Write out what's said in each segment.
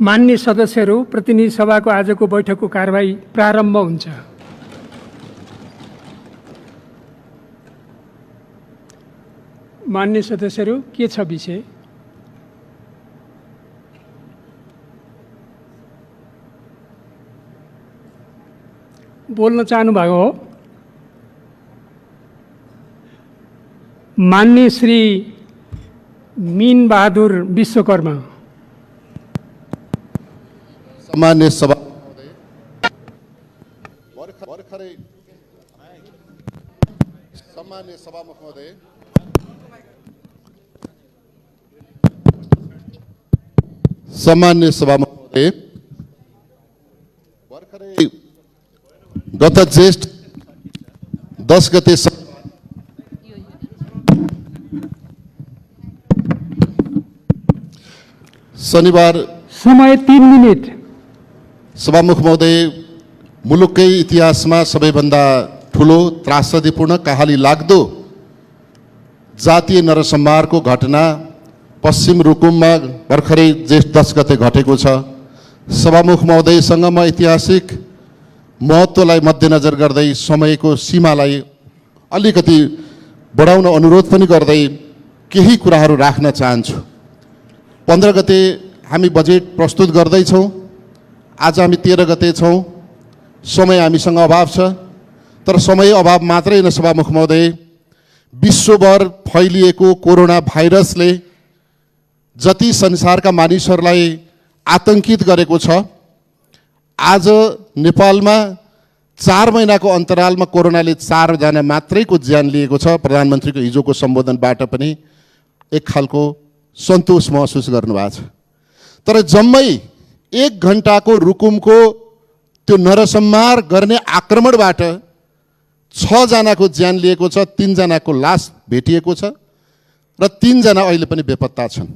मान्य सदस्यहरू, प्रतिनिधि सभाको आजको बैठकको कारबाही प्रारम्भ हुन्छ। मान्य सदस्यहरू, के छ विषय? बोल्न चाहनुभएको हो? मान्य श्री मीन बहादुर विश्वकर्मा। सामान्य सभा सामान्य सभामुख महोदय, सामान्य सभामुख महोदय, भर्खरै गत ज्येष्ठ 10 गते शनिबार समय 3 मिनेट। सभामुख महोदय, मुलुककै इतिहासमा सबैभन्दा ठुलो त्रासदीपूर्ण कहाली लाग्दो जातीय नरसंहारको घटना पश्चिम रुकुममा भर्खरै ज्येष्ठ 10 गते घटेको छ। सभामुख महोदयसँग म ऐतिहासिक महत्त्वलाई मध्यनजर गर्दै समयको सीमालाई अलिकति बढाउन अनुरोध पनि गर्दै केही कुराहरू राख्न चाहन्छु। 15 गते हामी बजेट प्रस्तुत गर्दैछौँ। आज हामी 13 गते छौँ। समय हामीसँग अभाव छ, तर समय अभाव मात्रै होइन सभामुख महोदय, विश्वभर फैलिएको कोरोना भाइरसले जति संसारका मानिसहरूलाई आतंकित गरेको छ, आज नेपालमा 4 महिनाको अन्तरालमा कोरोनाले 4 जना मात्रैको ज्यान लिएको छ। प्रधानमन्त्रीको हिजोको सम्बोधनबाट पनि एक खालको सन्तोष महसुस गर्नुभएको छ। तर जम्मै 1 घण्टाको रुकुमको त्यो नरसंहार गर्ने आक्रमणबाट 6 जनाको ज्यान लिएको छ, 3 जनाको लास भेटिएको छ र 3 जना अहिले पनि बेपत्ता छन्।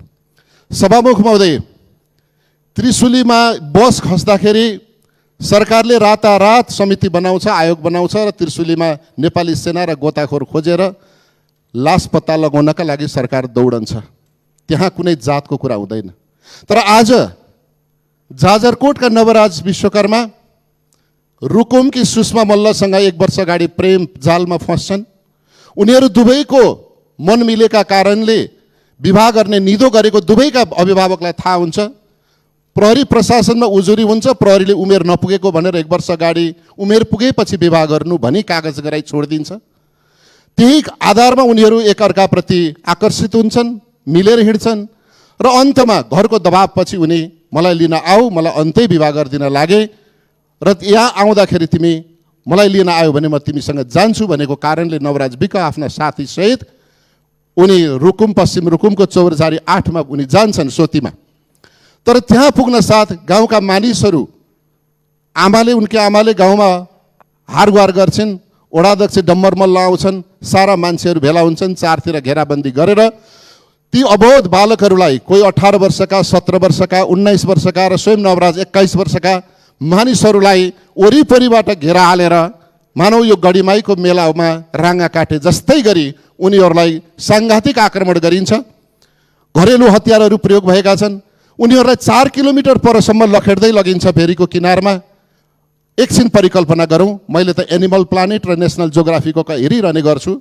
सभामुख महोदय, त्रिशुलीमा बस खस्दाखेरि सरकारले रातारात समिति बनाउँछ, आयोग बनाउँछ र त्रिशुलीमा नेपाली सेना र गोताखोर खोजेर लास पत्ता लगाउनका लागि सरकार दौडन्छ। त्यहाँ कुनै जातको कुरा हुँदैन। तर आज जाजरकोटका नवराज विश्वकर्मा रुकुमकी सुषमा मल्लसँग 1 वर्ष अगाडि प्रेम जालमा फस्छन्। उनीहरू दुवैको मन मिलेका कारणले विवाह गर्ने निधो गरेको दुवैका अभिभावकलाई थाहा हुन्छ। प्रहरी प्रशासनमा उजुरी हुन्छ, प्रहरीले उमेर नपुगेको भनेर 1 वर्ष अगाडि उमेर पुगेपछि विवाह गर्नु भनी कागज गराइ छोडिदिन्छ। त्यही आधारमा उनीहरू एकअर्काप्रति आकर्षित हुन्छन्, मिलेर हिँड्छन् र अन्तमा घरको दबावपछि उनी मलाई लिन आऊ, मलाई अन्तै विवाह गरिदिन लागे र यहाँ आउँदाखेरि तिमी मलाई लिन आयो भने म तिमीसँग जान्छु भनेको कारणले नवराज विक आफ्ना साथीसहित उनी रुकुम, पश्चिम रुकुमको चौरजारी 8मा उनी जान्छन् सोतीमा। तर त्यहाँ पुग्न साथ गाउँका मानिसहरू, उनकी आमाले गाउँमा हारगुहार गर्छन्, वडाध्यक्ष डम्बर मल्ल आउँछन्, सारा मान्छेहरू भेला हुन्छन्, चारतिर घेराबन्दी गरेर ती अबोध बालकहरूलाई, कोही 18 वर्षका, 17 वर्षका, 19 वर्षका र स्वयं नवराज 21 वर्षका मानिसहरूलाई वरिपरिबाट घेरा हालेर मानौ यो गढीमाईको मेलामा राँगा काटे जस्तै गरी उनीहरूलाई साङ्घातिक आक्रमण गरिन्छ। घरेलु हतियारहरू प्रयोग भएका छन्। उनीहरूलाई 4 किलोमिटर परसम्म लखेड्दै लगिन्छ फेरीको किनारमा। एकछिन परिकल्पना गरौँ, मैले त एनिमल प्लानेट र नेसनल जोग्राफीको हेरिरहने गर्छु।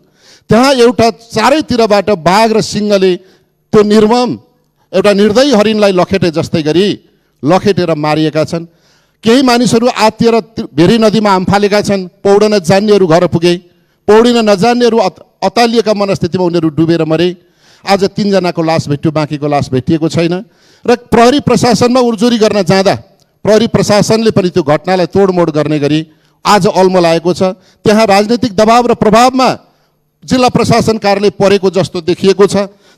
त्यहाँ एउटा चारैतिरबाट बाघ र सिंहले त्यो निर्मम एउटा निर्दयी हरिणलाई लखेटे जस्तै गरी लखेटेर मारिएका छन्। केही मानिसहरू आत्तिएर भेरी नदीमा हामफालेका छन्। पौडन जान्नेहरू घर पुगे, पौडिन नजान्नेहरू अतालिएका मनस्थितिमा उनीहरू डुबेर मरे। आज 3 जनाको लास भेट्यो, बाँकीको लास भेटिएको छैन। र प्रहरी प्रशासनमा उजुरी गर्न जाँदा प्रहरी प्रशासनले पनि त्यो घटनालाई तोडमोड गर्ने गरी आज अल्मलाएको छ। त्यहाँ राजनीतिक दबाव र प्रभावमा जिल्ला प्रशासन कार्यालय परेको जस्तो देखिएको छ।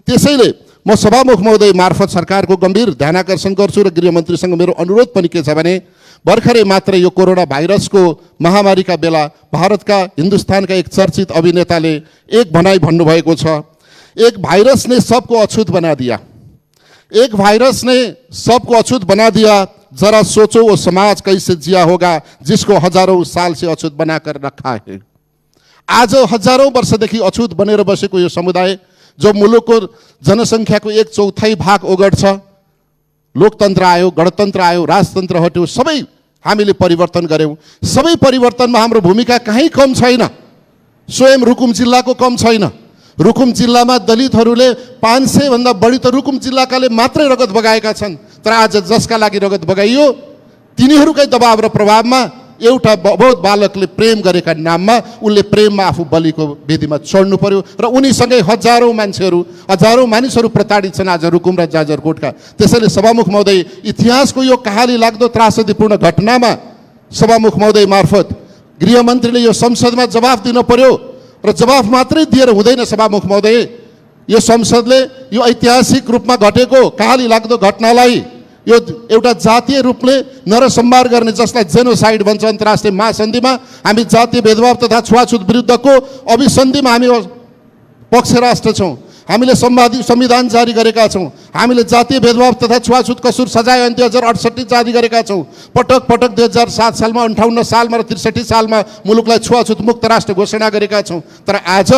त्यसैले म सभामुख महोदय मार्फत सरकारको गम्भीर ध्यानाकर्षण गर्छु र गृहमन्त्रीसँग मेरो अनुरोध पनि के छ भने भर्खरै मात्र यो कोरोना भाइरसको महामारीका बेला भारतका, हिन्दुस्तानका एक चर्चित अभिनेताले एक भनाइ भन्नुभएको छ, एक भाइरस ने सबको अछूत बना दिया, एक भाइरस ने सबको अछूत बना दिया, जरा सोचो वो समाज कैसे जिया होगा जिसको हजारों साल से अछूत बनाकर रखा है। आज हजारौं वर्षदेखि अछूत बनेर बसेको यो समुदाय जो मुलुकको जनसङ्ख्याको 1/4 भाग ओगट्छ, लोकतन्त्र आयो, गणतन्त्र आयो, राजतन्त्र हट्यो, सबै हामीले परिवर्तन गऱ्यौँ। सबै परिवर्तनमा हाम्रो भूमिका कहीँ कम छैन। स्वयं रुकुम जिल्लाको कम छैन। रुकुम जिल्लामा दलितहरूले 500 भन्दा बढी त रुकुम जिल्लाकाले मात्रै रगत बगाएका छन्। तर आज जसका लागि रगत बगाइयो तिनीहरूकै दबाव र प्रभावमा एउटा बहुत बालकले प्रेम गरेका नाममा उनले प्रेममा आफू बलिको वेदीमा चढ्नु पर्यो र उनीसँगै हजारौँ मानिसहरू प्रताडित छन् आज रुकुम र जाजरकोटका। त्यसैले सभामुख महोदय, इतिहासको यो कहाली लाग्दो त्रासदीपूर्ण घटनामा सभामुख महोदय मार्फत गृहमन्त्रीले यो संसदमा जवाफ दिन पर्यो र जवाफ मात्रै दिएर हुँदैन। सभामुख महोदय, यो संसदले यो ऐतिहासिक रूपमा घटेको कहाली लाग्दो घटनालाई यो एउटा जातीय रूपले नरसंहार गर्ने, जसलाई जेनोसाइड भन्छ अन्तर्राष्ट्रिय महासन्धिमा, हामी जातीय भेदभाव तथा छुवाछुत विरुद्धको अभिसन्धिमा हामी पक्ष राष्ट्र छौँ। हामीले संविधान जारी गरेका छौँ। हामीले जातीय भेदभाव तथा छुवाछुत कसुर सजाय ऐन 2068 जारी गरेका छौँ। पटक पटक 2007 सालमा, 58 सालमा र 63 सालमा मुलुकलाई छुवाछुत मुक्त राष्ट्र घोषणा गरेका छौँ। तर आज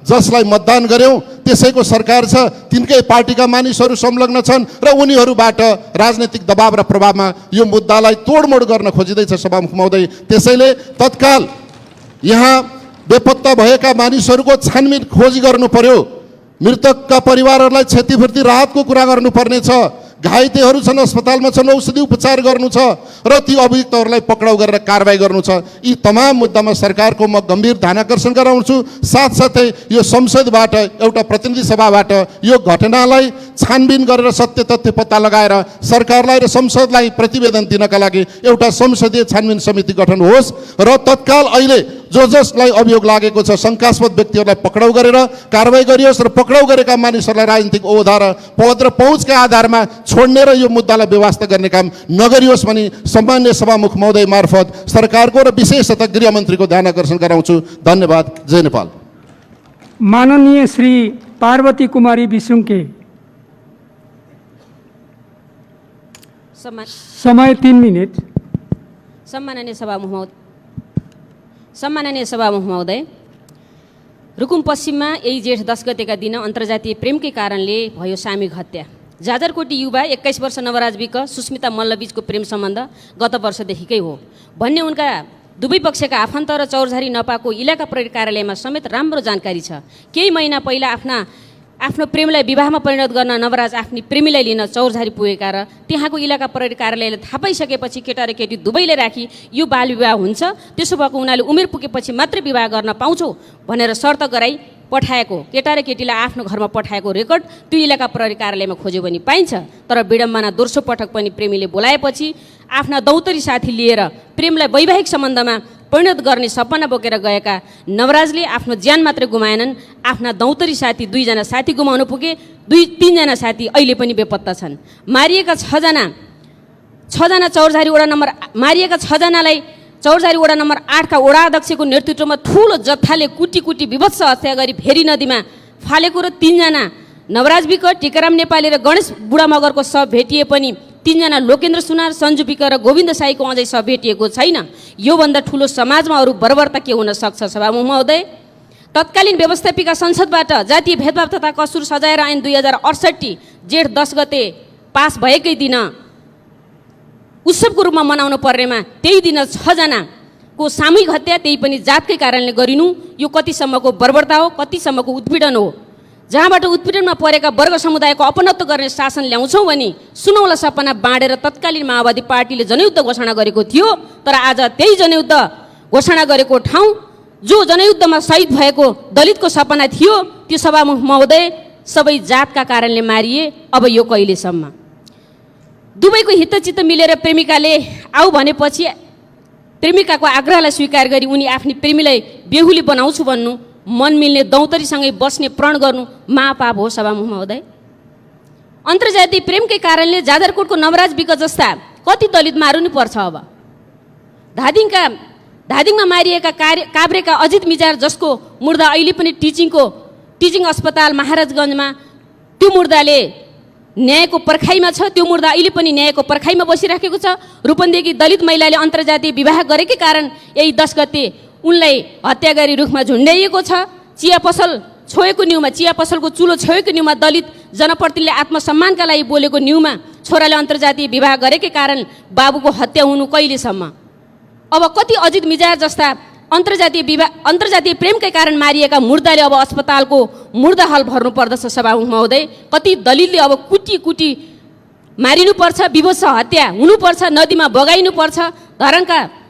जसलाई मतदान गऱ्यौँ त्यसैको सरकार छ, तिनकै पार्टीका मानिसहरू संलग्न छन् र उनीहरूबाट राजनैतिक दबाव र प्रभावमा यो मुद्दालाई तोडमोड गर्न खोजिँदैछ सभामुख महोदय। त्यसैले तत्काल यहाँ बेपत्ता भएका मानिसहरूको छानबिन खोजी गर्नु पर्यो। मृतकका परिवारहरूलाई क्षतिपूर्ति राहतको कुरा गर्नुपर्ने छ। घाइतेहरू छन्, अस्पतालमा छन्, औषधि उपचार गर्नु छ र ती अभियुक्तहरूलाई पक्राउ गरेर कारबाही गर्नु छ। यी तमाम मुद्दामा सरकारको म गम्भीर ध्यानाकर्षण गराउँछु। साथसाथै यो संसदबाट, एउटा प्रतिनिधि सभाबाट यो घटनालाई छानबिन गरेर सत्य तथ्य पत्ता लगाएर सरकारलाई र संसदलाई प्रतिवेदन दिनका लागि एउटा संसदीय छानबिन समिति गठन होस् र तत्काल अहिले जसलाई अभियोग लागेको छ शङ्कास्पद व्यक्तिहरूलाई पक्राउ गरेर कारबाही गरियोस् र पक्राउ गरेका मानिसहरूलाई राजनीतिक ओहदा र पद र पहुँचका आधारमा छोड्ने र यो मुद्दालाई व्यवस्था गर्ने काम नगरियोस् भनी सम्मान्य सभामुख महोदय मार्फत सरकारको र विशेषतः गृहमन्त्रीको ध्यान आकर्षण गराउँछु। धन्यवाद। जय नेपाल। माननीय श्री पार्वती कुमारी विसुङके, समय 3 मिनट। सम्माननीय सभामुख महोदय, रुकुम पश्चिममा यही जेठ 10 गतेका दिन अन्तर्जातीय प्रेमकै कारणले भयो सामूहिक हत्या। जाजरकोटी युवा 21 वर्ष नवराज विक सुस्मिता मल्लबीचको प्रेम सम्बन्ध गत वर्षदेखिकै हो भन्ने उनका दुवै पक्षका आफन्त र चौरझारी नपाको इलाका प्रहरी कार्यालयमा समेत राम्रो जानकारी छ। केही महिना पहिला आफ्नो प्रेमलाई विवाहमा परिणत गर्न नवराज आफ्नी प्रेमीलाई लिन चौरझारी पुगेका र त्यहाँको इलाका प्रहरी कार्यालयले थाहा पाइसकेपछि केटा र केटी दुवैले राखी यो बाल विवाह हुन्छ, त्यसो भएको उनीहरूले उमेर पुगेपछि मात्रै विवाह गर्न पाउँछौ भनेर शर्त गराई पठाएको, केटा र केटीलाई आफ्नो घरमा पठाएको रेकर्ड त्यो इलाका प्रहरी कार्यालयमा खोज्यो भने पाइन्छ। तर विडम्बना दोस्रो पटक पनि प्रेमीले बोलाएपछि आफ्ना दौतरी साथी लिएर प्रेमलाई वैवाहिक सम्बन्धमा परिणत गर्ने सपना बोकेर गएका नवराजले आफ्नो ज्यान मात्रै गुमाएनन्, आफ्ना दौतरी साथी 2 जना साथी गुमाउनु पुगे। 3 जना साथी अहिले पनि बेपत्ता छन्। मारिएका 6 जना चौरझारी वडा नम्बर मारिएका 6 जनालाई चौरझारी वडा नम्बर 8 का वडा अध्यक्षको नेतृत्वमा ठुलो जत्थाले कुटी विभत्स हत्या गरी भेरी नदीमा फालेको र 3 जना नवराज विक, टिकाराम नेपाली र गणेश बुढा मगरको शव भेटिए पनि 3 जना लोकेन्द्र सुनार, सञ्जु विक र गोविन्द साईको अझै शव भेटिएको छैन। योभन्दा ठुलो समाजमा अरू बर्बरता के हुन सक्छ? सभामुख महोदय, तत्कालीन व्यवस्थापिका संसदबाट जातीय भेदभाव तथा कसुर सजाएर ऐन 2068 जेठ 10 गते पास भएकै दिन उत्सवको रूपमा मनाउनु पर्नेमा त्यही दिन 6 जनाको सामूहिक हत्या, त्यही पनि जातकै कारणले गरिनु, यो कतिसम्मको बर्बरता हो, कतिसम्मको उत्पीडन हो? जहाँबाट उत्पीडनमा परेका वर्ग समुदायको अपनत्व गर्ने शासन ल्याउँछौँ भने सुनौला सपना बाँडेर तत्कालीन माओवादी पार्टीले जनयुद्ध घोषणा गरेको थियो। तर आज त्यही जनयुद्ध घोषणा गरेको ठाउँ जो जनयुद्धमा शहीद भएको दलितको सपना थियो, त्यो सभामुख महोदय सबै जातका कारणले मारिए। अब यो कहिलेसम्म? दुवैको हितचित्त मिलेर प्रेमिकाले आऊ भनेपछि प्रेमिकाको आग्रहलाई स्वीकार गरी उनी आफ्नी प्रेमीलाई बेहुली बनाउँछु भन्नु, मन मिल्ने दौतरीसँगै बस्ने प्रण गर्नु महापाप हो। सभामुख महोदय, अन्तर्जातीय प्रेमकै कारणले जाजरकोटको नवराज विक जस्ता कति दलित मारुनु पर्छ? अब धादिङमा मारिएका काभ्रेका अजित मिजार जसको मुर्दा अहिले पनि टिचिङ अस्पताल महाराजगञ्जमा त्यो मुर्दाले न्यायको पर्खाइमा छ, त्यो मुर्दा अहिले पनि न्यायको पर्खाइमा बसिराखेको छ। रूपन्देही दलित महिलाले अन्तर्जातीय विवाह गरेकै कारण यही 10 गते उनलाई हत्या गरी रुखमा झुन्ड्याइएको छ। चिया पसल छोएको न्युमा, चिया पसलको चुलो छोएको न्युमा दलित जनप्रतिनिधिले आत्मसम्मानका लागि बोलेको न्युमा छोराले अन्तर्जातीय विवाह गरेकै कारण बाबुको हत्या हुनु कहिलेसम्म? अब कति अजित मिजार जस्ता अन्तर्जातीय प्रेमकै कारण मारिएका मुर्दाले अब अस्पतालको मुर्दा हल भर्नु पर्दछ सभामुख महोदय। कति दलितले अब कुटी कुटी मारिनुपर्छ, विभत्स हत्या हुनुपर्छ, नदीमा बगाइनुपर्छ।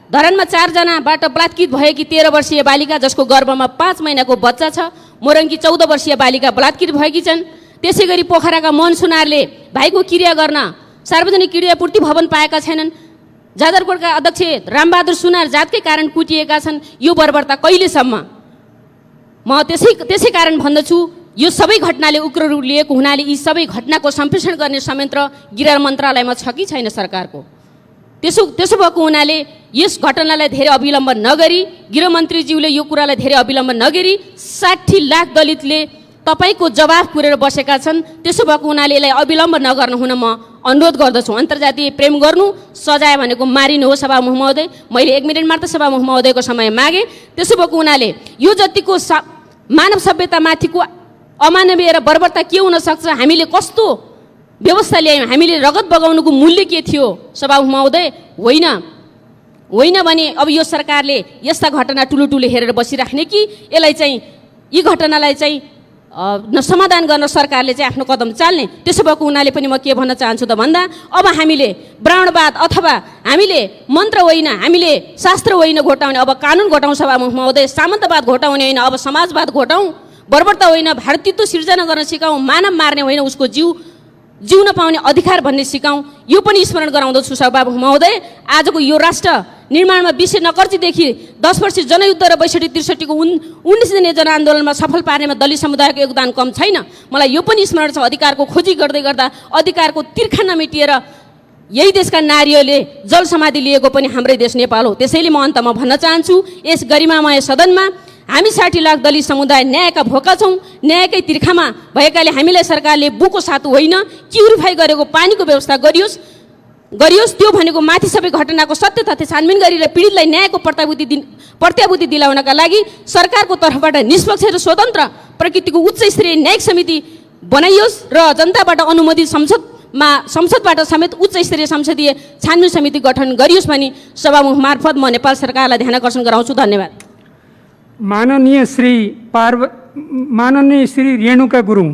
धरानमा 4 जनाबाट बलात्कृत भएकी 13 वर्षीय बालिका जसको गर्भमा 5 महिनाको बच्चा छ। मोरङकी 14 वर्षीय बालिका बलात्कृत भएकी छन्। त्यसै गरी पोखराका मोहन सुनारले भाइको क्रिया गर्न सार्वजनिक क्रियापूर्ति भवन पाएका छैनन्। जाजरकोटका अध्यक्ष रामबहादुर सुनार जातकै कारण कुटिएका छन्। यो बर्बरता कहिलेसम्म? म त्यसै कारण भन्दछु, यो सबै घटनाले उग्र रूप लिएको हुनाले यी सबै घटनाको सम्प्रेषण गर्ने संयन्त्र गृह मन्त्रालयमा छ कि छैन सरकारको? त्यसो भएको हुनाले यस घटनालाई धेरै अविलम्ब नगरी, गृहमन्त्रीज्यूले यो कुरालाई धेरै अविलम्ब नगरी 60 लाख दलितले तपाईँको जवाफ कुरेर बसेका छन्। त्यसो भएको हुनाले यसलाई अविलम्ब नगर्नु हुन म अनुरोध गर्दछु। अन्तर्जातीय प्रेम गर्नु सजाय भनेको मारिनु हो सभामुख महोदय। मैले 1 मिनट मात्र सभामुख महोदयको समय मागे। त्यसो भएको हुनाले यो जतिको मानव सभ्यतामाथिको अमानवीय र बर्बरता के हुन सक्छ? हामीले कस्तो व्यवस्था ल्यायौँ? हामीले रगत बगाउनुको मूल्य के थियो सभामुख महोदय? होइन भने अब यो सरकारले यस्ता घटना ठुलो हेरेर बसिराख्ने कि यसलाई चाहिँ यी घटनालाई चाहिँ समाधान गर्न सरकारले चाहिँ आफ्नो कदम चाल्ने? त्यसो भएको हुनाले पनि म के भन्न चाहन्छु त भन्दा, अब हामीले ब्राह्मणवाद अथवा हामीले मन्त्र होइन, हामीले शास्त्र होइन घोटाउने, अब कानुन घोटाउँ सभामुख महोदय। सामन्तवाद घोटाउने होइन, अब समाजवाद घोटाउँ। बर्बरता होइन, भारतीयत्व सिर्जना गर्न सिकाउँ। मानव मार्ने होइन, उसको जिउन पाउने अधिकार भन्ने सिकाउँ। यो पनि स्मरण गराउँदछु सभामुख महोदय। आजको यो राष्ट्र निर्माणमा 20 नकर्चीदेखि 10 वर्ष जनयुद्ध र 62-63 को 19 दिने जनआन्दोलनमा सफल पार्नेमा दलित समुदायको योगदान कम छैन। मलाई यो पनि स्मरण छ, अधिकारको खोजी गर्दै गर्दा अधिकारको तिर्खा नमेटिएर यही देशका नारीहरूले जल समाधि लिएको पनि हाम्रै देश नेपाल हो। त्यसैले म अन्तमा भन्न चाहन्छु, यस गरिमामय सदनमा हामी 60 लाख दलित समुदाय न्यायका भोका छौँ। न्यायकै तिर्खामा भएकाले हामीलाई सरकारले बुको सातु होइन, क्युरिफाई गरेको पानीको व्यवस्था गरियोस्। त्यो भनेको माथि सबै घटनाको सत्य तथ्य छानबिन गरेर पीडितलाई न्यायको प्रत्याभूति दिलाउनका लागि सरकारको तर्फबाट निष्पक्ष र स्वतन्त्र प्रकृतिको उच्च स्तरीय न्यायिक समिति बनाइयोस् र जनताबाट अनुमोदित संसदबाट समेत उच्च स्तरीय संसदीय छानबिन समिति गठन गरियोस् भनी सभामुख मार्फत म नेपाल सरकारलाई ध्यान आकर्षण गराउँछु। धन्यवाद। माननीय श्री रेणुका गुरुङ।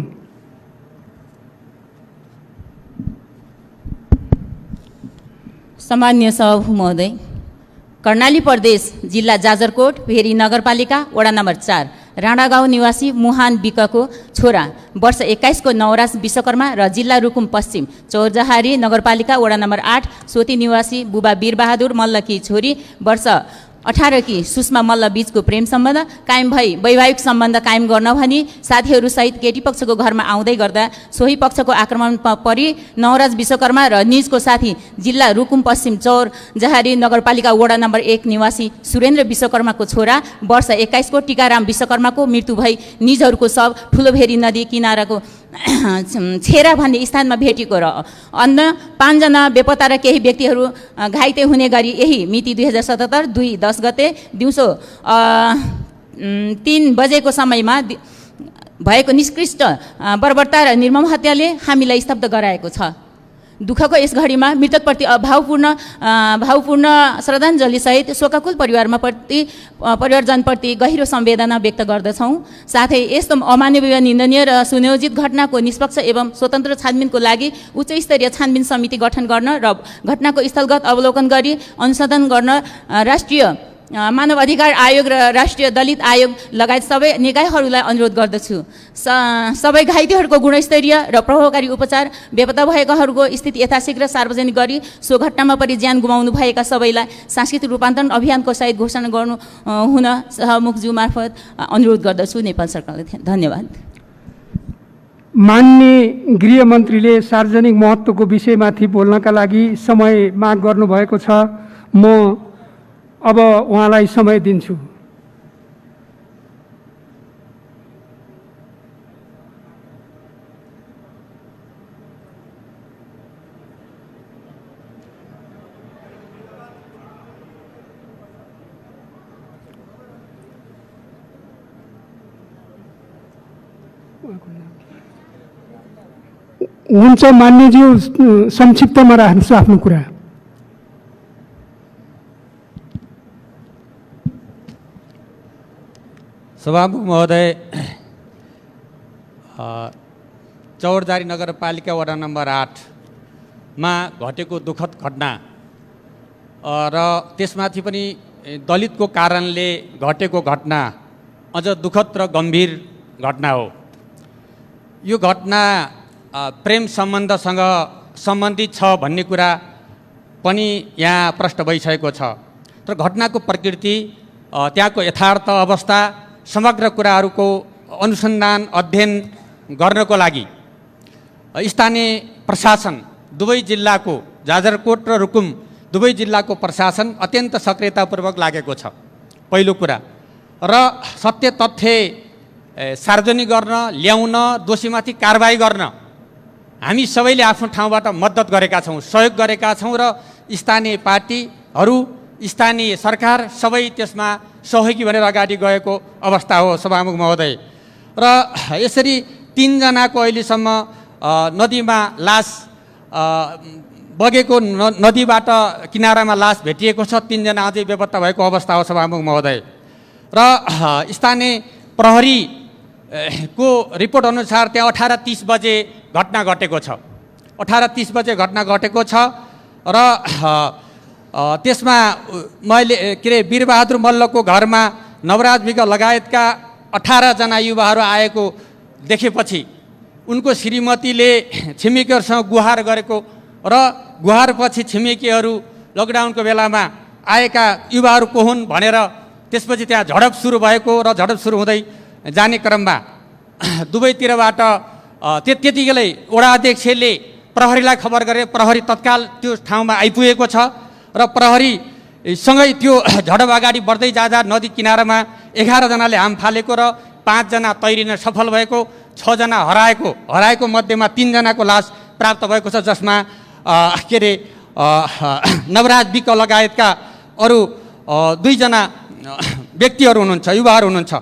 सम्माननीय सभामुख महोदय, कर्णाली प्रदेश जिल्ला जाजरकोट भेरी नगरपालिका वडा नम्बर 4 राणागाउँ निवासी मुहान विकको छोरा वर्ष 21 को नवराज विश्वकर्मा र जिल्ला रुकुम पश्चिम चौरजहारी नगरपालिका वडा नम्बर 8 सोती निवासी बुबा वीरबहादुर मल्लकी छोरी वर्ष 18 की सुषमा मल्ल बीचको प्रेम सम्बन्ध कायम भई वैवाहिक सम्बन्ध कायम गर्न भनी साथीहरूसहित केटी पक्षको घरमा आउँदै गर्दा सोही पक्षको आक्रमणमा परि नवराज विश्वकर्मा र निजको साथी जिल्ला रुकुम पश्चिम चौर जहारी नगरपालिका वडा नम्बर 1 निवासी सुरेन्द्र विश्वकर्माको छोरा वर्ष 21 को टीकाराम विश्वकर्माको मृत्यु भई निजहरूको शव ठुलोभेरी नदी किनाराको छेरा भन्ने स्थानमा भेटिएको र अन्य 5 जना बेपत्ता र केही व्यक्तिहरू घाइते हुने गरी यही मिति 2077 2/10 गते दिउँसो 3 बजेको समयमा भएको निष्कृष्ट बर्बरता र निर्मम हत्याले हामीलाई स्तब्ध गराएको छ। दुःखको यस घडीमा मृतकप्रति भावपूर्ण श्रद्धाञ्जलीसहित शोकाकुल परिवारजनप्रति गहिरो संवेदना व्यक्त गर्दछौँ। साथै यस्तो अमानवीय निन्दनीय र सुनियोजित घटनाको निष्पक्ष एवं स्वतन्त्र छानबिनको लागि उच्च स्तरीय छानबिन समिति गठन गर्न र घटनाको स्थलगत अवलोकन गरी अनुसन्धान गर्न राष्ट्रिय मानव अधिकार आयोग र राष्ट्रिय दलित आयोग लगायत सबै निकायहरूलाई अनुरोध गर्दछु। सबै घाइतेहरूको गुणस्तरीय र प्रभावकारी उपचार, बेपत्ता भएकाहरूको स्थिति यथाशीघ्र सार्वजनिक गरी सो घटनामा परि ज्यान गुमाउनु भएका सबैलाई सांस्कृतिक रूपान्तरण अभियानको सहित घोषणा गर्नु हुन सहमुखज्यू मार्फत अनुरोध गर्दछु नेपाल सरकारलाई। धन्यवाद। माननीय गृहमन्त्रीले सार्वजनिक महत्त्वको विषयमाथि बोल्नका लागि समय माग गर्नुभएको छ। म अब उहाँलाई समय दिन्छु। हुन्छ मान्यज्यू, संक्षिप्तमा राख्नुहोस् आफ्नो कुरा। सभामुख महोदय, चौरजारी नगरपालिका वडा नम्बर 8मा घटेको दुःखद घटना र त्यसमाथि पनि दलितको कारणले घटेको घटना अझ दुःखद र गम्भीर घटना हो। यो घटना प्रेम सम्बन्धसँग सम्बन्धित छ भन्ने कुरा पनि यहाँ प्रष्ट भइसकेको छ। तर घटनाको प्रकृति, त्यहाँको यथार्थ अवस्था, समग्र कुराहरूको अनुसन्धान अध्ययन गर्नको लागि स्थानीय प्रशासन दुवै जिल्लाको, जाजरकोट र रुकुम दुवै जिल्लाको प्रशासन अत्यन्त सक्रियतापूर्वक लागेको छ। पहिलो कुरा। र सत्य तथ्य सार्वजनिक गर्न, ल्याउन, दोषीमाथि कारबाही गर्न हामी सबैले आफ्नो ठाउँबाट मद्दत गरेका छौँ, सहयोग गरेका छौँ र स्थानीय पार्टीहरू, स्थानीय सरकार सबै त्यसमा सहयोगी भनेर अगाडि गएको अवस्था हो सभामुख महोदय। र यसरी 3 जनाको अहिलेसम्म नदीमा लास बगेको नदीबाट किनारामा लास भेटिएको छ। 3 जना अझै बेपत्ता भएको अवस्था हो सभामुख महोदय। र स्थानीय प्रहरीको रिपोर्ट अनुसार त्यहाँ 18:30 बजे घटना घटेको छ। 18:30 बजे घटना घटेको छ र त्यसमा मैले वीरबहादुर मल्लको घरमा नवराज विक लगायतका 18 जना युवाहरू आएको देखेपछि उनको श्रीमतीले छिमेकीहरूसँग गुहार गरेको र गुहारपछि छिमेकीहरू लकडाउनको बेलामा आएका युवाहरू को हुन् भनेर त्यसपछि त्यहाँ झडप सुरु भएको र झडप सुरु हुँदै जाने क्रममा दुवैतिरबाट त्यतिखेरै वडा अध्यक्षले प्रहरीलाई खबर गरे। प्रहरी तत्काल त्यो ठाउँमा आइपुगेको छ र प्रहरीसँगै त्यो झडप अगाडि बढ्दै जाँदा नदी किनारामा 11 जनाले हाम फालेको र 5 जना तैरिन सफल भएको, 6 जना हराएको मध्येमा 3 जनाको लास प्राप्त भएको छ, जसमा नवराज विक लगायतका अरू 2 जना व्यक्तिहरू हुनुहुन्छ, युवाहरू हुनुहुन्छ।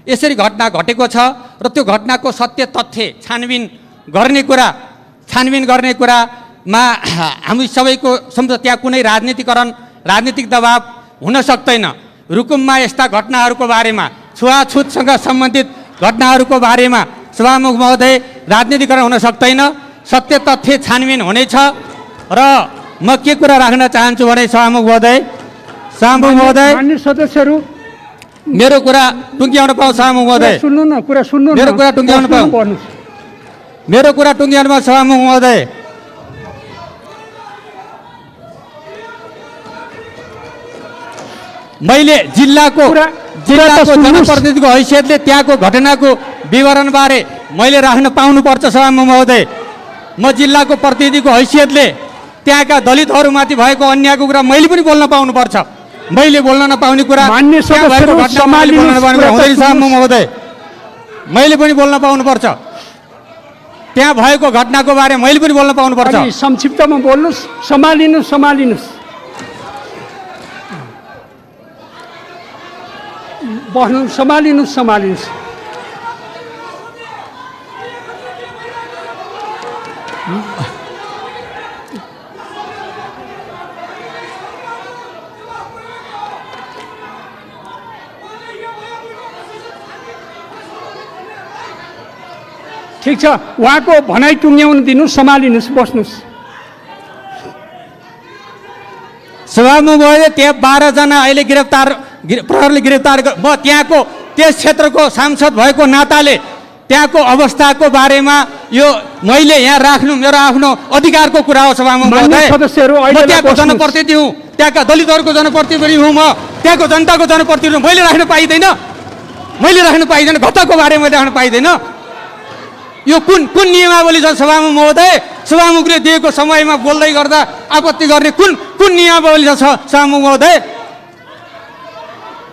यसरी घटना घटेको छ र त्यो घटनाको सत्य तथ्य छानबिन गर्ने कुरामा हामी सबैको त्यहाँ कुनै राजनीतिक दबाब हुन सक्दैन। रुकुममा यस्ता घटनाहरूको बारेमा, छुवाछुतसँग सम्बन्धित घटनाहरूको बारेमा सभामुख महोदय राजनीतिकरण हुन सक्दैन। सत्य तथ्य छानबिन हुनेछ र म के कुरा राख्न चाहन्छु भने सभामुख महोदय मान्य सदस्यहरू मेरो कुरा टुङ्ग्याउन पाऊँ। सभामुख महोदय सुन्नु न, कुरा सुन्नु न, मेरो कुरा टुङ्ग्याउन पाऊँ। मेरो कुरा टुङ्ग्याउन पाऊँ सभामुख महोदय। मैले जिल्लाको जनप्रतिनिधिको हैसियतले त्यहाँको घटनाको विवरणबारे मैले राख्न पाउनुपर्छ सभामुख महोदय। म जिल्लाको प्रतिनिधिको हैसियतले त्यहाँका दलितहरूमाथि भएको अन्यायको कुरा मैले पनि बोल्न पाउनुपर्छ। मैले बोल्न नपाउने कुरा मान्य सदस्यहरू महोदय मैले पनि बोल्न पाउनुपर्छ। त्यहाँ भएको घटनाको बारे मैले पनि बोल्न पाउनुपर्छ। संक्षिप्तमा बोल्नुहोस्, सम्हालिनुहोस्। बस्नु, सम्हालिनुहोस्। ठिक छ, उहाँको भनाइ टुङ्ग्याउन दिनुहोस्, सम्हालिनुहोस्, बस्नुहोस्। सभामुख महोदय, त्यहाँ 12 जना अहिले प्रहरीले गिरफ्तार। म त्यहाँको त्यस क्षेत्रको सांसद भएको नाताले त्यहाँको अवस्थाको बारेमा यो मैले यहाँ राख्नु मेरो आफ्नो अधिकारको कुरा हो सभामुख महोदय। म त्यहाँको जनप्रतिनिधि हुँ, त्यहाँका दलितहरूको जनप्रतिनिधि हुँ, म त्यहाँको जनताको जनप्रतिनिधि हुँ। मैले राख्न पाइँदैन, घटनाको बारेमा राख्न पाइँदैन। यो कुन नियमावली छ सभामुख महोदय? सभामुखले दिएको समयमा बोल्दै गर्दा आपत्ति गर्ने कुन नियमावली छ सभामुख महोदय?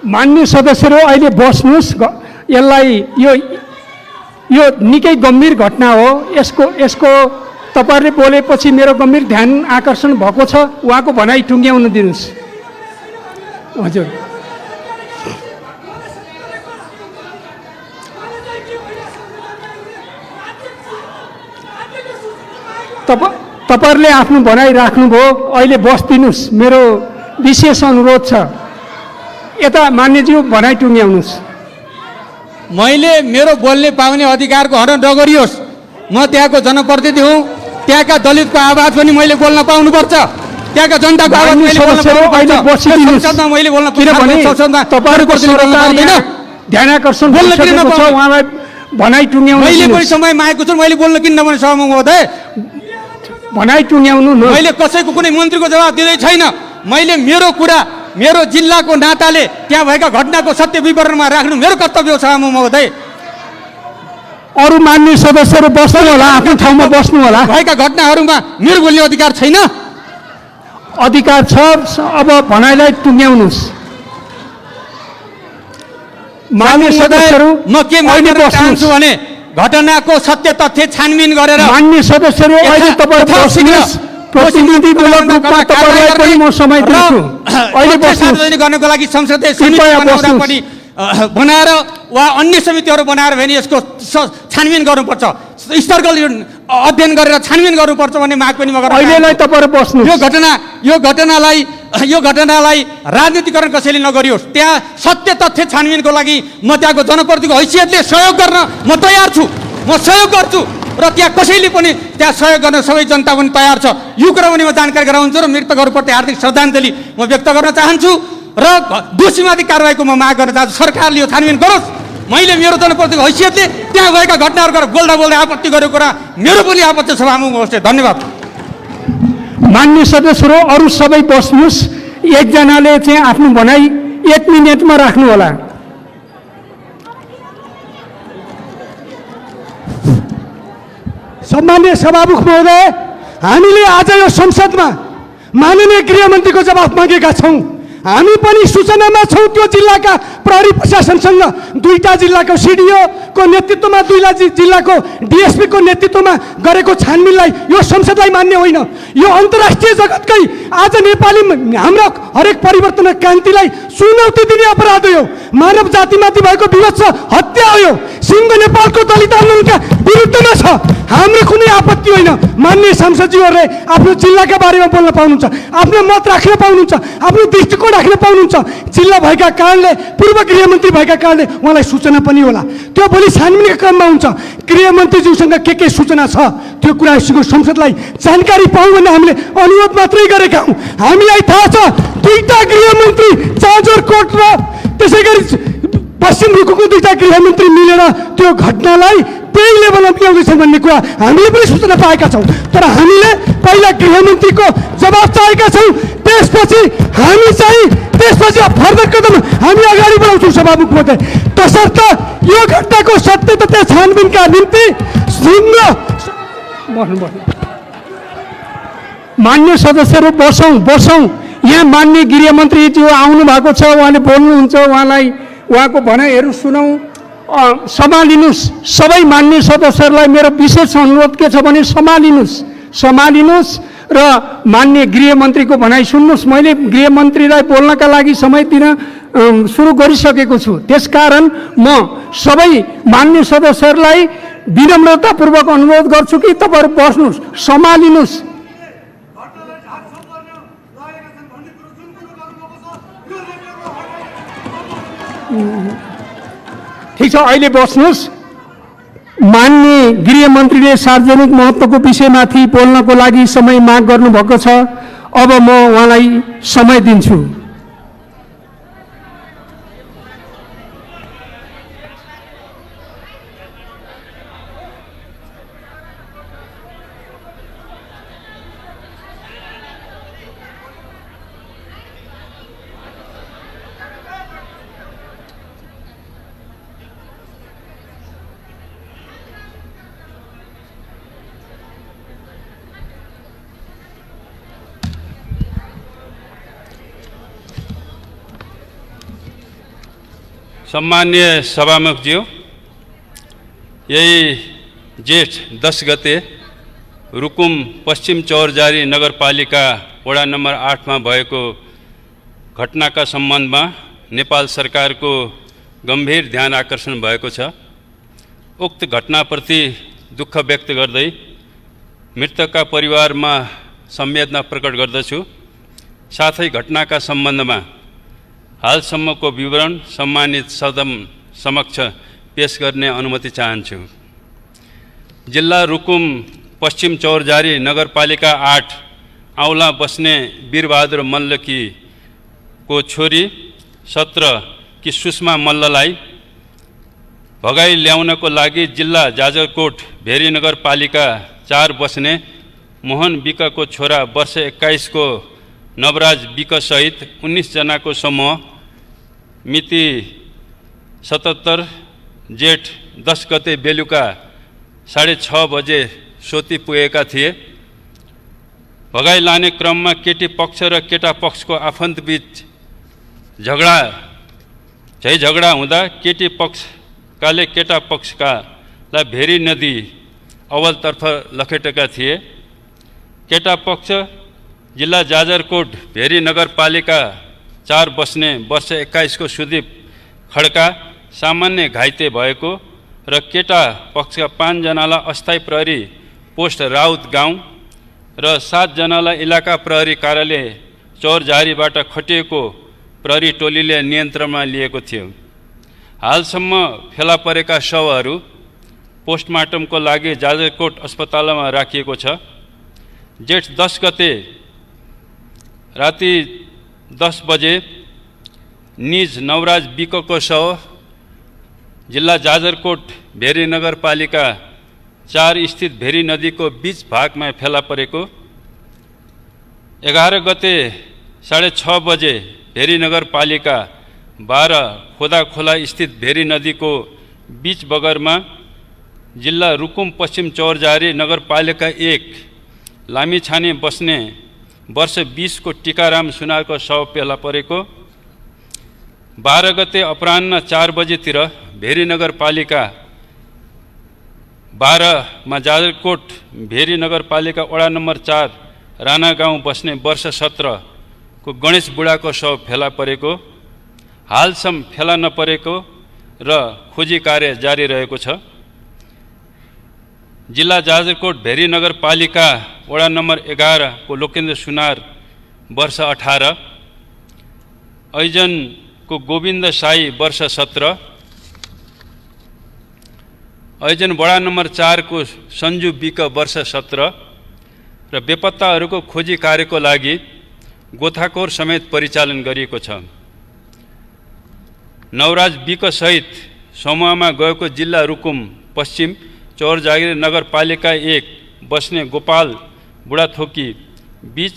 मान्य सदस्यहरू अहिले बस्नुहोस्। यसलाई यो निकै गम्भीर घटना हो। यसको तपाईँहरूले बोलेपछि मेरो गम्भीर ध्यान आकर्षण भएको छ। उहाँको भनाइ टुङ्ग्याउन दिनुहोस्। हजुर, तपाईँहरूले आफ्नो भनाइ राख्नुभयो, अहिले बस्दिनुहोस्। मेरो विशेष अनुरोध छ, यता मान्यज्यू भनाइ टुङ्ग्याउनुहोस्। मैले मेरो बोल्ने पाउने अधिकारको हनन नगरियोस्। म त्यहाँको जनप्रतिनिधि हुँ, त्यहाँका दलितको आवाज पनि मैले बोल्न पाउनुपर्छ, त्यहाँका जनताको आवाज मैले बोल्न पाउनुपर्छ। संसदमा मैले बोल्न किनभने तपाईँहरूको सरकार ध्यान आकर्षण बोल्न किन गरिसकेको छ, उहाँलाई भनाइ टुङ्ग्याउनु मैले पनि दिनुहोस्। समय मागेको छु, मैले बोल्न किन नभने सभामुख महोदय? भनाइ टुङ्ग्याउनु न। मैले कसैको कुनै मन्त्रीको जवाब दिँदै छैन। मैले मेरो कुरा मेरो जिल्लाको नाताले त्यहाँ भएका घटनाको सत्य विवरणमा राख्नु मेरो कर्तव्य हो सभामुख महोदय। अरू मान्य सदस्यहरू बस्नु होला, आफ्नो ठाउँमा बस्नु होला। भएका घटनाहरूमा मेरो बोल्ने अधिकार छैन? अधिकार छ। अब भनाइलाई टुङ्ग्याउनुहोस्। मान्य सदस्यहरू म के मान्न चाहन्छु भने घटनाको सत्य तथ्य छानबिन गरेर मान्य सदस्यहरू अहिले तपाईहरु बस्नुहोस्। प्रतिनिधिमूलक रूपमा तपाईलाई पनि म समय दिन्छु। अहिले बस्नुहोस्। सार्वजनिक गर्नको लागि संसदीय समिति बनाउँदा पनि बनाएर वा अन्य समितिहरू बनाएर भने यसको छानबिन गर्नुपर्छ, स्तरगत अध्ययन गरेर छानबिन गर्नुपर्छ भन्ने माग पनि म गर्न चाहन्छु। अहिलेलाई तपाईहरु बस्नुहोस्। यो घटनालाई राजनीतिकरण कसैले नगरियोस्। त्यहाँ सत्य तथ्य छानबिनको लागि म त्यहाँको जनप्रतिनिधिको हैसियतले सहयोग गर्न म तयार छु, म सहयोग गर्छु र त्यहाँ कसैले पनि त्यहाँ सहयोग गर्न सबै जनता पनि तयार छ। यो कुरा पनि म जानकारी गराउँछु र मृतकहरूप्रति हार्दिक श्रद्धाञ्जली म व्यक्त गर्न चाहन्छु र दोषीमाथि कारवाहीको म माग गर्न चाहन्छु। सरकारले यो छानबिन गरोस्। मैले मेरो जनप्रतिनिधिको हैसियतले त्यहाँ भएका घटनाहरू बोल्दा बोल्दै आपत्ति गरेको कुरा मेरो पनि आपत्ति सभामुख होस्। धन्यवाद। मान्य सदस्यहरू अरू सबै बस्नुहोस्। एकजनाले चाहिँ आफ्नो भनाइ 1 मिनेटमा राख्नु होला। सम्माननीय सभामुख महोदय, हामीले आज यो संसदमा माननीय गृहमन्त्रीको जवाफ मागेका छौँ। हामी पनि सूचनामा छौँ त्यो जिल्लाका प्रहरी प्रशासनसँग 2टा जिल्लाको सिडिओ को नेतृत्वमा 2 जिल्लाको डिएसपी को नेतृत्वमा गरेको छानबिनलाई यो संसदलाई मान्य होइन। यो अन्तर्राष्ट्रिय जगतकै आज नेपाली हाम्रो हरेक परिवर्तन क्रान्तिलाई चुनौती दिने अपराध हो। मानव जातिमाथि भएको विवत्स हत्या हो। सिङ्गो नेपालको दलित आन्दोलनका विरुद्धमा छ। हाम्रो कुनै आपत्ति होइन। मान्य सांसदज्यूहरूले आफ्नो जिल्लाका बारेमा बोल्न पाउनुहुन्छ, आफ्नो मत राख्न पाउनुहुन्छ, आफ्नो दृष्टिकोण राख्न पाउनुहुन्छ। जिल्ला भएका कारणले, पूर्व गृहमन्त्री भएका कारणले उहाँलाई सूचना पनि होला। त्यो भोलि छानबिनको क्रममा हुन्छ। गृहमन्त्रीज्यूसँग के सूचना छ त्यो कुरा संसदलाई जानकारी पाउँ भन्ने हामीले अनुरोध मात्रै गरेका हौँ। हामीलाई थाहा छ 2टा गृहमन्त्री जाजरकोट र त्यसै गरी पश्चिम रुकुमको 2टा गृहमन्त्री मिलेर त्यो घटनालाई त्यही लेभलमा पुर्याउँदैछन् भन्ने कुरा हामीले पनि सूचना पाएका छौँ। तर हामीले पहिला गृहमन्त्रीको जवाब चाहेका छौँ। त्यसपछि फर्दर कदम हामी अगाडि बढाउँछौँ सभामुख महोदय। तसर्थ यो घटनाको सत्य तथ्य छानबिनका निम्ति मान्य सदस्यहरू बसौँ। यहाँ मान्य गृहमन्त्रीज्यू आउनु भएको छ, उहाँले बोल्नुहुन्छ। उहाँको भनाइहरू सुनौँ, सम्हालिनुहोस्। सबै मान्य सदस्यहरूलाई मेरो विशेष अनुरोध के छ भने सम्हालिनुहोस् र मान्य गृहमन्त्रीको भनाइ सुन्नुहोस्। मैले गृहमन्त्रीलाई बोल्नका लागि समय दिन सुरु गरिसकेको छु। त्यसकारण म सबै मान्य सदस्यहरूलाई विनम्रतापूर्वक अनुरोध गर्छु कि तपाईँहरू बस्नुहोस्, सम्हालिनुहोस्। ठिक छ, अहिले बस्नुहोस्। मान्य गृहमन्त्रीले सार्वजनिक महत्त्वको विषयमाथि बोल्नको लागि समय माग गर्नुभएको छ। अब म उहाँलाई समय दिन्छु। सम्मान्य सभामुखज्यू, यही जेठ 10 गते रुकुम पश्चिम चौरजारी नगरपालिका वडा नम्बर 8 मा भएको घटनाका सम्बन्धमा नेपाल सरकारको गम्भीर ध्यान आकर्षण भएको छ। उक्त घटनाप्रति दुःख व्यक्त गर्दै मृतकका परिवारमा संवेदना प्रकट गर्दछु। साथै घटनाका सम्बन्धमा हालसम्मको विवरण सम्मानित सदन समक्ष पेश गर्ने अनुमति चाहन्छु। जिल्ला रुकुम पश्चिम चौरजारी नगरपालिका 8 औला बस्ने वीरबहादुर मल्लकी को छोरी 17 की सुषमा मल्ललाई भगाई ल्याउनको लागि जिल्ला जाजरकोट भेरी नगरपालिका 4 बस्ने मोहन विकको छोरा वर्ष 21 को नवराज विक सहित 19 जनाको समूह मिति 77 जेठ 10 गते बेलुका 6:30 बजे सोती पुगेका थिए। भगाई लाने क्रममा केटी पक्ष र केटा पक्षको आफन्तबीच झगडा हुँदा केटी पक्षकाले केटा पक्षकालाई भेरी नदी अवलतर्फ लखेटेका थिए। केटा पक्ष जिल्ला जाजरकोट भेरी नगरपालिका 4 बस्ने वर्ष 21 को सुदीप खड्का सामान्य घाइते भएको र केटा पक्षका 5 जनालाई अस्थायी प्रहरी पोस्ट राउत गाउँ र 7 जनालाई इलाका प्रहरी कार्यालय चौरजारीबाट खटिएको प्रहरी टोलीले नियन्त्रणमा लिएको थियो। हालसम्म फेला परेका शवहरू पोस्टमार्टमको लागि जाजरकोट अस्पतालमा राखिएको छ। जेठ 10 गते राति 10 बजे निज नवराज विकको शव जिल्ला जाजरकोट भेरी नगरपालिका 4 स्थित भेरी नदीको बीच भागमा फेला परेको। 11 गते 6:30 बजे भेरी नगरपालिका 12 खोदाखोला स्थित भेरी नदीको बीच बगरमा जिल्ला रुकुम पश्चिम चौरजारी नगरपालिका 1 लामीछाने बस्ने वर्ष 20 को टीकाराम सुनारको शव फेला परेको। 12 गते अपराह्न 4 बजेतिर भेरी नगरपालिका 12 मा जाजरकोट भेरी नगरपालिका वडा नम्बर 4 राणा गाउँ बस्ने वर्ष 17 को गणेश बुढाको शव फेला परेको। हालसम्म फेला नपरेको र खोजी कार्य जारी रहेको छ। जिल्ला जाजरकोट भेरी नगरपालिका वडा नम्बर 11 को लोकेन्द्र सुनार वर्ष 18, ऐजन को गोविन्द साई वर्ष 17, ऐजन वडा नम्बर 4 को सञ्जु विक वर्ष 17 र बेपत्ताहरूको खोजी कार्यको लागि गोताखोर समेत परिचालन गरिएको छ। नवराज विक सहित समूहमा गएको जिल्ला रुकुम पश्चिम चौरजारी नगरपालिका 1 बस्ने गोपाल बुढाथोकी बीच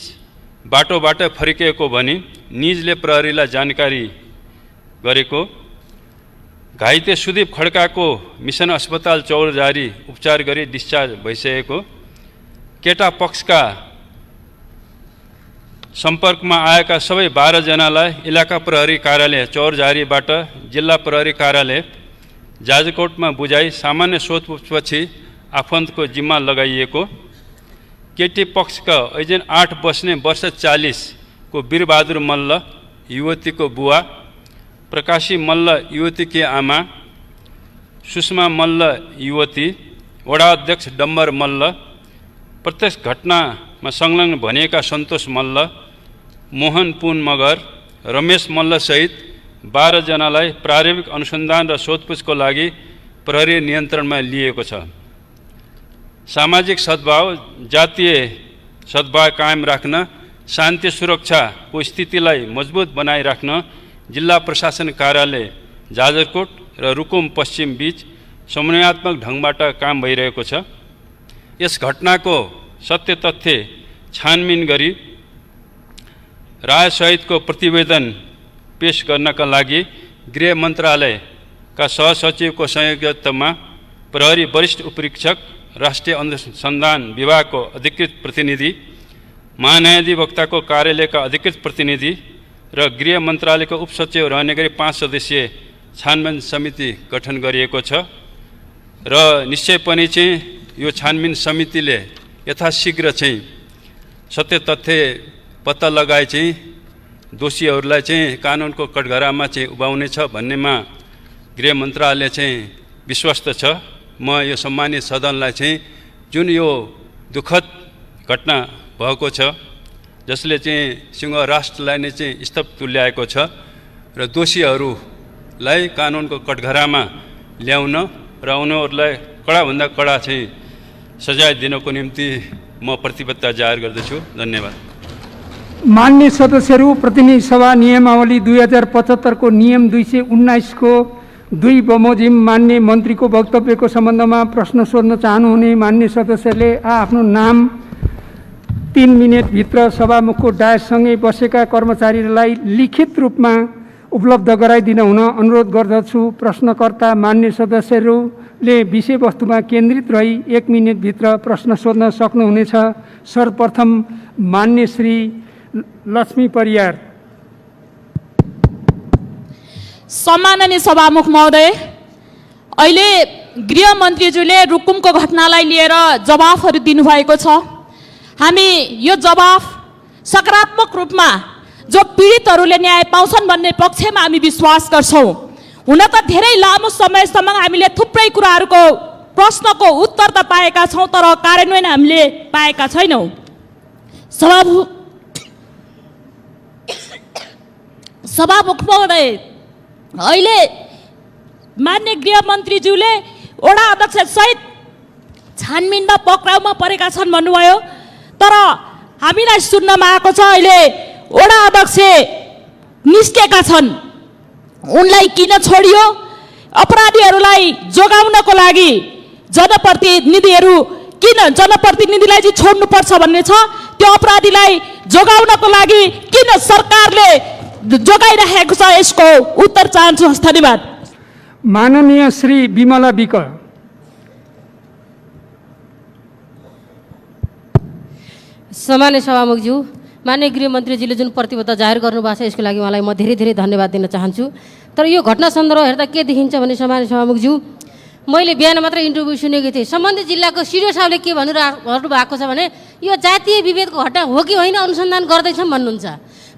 बाटोबाट फर्किएको भनी निजले प्रहरीलाई जानकारी गरेको। घाइते सुदीप खड्काको मिसन अस्पताल चौरजारी उपचार गरी डिस्चार्ज भइसकेको। केटा पक्षका सम्पर्कमा आएका सबै 12 जनालाई इलाका प्रहरी कार्यालय चौरजारीबाट जिल्ला प्रहरी कार्यालय जाजरकोटमा बुझाई सामान्य सोधपुछपछि आफन्तको जिम्मा लगाइएको। केटी पक्षका ऐजन 8 बस्ने वर्ष 40 को वीरबहादुर मल्ल युवतीको बुवा, प्रकाशी मल्ल युवतीकी आमा, सुषमा मल्ल युवती, वडा अध्यक्ष डम्बर मल्ल, प्रत्यक्ष घटनामा संलग्न भनिएका सन्तोष मल्ल, मोहन पुन मगर, रमेश मल्ल सहित 12 जनालाई प्रारम्भिक अनुसन्धान र सोधपुछको लागि प्रहरी नियन्त्रणमा लिएको छ। सामाजिक सद्भाव, जातीय सद्भाव कायम राख्न, शान्ति सुरक्षाको स्थितिलाई मजबुत बनाइराख्न जिल्ला प्रशासन कार्यालय जाजरकोट र रुकुम पश्चिम बीच समन्वयात्मक ढङ्गबाट काम भइरहेको छ। यस घटनाको सत्य तथ्य छानबिन गरी रायसहितको प्रतिवेदन पेश गर्नका लागि गृह मन्त्रालयका सहसचिवको संयोजकत्वमा प्रहरी वरिष्ठ उपरीक्षक, राष्ट्रिय अनुसन्धान विभागको अधिकृत प्रतिनिधि, महान्यायाधिवक्ताको कार्यालयका अधिकृत प्रतिनिधि र गृह मन्त्रालयको उपसचिव रहने गरी 5 सदस्यीय छानबिन समिति गठन गरिएको छ र निश्चय पनि चाहिँ यो छानबिन समितिले यथाशीघ्र चाहिँ सत्य तथ्य पत्ता लगाए चाहिँ दोषीहरूलाई चाहिँ कानुनको कठघरामा चाहिँ उभाउनेछ भन्नेमा गृह मन्त्रालय चाहिँ विश्वस्त छ। म यो सम्मानित सदनलाई चाहिँ जुन यो दुःखद घटना भएको छ, जसले चाहिँ सिंह राष्ट्रलाई नै चाहिँ स्तब्ध तुल्याएको छ र दोषीहरूलाई कानुनको कठघरामा ल्याउन र उनीहरूलाई कडाभन्दा कडा चाहिँ सजाय दिनको निम्ति म प्रतिबद्धता जाहेर गर्दछु। धन्यवाद। मान्य सदस्यहरू, प्रतिनिधि सभा नियमावली 2075 को नियम 219 को 2 बमोजिम मान्य मन्त्रीको वक्तव्यको सम्बन्धमा प्रश्न सोध्न चाहनुहुने मान्य सदस्यले आफ्नो नाम 3 मिनेटभित्र सभामुखको डायससँगै बसेका कर्मचारीलाई लिखित रूपमा उपलब्ध गराइदिन हुन अनुरोध गर्दछु। प्रश्नकर्ता मान्य सदस्यहरूले विषयवस्तुमा केन्द्रित रही 1 मिनेटभित्र प्रश्न सोध्न सक्नुहुनेछ। सर्वप्रथम मान्य श्री लक्ष्मी परियार। सम्माननीय सभामुख महोदय, अहिले गृहमन्त्रीज्यूले रुकुमको घटनालाई लिएर जवाफहरू दिनुभएको छ। हामी यो जवाफ सकारात्मक रूपमा जो पीडितहरूले न्याय पाउँछन् भन्ने पक्षमा हामी विश्वास गर्छौँ। हुन त धेरै लामो समयसम्म हामीले थुप्रै कुराहरूको प्रश्नको उत्तर त पाएका छौँ, तर कार्यान्वयन हामीले पाएका छैनौँ। सभामुख महोदय, अहिले मान्य गृहमन्त्रीज्यूले वडा अध्यक्ष सहित छानबिनमा पक्राउमा परेका छन् भन्नुभयो, तर हामीलाई सुन्नमा आएको छ अहिले वडा अध्यक्ष निस्केका छन्। उनलाई किन छोडियो? अपराधीहरूलाई जोगाउनको लागि जनप्रतिनिधिहरू किन जनप्रतिनिधिलाई चाहिँ छोड्नुपर्छ भन्ने छ। त्यो अपराधीलाई जोगाउनको लागि किन सरकारले जोगाइरहेको छ, यसको उत्तर चाहन्छु। धन्यवाद। माननीय श्री विमला विक। सामान्य सभामुखज्यू, मान्य गृहमन्त्रीजीले जुन प्रतिबद्धता जाहेर गर्नुभएको छ यसको लागि उहाँलाई म धेरै धेरै धन्यवाद दिन चाहन्छु। तर यो घटना सन्दर्भ हेर्दा के देखिन्छ भने सामान्य सभामुखज्यू, मैले बिहान मात्र इन्टरभ्यू सुनेको थिएँ। सम्बन्धित जिल्लाको सिडिओ साहबले के भन्नु भएको छ भने यो जातीय विभेदको घटना हो कि होइन अनुसन्धान गर्दैछौँ भन्नुहुन्छ।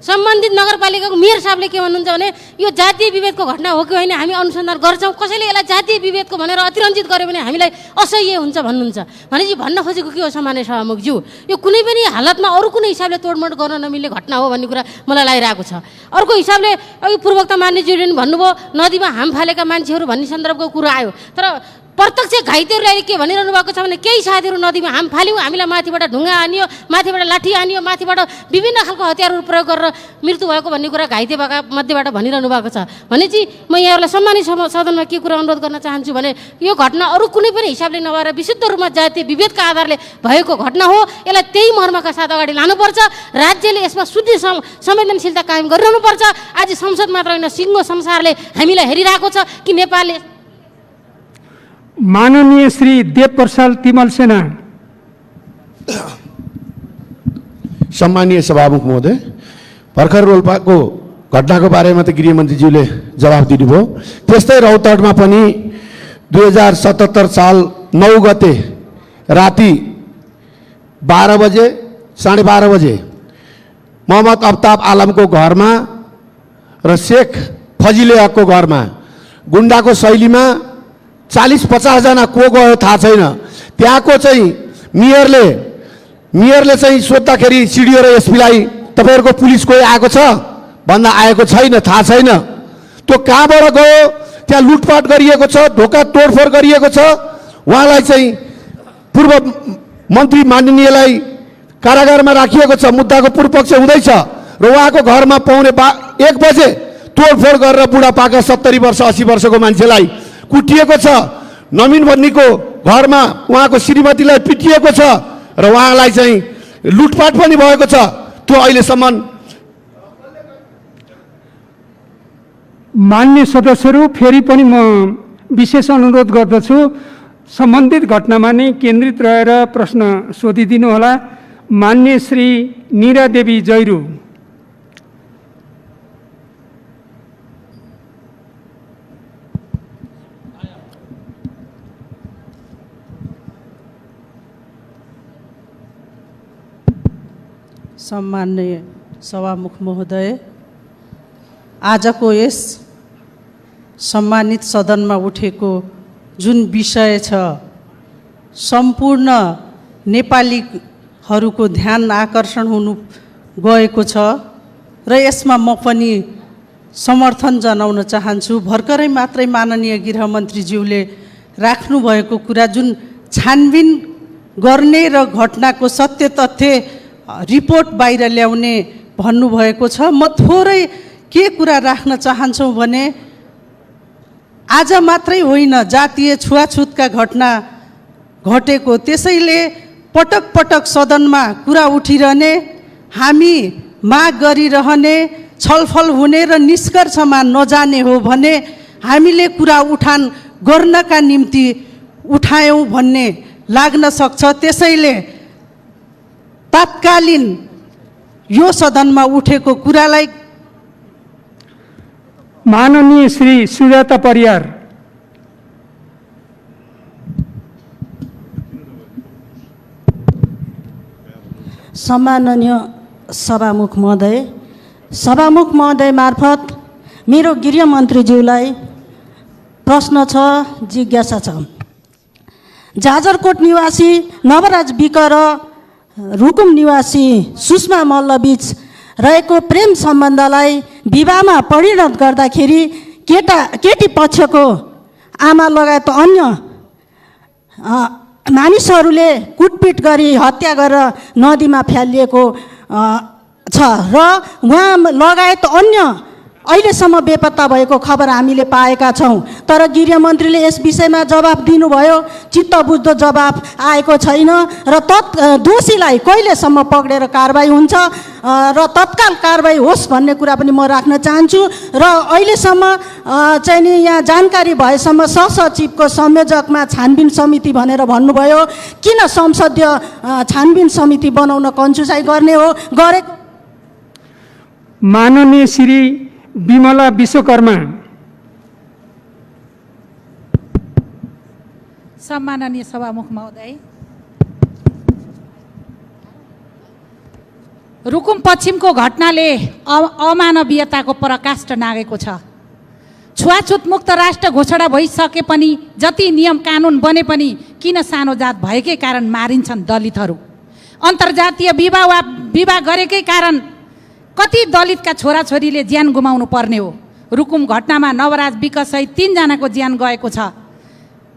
सम्बन्धित नगरपालिकाको मेयर साहबले के भन्नुहुन्छ भने यो जातीय विभेदको घटना हो कि होइन हामी अनुसन्धान गर्छौँ, कसैले यसलाई जातीय विभेदको भनेर अतिरञ्जित गर्यो भने हामीलाई असह्य हुन्छ भन्नुहुन्छ। भनेपछि भन्न खोजेको के हो सामान्य सभामुखज्यू, यो कुनै पनि हालतमा अरू कुनै हिसाबले तोडमोड गर्न नमिल्ने घटना हो भन्ने कुरा मलाई लागिरहेको छ। अर्को हिसाबले अघि पूर्वोक्त मान्यज्यूले पनि भन्नुभयो नदीमा हाम फालेका मान्छेहरू भन्ने सन्दर्भको कुरा आयो, तर प्रत्यक्ष घाइतेहरूले अहिले के भनिरहनु भएको छ भने केही साथीहरू नदीमा हाम फाल्यौँ, हामीलाई माथिबाट ढुङ्गा हानियो, माथिबाट लाठी हानियो, माथिबाट विभिन्न खालको हतियारहरू प्रयोग गरेर मृत्यु भएको भन्ने कुरा घाइते भएका मध्येबाट भनिरहनु भएको छ। भनेपछि म यहाँहरूलाई सम्मानित सदनमा के कुरा अनुरोध गर्न चाहन्छु भने यो घटना अरू कुनै पनि हिसाबले नभएर विशुद्ध रूपमा जातीय विभेदका आधारले भएको घटना हो। यसलाई त्यही मर्मका साथ अगाडि लानुपर्छ। राज्यले यसमा शुद्ध संवेदनशीलता कायम गरिरहनुपर्छ। आज संसद मात्र होइन सिङ्गो संसारले हामीलाई हेरिरहेको छ कि नेपालले। माननीय श्री देवप्रसाद तिमल सेना। सम्मानीय सभामुख महोदय, भर्खर रोल्पाको घटनाको बारेमा त गृहमन्त्रीज्यूले जवाफ दिनुभयो। त्यस्तै रौतहटमा पनि 2077 साल 9 गते राति 12 बजे 12:30 बजे मोहम्मद अफ्ताब आलमको घरमा र शेख फजिले हकको घरमा गुन्डाको शैलीमा 40-50 जना को गयो थाहा छैन। त्यहाँको चाहिँ मेयरले चाहिँ सोद्धाखेरि सिडिओ र एसपीलाई तपाईँहरूको पुलिस कोही आएको छ भन्दा आएको छैन, थाहा छैन। त्यो कहाँबाट गयो? त्यहाँ लुटपाट गरिएको छ, ढोका तोडफोड गरिएको छ। उहाँलाई चाहिँ पूर्व मन्त्री माननीयलाई कारागारमा राखिएको छ, मुद्दाको पूर्वपक्ष हुँदैछ र उहाँको घरमा पाउने 1 बजे तोडफोड गरेर बुढापाका 70 वर्ष 80 वर्षको मान्छेलाई कुटिएको छ। नवीन बन्नीको घरमा उहाँको श्रीमतीलाई पिटिएको छ र उहाँलाई चाहिँ लुटपाट पनि भएको छ। त्यो अहिलेसम्म मान्य सदस्यहरू, फेरि पनि म विशेष अनुरोध गर्दछु सम्बन्धित घटनामा नै केन्द्रित रहेर प्रश्न सोधिदिनु होला। मान्य श्री नीरा देवी जैरू। सम्माननीय सभामुख महोदय, आजको यस सम्मानित सदनमा उठेको जुन विषय छ सम्पूर्ण नेपालीहरूको ध्यान आकर्षण हुनु गएको छ र यसमा म पनि समर्थन जनाउन चाहन्छु। भर्खरै मात्रै माननीय गृहमन्त्रीज्यूले राख्नुभएको कुरा जुन छानबिन गर्ने र घटनाको सत्य तथ्य रिपोर्ट बाहिर ल्याउने भन्नुभएको छ। म थोरै के कुरा राख्न चाहन्छु भने आज मात्रै होइन, जातीय छुवाछुतका घटना घटेको, त्यसैले पटक पटक सदनमा कुरा उठिरहने, हामी माग गरिरहने, छलफल हुने र निष्कर्षमा नजाने हो भने हामीले कुरा उठान गर्नका निम्ति उठायौँ भन्ने लाग्न सक्छ। त्यसैले तात्कालीन यो सदनमा उठेको कुरालाई माननीय श्री सुजाता परियार। सम्माननीय सभामुख महोदय मार्फत मेरो गृहमन्त्रीज्यूलाई प्रश्न छ, जिज्ञासा छ। जाजरकोट निवासी नवराज विक र रुकुम निवासी सुषमा मल्लबीच रहेको प्रेम सम्बन्धलाई विवाहमा परिणत गर्दाखेरि केटी पक्षको आमा लगायत अन्य मानिसहरूले कुटपिट गरी हत्या गरेर नदीमा फ्यालिएको छ र उहाँ लगायत अन्य अहिलेसम्म बेपत्ता भएको खबर हामीले पाएका छौँ। तर गृहमन्त्रीले यस विषयमा जवाफ दिनुभयो, चित्तबुझ्दो जवाफ आएको छैन र दोषीलाई कहिलेसम्म पक्रेर कारबाही हुन्छ र तत्काल कारबाही होस् भन्ने कुरा पनि म राख्न चाहन्छु। र अहिलेसम्म चाहिँ नि यहाँ जानकारी भएसम्म सहसचिवको संयोजकमा छानबिन समिति भनेर भन्नुभयो, किन संसदीय छानबिन समिति बनाउन कन्जुसाइ गर्ने हो गरेको? माननीय श्री विमला विश्वकर्मा। सम्माननीय सभामुख महोदय, रुकुम पश्चिमको घटनाले अमानवीयताको पराकाष्ठ नागेको छ। छुवाछुत मुक्त राष्ट्र घोषणा भइसके पनि जति नियम कानुन बने पनि किन सानो जात भएकै कारण मारिन्छन् दलितहरू? अन्तर्जातीय विवाह गरेकै कारण कति दलितका छोराछोरीले ज्यान गुमाउनु पर्ने हो? रुकुम घटनामा नवराज विक सहित 3 जनाको ज्यान गएको छ,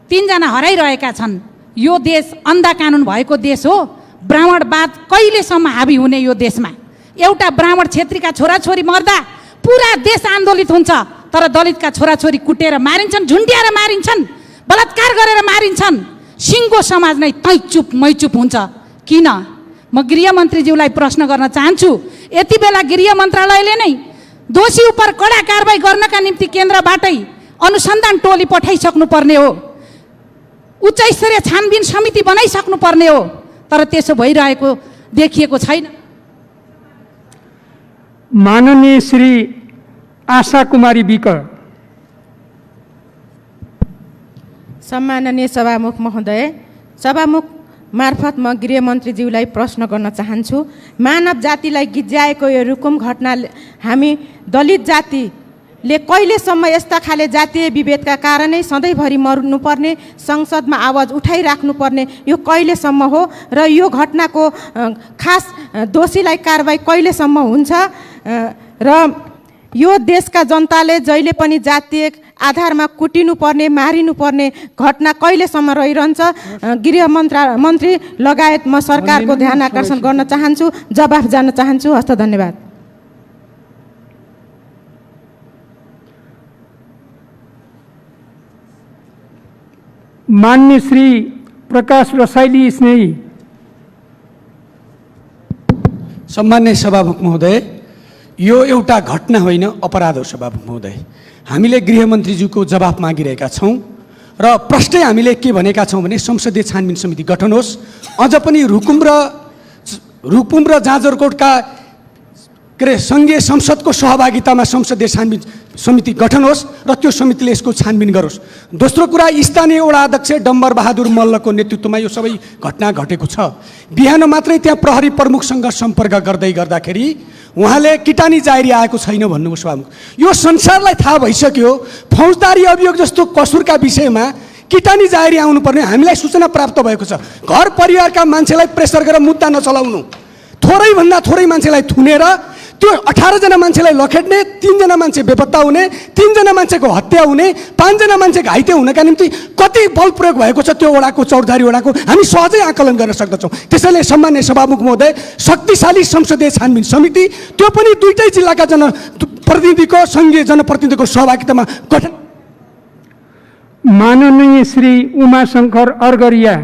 3 जना हराइरहेका छन्। यो देश अन्धा कानुन भएको देश हो। ब्राह्मणवाद कहिलेसम्म हावी हुने यो देशमा? एउटा ब्राह्मण क्षेत्रीका छोराछोरी मर्दा पुरा देश आन्दोलित हुन्छ, तर दलितका छोराछोरी कुटेर मारिन्छन्, झुन्ड्याएर मारिन्छन्, बलात्कार गरेर मारिन्छन्। सिङ्गो समाज नै तै चुप मै चुप हुन्छ। किन? म गृहमन्त्रीज्यूलाई प्रश्न गर्न चाहन्छु, यति बेला गृह मन्त्रालयले नै दोषी उप कडा कारबाही गर्नका निम्ति केन्द्रबाटै अनुसन्धान टोली पठाइसक्नु पर्ने हो, उच्च स्तरीय छानबिन समिति बनाइसक्नु पर्ने हो, तर त्यसो भइरहेको देखिएको छैन। माननीय श्री आशा कुमारी विक। सम्माननीय सभामुख महोदय, सभामुख मार्फत म गृहमन्त्रीज्यूलाई प्रश्न गर्न चाहन्छु। मानव जातिलाई गिज्याएको यो रुकुम घटनाले हामी दलित जातिले कहिलेसम्म यस्ता खाले जातीय विभेदका कारणै सधैँभरि मर्नुपर्ने, संसदमा आवाज उठाइराख्नुपर्ने यो कहिलेसम्म हो र यो घटनाको खास दोषीलाई कारबाही कहिलेसम्म हुन्छ? र यो देशका जनताले जहिले पनि जातीय आधारमा कुटिनुपर्ने, मारिनुपर्ने घटना कहिलेसम्म रहिरहन्छ? गृह मन्त्री लगायत म सरकारको ध्यान आकर्षण गर्न चाहन्छु, जवाफ जान्न चाहन्छु। हस्त धन्यवाद। माननीय श्री प्रकाश रसाइली स्नेही। सम्मान्य सभामुख महोदय, यो एउटा घटना होइन, अपराध हो। सभामुख महोदय, हामीले गृहमन्त्रीज्यूको जवाफ मागिरहेका छौँ र प्रश्नै हामीले के भनेका छौँ भने संसदीय छानबिन समिति गठन होस्। अझ पनि रुकुम र जाजरकोटका सङ्घीय संसदको सहभागितामा संसदीय छानबिन समिति गठन होस् र त्यो समितिले यसको छानबिन गरोस्। दोस्रो कुरा, स्थानीय वडा अध्यक्ष डम्बर बहादुर मल्लको नेतृत्वमा यो सबै घटना घटेको छ। बिहान मात्रै त्यहाँ प्रहरी प्रमुखसँग सम्पर्क गर्दाखेरि उहाँले किटानी जारी आएको छैन भन्नुभयो। सभामुख, यो संसारलाई थाहा भइसक्यो फौजदारी अभियोग जस्तो कसुरका विषयमा किटानी जाहेरी आउनुपर्ने हामीलाई सूचना प्राप्त भएको छ। घर परिवारका मान्छेलाई प्रेसर गरेर मुद्दा नचलाउनु, थोरैभन्दा थोरै मान्छेलाई थुनेर त्यो 18 जना मान्छेलाई लखेट्ने, 3 जना मान्छे बेपत्ता हुने, 3 जना मान्छेको हत्या हुने, 5 जना मान्छे घाइते हुनका निम्ति कति बल प्रयोग भएको छ त्यो वडाको, चौरधारी वडाको हामी सहजै आकलन गर्न सक्दछौँ। त्यसैले सम्मान्य सभामुख महोदय, शक्तिशाली संसदीय छानबिन समिति, त्यो पनि दुईटै जिल्लाका जनप्रतिनिधिको, सङ्घीय जनप्रतिनिधिको सहभागितामा गठन। माननीय श्री उमाशङ्कर अर्गरिया।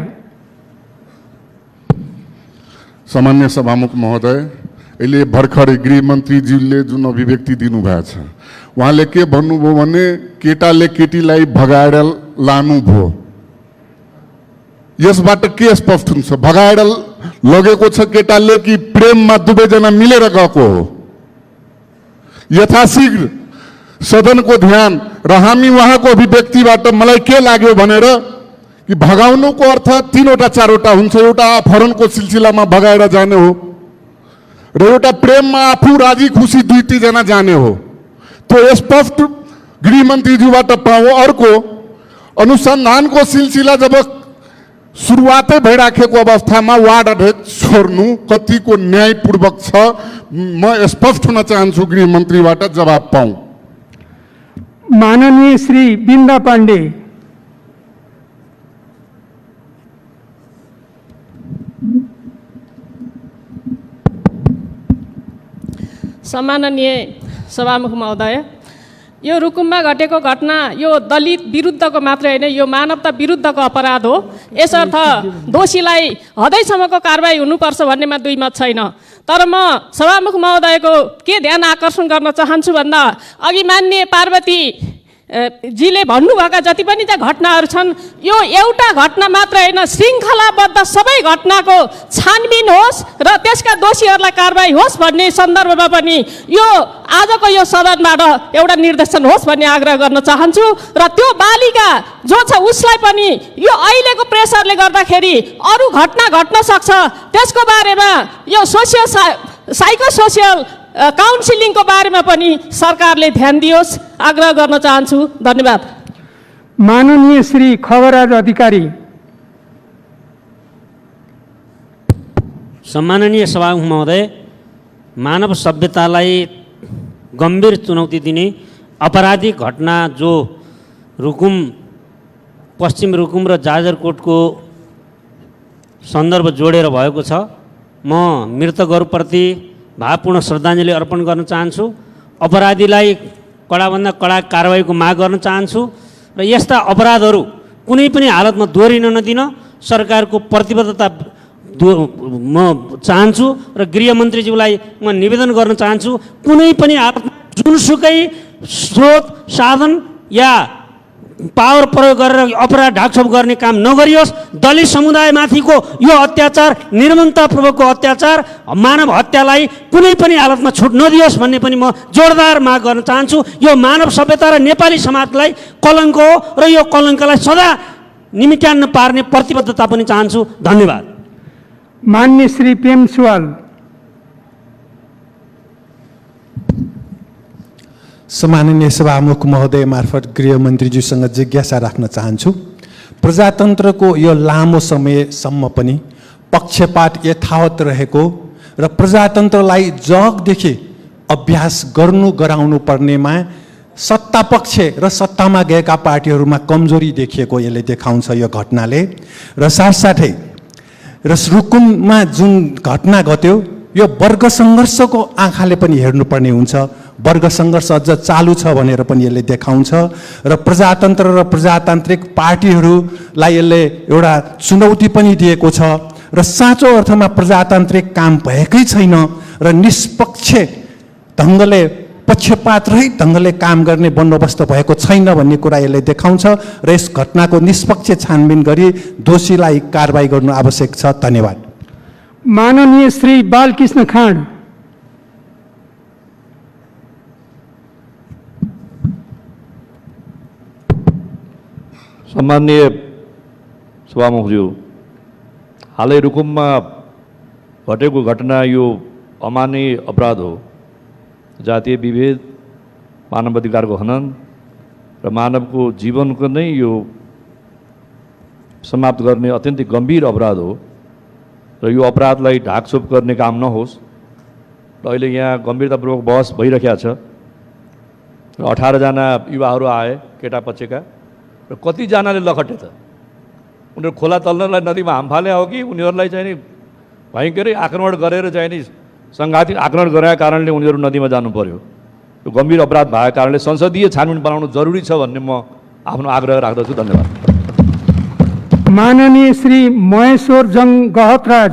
सामान्य सभामुख महोदय, अहिले भर्खरै गृहमन्त्रीज्यूले जुन अभिव्यक्ति दिनुभएको छ, उहाँले के भन्नुभयो भने केटाले केटीलाई भगाएर लानुभयो। यसबाट के स्पष्ट हुन्छ? भगाएर लगेको छ केटाले कि प्रेममा दुवैजना मिलेर गएको हो? यथाशीघ्र सदनको ध्यान र हामी उहाँको अभिव्यक्तिबाट मलाई के लाग्यो भनेर कि भगाउनुको अर्थ 3वटा 4वटा हुन्छ। एउटा अपहरणको सिलसिलामा भगाएर जाने हो र एउटा प्रेममा आफू राजी खुसी दुईजना जाने हो। त्यो स्पष्ट गृहमन्त्रीज्यूबाट पाऊ। अर्को, अनुसन्धानको सिलसिला जब सुरुवातै भइराखेको अवस्थामा वार्ड अध्यक्ष छोड्नु कतिको न्यायपूर्वक छ? म स्पष्ट हुन चाहन्छु, गृहमन्त्रीबाट जवाब पाऊँ। माननीय श्री बिन्दा पाण्डे। सम्माननीय सभामुख महोदय, यो रुकुममा घटेको घटना यो दलित विरुद्धको मात्रै होइन, यो मानवता विरुद्धको अपराध हो। यसर्थ दोषीलाई हदैसम्मको कारबाही हुनुपर्छ भन्नेमा दुई मत छैन। तर म सभामुख महोदयको के ध्यान आकर्षण गर्न चाहन्छु भन्दा, अघि माननीय पार्वती जीले भन्नुभएका जति पनि त्यहाँ घटनाहरू छन्, यो एउटा घटना मात्र होइन, श्रृङ्खलाबद्ध सबै घटनाको छानबिन होस् र त्यसका दोषीहरूलाई कारबाही होस् भन्ने सन्दर्भमा पनि यो आजको यो सदनबाट एउटा निर्देशन होस् भन्ने आग्रह गर्न चाहन्छु। र त्यो बालिका जो छ उसलाई पनि यो अहिलेको प्रेसरले गर्दाखेरि अरू घटना घट्न सक्छ, त्यसको बारेमा यो साइकोसोसियल काउन्सिलिङको बारेमा पनि सरकारले ध्यान दियोस्, आग्रह गर्न चाहन्छु। धन्यवाद। माननीय श्री खगराज अधिकारी। सम्माननीय सभामुख महोदय, मानव सभ्यतालाई गम्भीर चुनौती दिने अपराधिक घटना जो रुकुम, पश्चिम रुकुम र जाजरकोटको सन्दर्भ जोडेर भएको छ, म मृतकहरूप्रति भावपूर्ण श्रद्धाञ्जली अर्पण गर्न चाहन्छु। अपराधीलाई कडाभन्दा कडा कारबाहीको माग गर्न चाहन्छु र यस्ता अपराधहरू कुनै पनि हालतमा दोहोरिन नदिन सरकारको प्रतिबद्धता म चाहन्छु र गृहमन्त्रीज्यूलाई म निवेदन गर्न चाहन्छु, कुनै पनि हालतमा जुनसुकै स्रोत साधन या पावर प्रयोग गरेर अपराध ढाकछोप गर्ने काम नगरियोस्। दलित समुदायमाथिको यो अत्याचार, निर्ममतापूर्वकको अत्याचार, मानव हत्यालाई कुनै पनि हालतमा छुट नदियोस् भन्ने पनि म जोरदार माग गर्न चाहन्छु। यो मानव सभ्यता र नेपाली समाजलाई कलङ्क हो र यो कलङ्कलाई सदा निमिट्यान्न पार्ने प्रतिबद्धता पनि चाहन्छु। धन्यवाद। मान्य श्री प्रेम सुवाल। सम्माननीय सभामुख महोदय मार्फत गृहमन्त्रीज्यूसँग जिज्ञासा राख्न चाहन्छु। प्रजातन्त्रको यो लामो समयसम्म पनि पक्षपात यथावत रहेको र प्रजातन्त्रलाई जगदेखि अभ्यास गराउनु पर्नेमा सत्तापक्ष र सत्तामा गएका पार्टीहरूमा कमजोरी देखिएको यसले देखाउँछ यो घटनाले। र साथसाथै र रुकुममा जुन घटना घट्यो यो वर्ग सङ्घर्षको आँखाले पनि हेर्नुपर्ने हुन्छ। वर्ग सङ्घर्ष अझ चालु छ भनेर पनि यसले देखाउँछ र प्रजातन्त्र र प्रजातान्त्रिक पार्टीहरूलाई यसले एउटा चुनौती पनि दिएको छ र साँचो अर्थमा प्रजातान्त्रिक काम भएकै छैन र निष्पक्ष ढङ्गले, पक्षपात रहित ढङ्गले काम गर्ने बन्दोबस्त भएको छैन भन्ने कुरा यसले देखाउँछ र यस घटनाको निष्पक्ष छानबिन गरी दोषीलाई कारबाही गर्नु आवश्यक छ। धन्यवाद। माननीय श्री बालकृष्ण खाँड। सम्माननीय सभामुखज्यू, हालै रुकुममा घटेको घटना यो अमानवीय अपराध हो। जातीय विभेद, मानव अधिकारको हनन र मानवको जीवनको नै यो समाप्त गर्ने अत्यन्तै गम्भीर अपराध हो र यो अपराधलाई ढाकछोप गर्ने काम नहोस् र अहिले यहाँ गम्भीरतापूर्वक बहस भइरहेको छ र 18 जना युवाहरू आए केटा पक्षका र कतिजनाले लखटे त उनीहरू खोला तल्नलाई नदीमा हाम फाले हो कि उनीहरूलाई चाहिँ नि भयङ्करै आक्रमण गरेर चाहिँ नि सङ्घातिक आक्रमण गरेका कारणले उनीहरू नदीमा जानु पर्यो। यो गम्भीर अपराध भएको कारणले संसदीय छानबिन बनाउनु जरुरी छ भन्ने म आफ्नो आग्रह राख्दछु। धन्यवाद। माननीय श्री महेश्वर जङ गहतराज।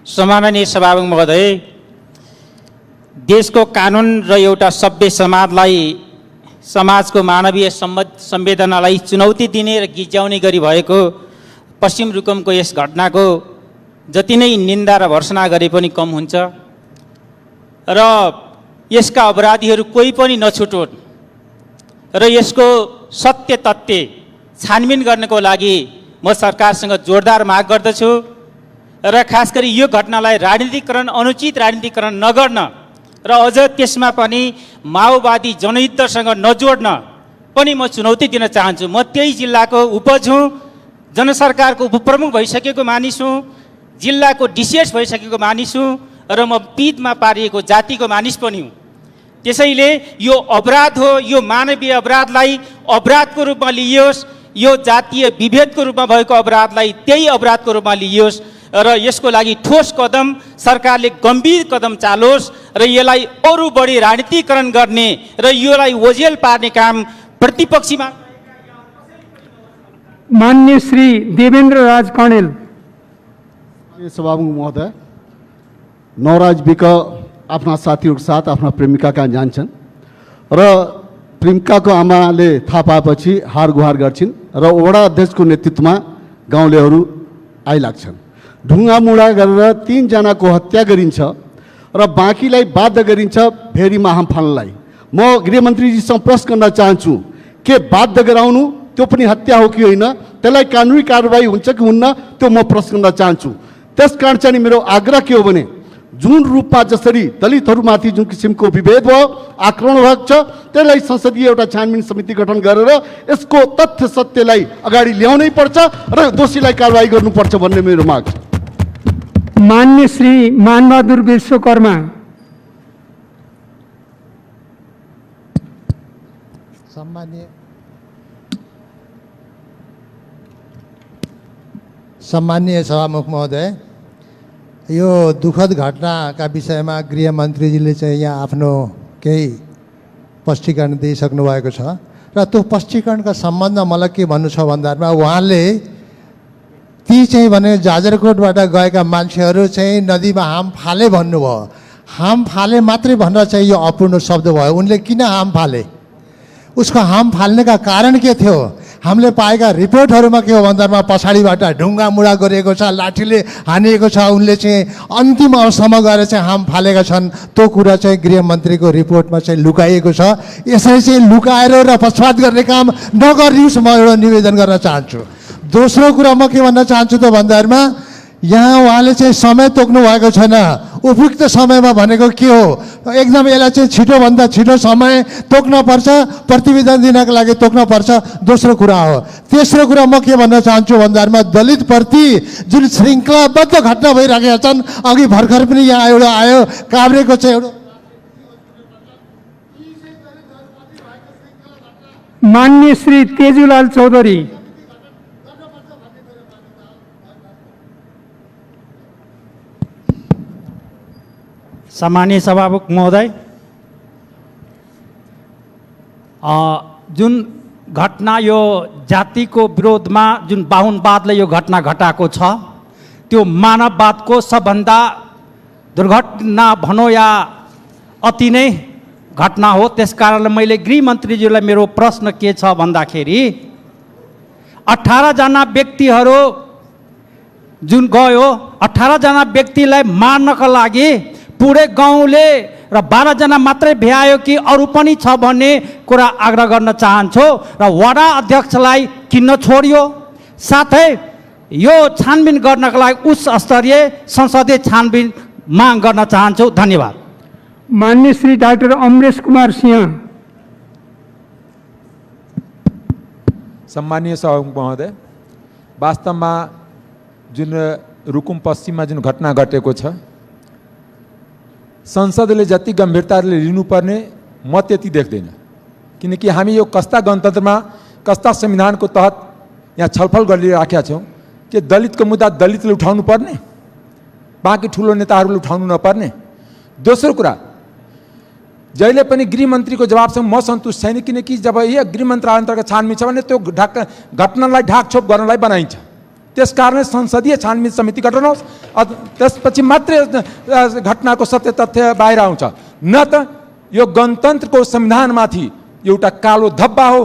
सम्माननीय सभामुख महोदय, देशको कानुन र एउटा सभ्य समाजको मानवीय संवेदनालाई चुनौती दिने र गिज्याउने गरी भएको पश्चिम रुकुमको यस घटनाको जति नै निन्दा र भर्सना गरे पनि कम हुन्छ र यसका अपराधीहरू कोही पनि नछुटोन् र यसको सत्य तथ्य छानबिन गर्नको लागि म सरकारसँग जोरदार माग गर्दछु र खास गरी यो घटनालाई राजनीतिकरण, अनुचित राजनीतिकरण नगर्न र अझ त्यसमा पनि माओवादी जनयुद्धसँग नजोड्न पनि म चुनौती दिन चाहन्छु। म त्यही जिल्लाको उपज हुँ, जनसरकारको उपप्रमुख भइसकेको मानिस हुँ, जिल्लाको डिसिएस भइसकेको मानिस हुँ र म पीडमा पारिएको जातिको मानिस पनि हुँ। त्यसैले यो अपराध हो, यो मानवीय अपराधलाई अपराधको रूपमा लिइयोस्, यो जातीय विभेदको रूपमा भएको अपराधलाई त्यही अपराधको रूपमा लिइयोस् र यसको लागि ठोस कदम सरकारले गम्भीर कदम चालोस् र यसलाई अरू बढी राजनीतिकरण गर्ने र यसलाई ओझेल पार्ने काम प्रतिपक्षीमा। मान्य श्री देवेन्द्र राज कणेल। सभामुख महोदय, नवराज विक आफ्ना साथीहरूको साथ आफ्ना प्रेमिका कहाँ जान्छन् र प्रेमिकाको आमाले थाहा पाएपछि हार गुहार गर्छिन् र वडा अध्यक्षको नेतृत्वमा गाउँलेहरू आइलाग्छन्। ढुङ्गामुढा गरेर 3 जनाको हत्या गरिन्छ र बाँकीलाई बाध्य गरिन्छ भेरीमा हाम फाल्नलाई। म गृहमन्त्रीजीसँग प्रश्न गर्न चाहन्छु, के बाध्य गराउनु त्यो पनि हत्या हो कि होइन, त्यसलाई कानुनी कारबाही हुन्छ कि हुन्न, त्यो म प्रश्न गर्न चाहन्छु। त्यसकारण चाहिँ मेरो आग्रह के हो भने जुन रूपमा जसरी दलितहरूमाथि जुन किसिमको विभेद भयो, आक्रमण भएको छ, त्यसलाई संसदीय एउटा छानबिन समिति गठन गरेर यसको तथ्य सत्यलाई अगाडि ल्याउनै पर्छ र दोषीलाई कारबाही गर्नुपर्छ भन्ने मेरो माग छ। मान्य श्री मानबहादुर विश्वकर्मा। सम्माननीय सभामुख महोदय, यो दुःखद घटनाका विषयमा गृहमन्त्रीजीले चाहिँ यहाँ आफ्नो केही स्पष्टीकरण दिइसक्नु भएको छ र त्यो स्पष्टीकरणका सम्बन्धमा मलाई के भन्नु छ भन्दामा उहाँले ती चाहिँ भने जाजरकोटबाट गएका मान्छेहरू चाहिँ नदीमा हाम फाले भन्नुभयो। हाम फाले मात्रै भनेर चाहिँ यो अपूर्ण शब्द भयो। उनले किन हाम फाले, उसको हाम फाल्नेका कारण के थियो? हामीले पाएका रिपोर्टहरूमा के हो भन्दामा पछाडिबाट ढुङ्गा मुढा गरिएको छ, लाठीले हानिएको छ, उनले चाहिँ अन्तिम अवस्थामा गएर चाहिँ हाम फालेका छन्। त्यो कुरा चाहिँ गृहमन्त्रीको रिपोर्टमा चाहिँ लुकाइएको छ। यसरी चाहिँ लुकाएर र पक्षपात गर्ने काम नगरियोस्, म एउटा निवेदन गर्न चाहन्छु। दोस्रो कुरा म के भन्न चाहन्छु त भन्दामा यहाँ उहाँले चाहिँ समय तोक्नु भएको छैन। उपयुक्त समयमा भनेको के हो, एकदम यसलाई चाहिँ छिटोभन्दा छिटो समय तोक्न पर्छ, प्रतिवेदन दिनको लागि तोक्न पर्छ। दोस्रो कुरा हो। तेस्रो कुरा म के भन्न चाहन्छु भन्दामा दलितप्रति जुन श्रृङ्खलाबद्ध घटना भइरहेका छन्, अघि भर्खर पनि यहाँ एउटा आयो काभ्रेको चाहिँ एउटा। मान्य श्री तेजुलाल चौधरी। सम्मानीय सभामुख महोदय, जुन घटना यो जातिको विरोधमा जुन बाहुनवादले यो घटना घटाएको छ, त्यो मानववादको सबभन्दा दुर्घटना भनौँ या अति नै घटना हो। त्यस कारणले मैले गृहमन्त्रीज्यूलाई मेरो प्रश्न के छ भन्दाखेरि 18 जना व्यक्तिहरू जुन गयो, 18 जना व्यक्तिलाई मार्नका लागि पुरै गाउँले र 12 जना मात्रै भ्यायो कि अरू पनि छ भन्ने कुरा आग्रह गर्न चाहन्छु र वडा अध्यक्षलाई किन छोडियो, साथै यो छानबिन गर्नका लागि उच्च स्तरीय संसदीय छानबिन माग गर्न चाहन्छु। धन्यवाद। मान्य श्री डाक्टर अमरेश कुमार सिंह। सम्मानीय सभामुख महोदय, वास्तवमा जुन रुकुम पश्चिममा जुन घटना घटेको छ, संसदले जति गम्भीरताले लिनुपर्ने म त्यति देख्दैन। किनकि हामी यो कस्ता गणतन्त्रमा कस्ता संविधानको तहत यहाँ छलफल गरिराखेका छौँ कि दलितको मुद्दा दलितले उठाउनु पर्ने, बाँकी ठुलो नेताहरूले उठाउनु नपर्ने। दोस्रो कुरा, जहिले पनि गृहमन्त्रीको जवाबसँग म सन्तुष्ट छैन, किनकि जब यो गृह मन्त्रालय अन्तर्गत छानबिन छ भने त्यो घटनालाई ढाकछोप गर्नलाई बनाइन्छ। त्यस कारणले संसदीय छानबिन समिति गठन होस्, त्यसपछि मात्रै घटनाको सत्य तथ्य बाहिर आउँछ। न त यो गणतन्त्रको संविधानमाथि एउटा कालो धब्बा हो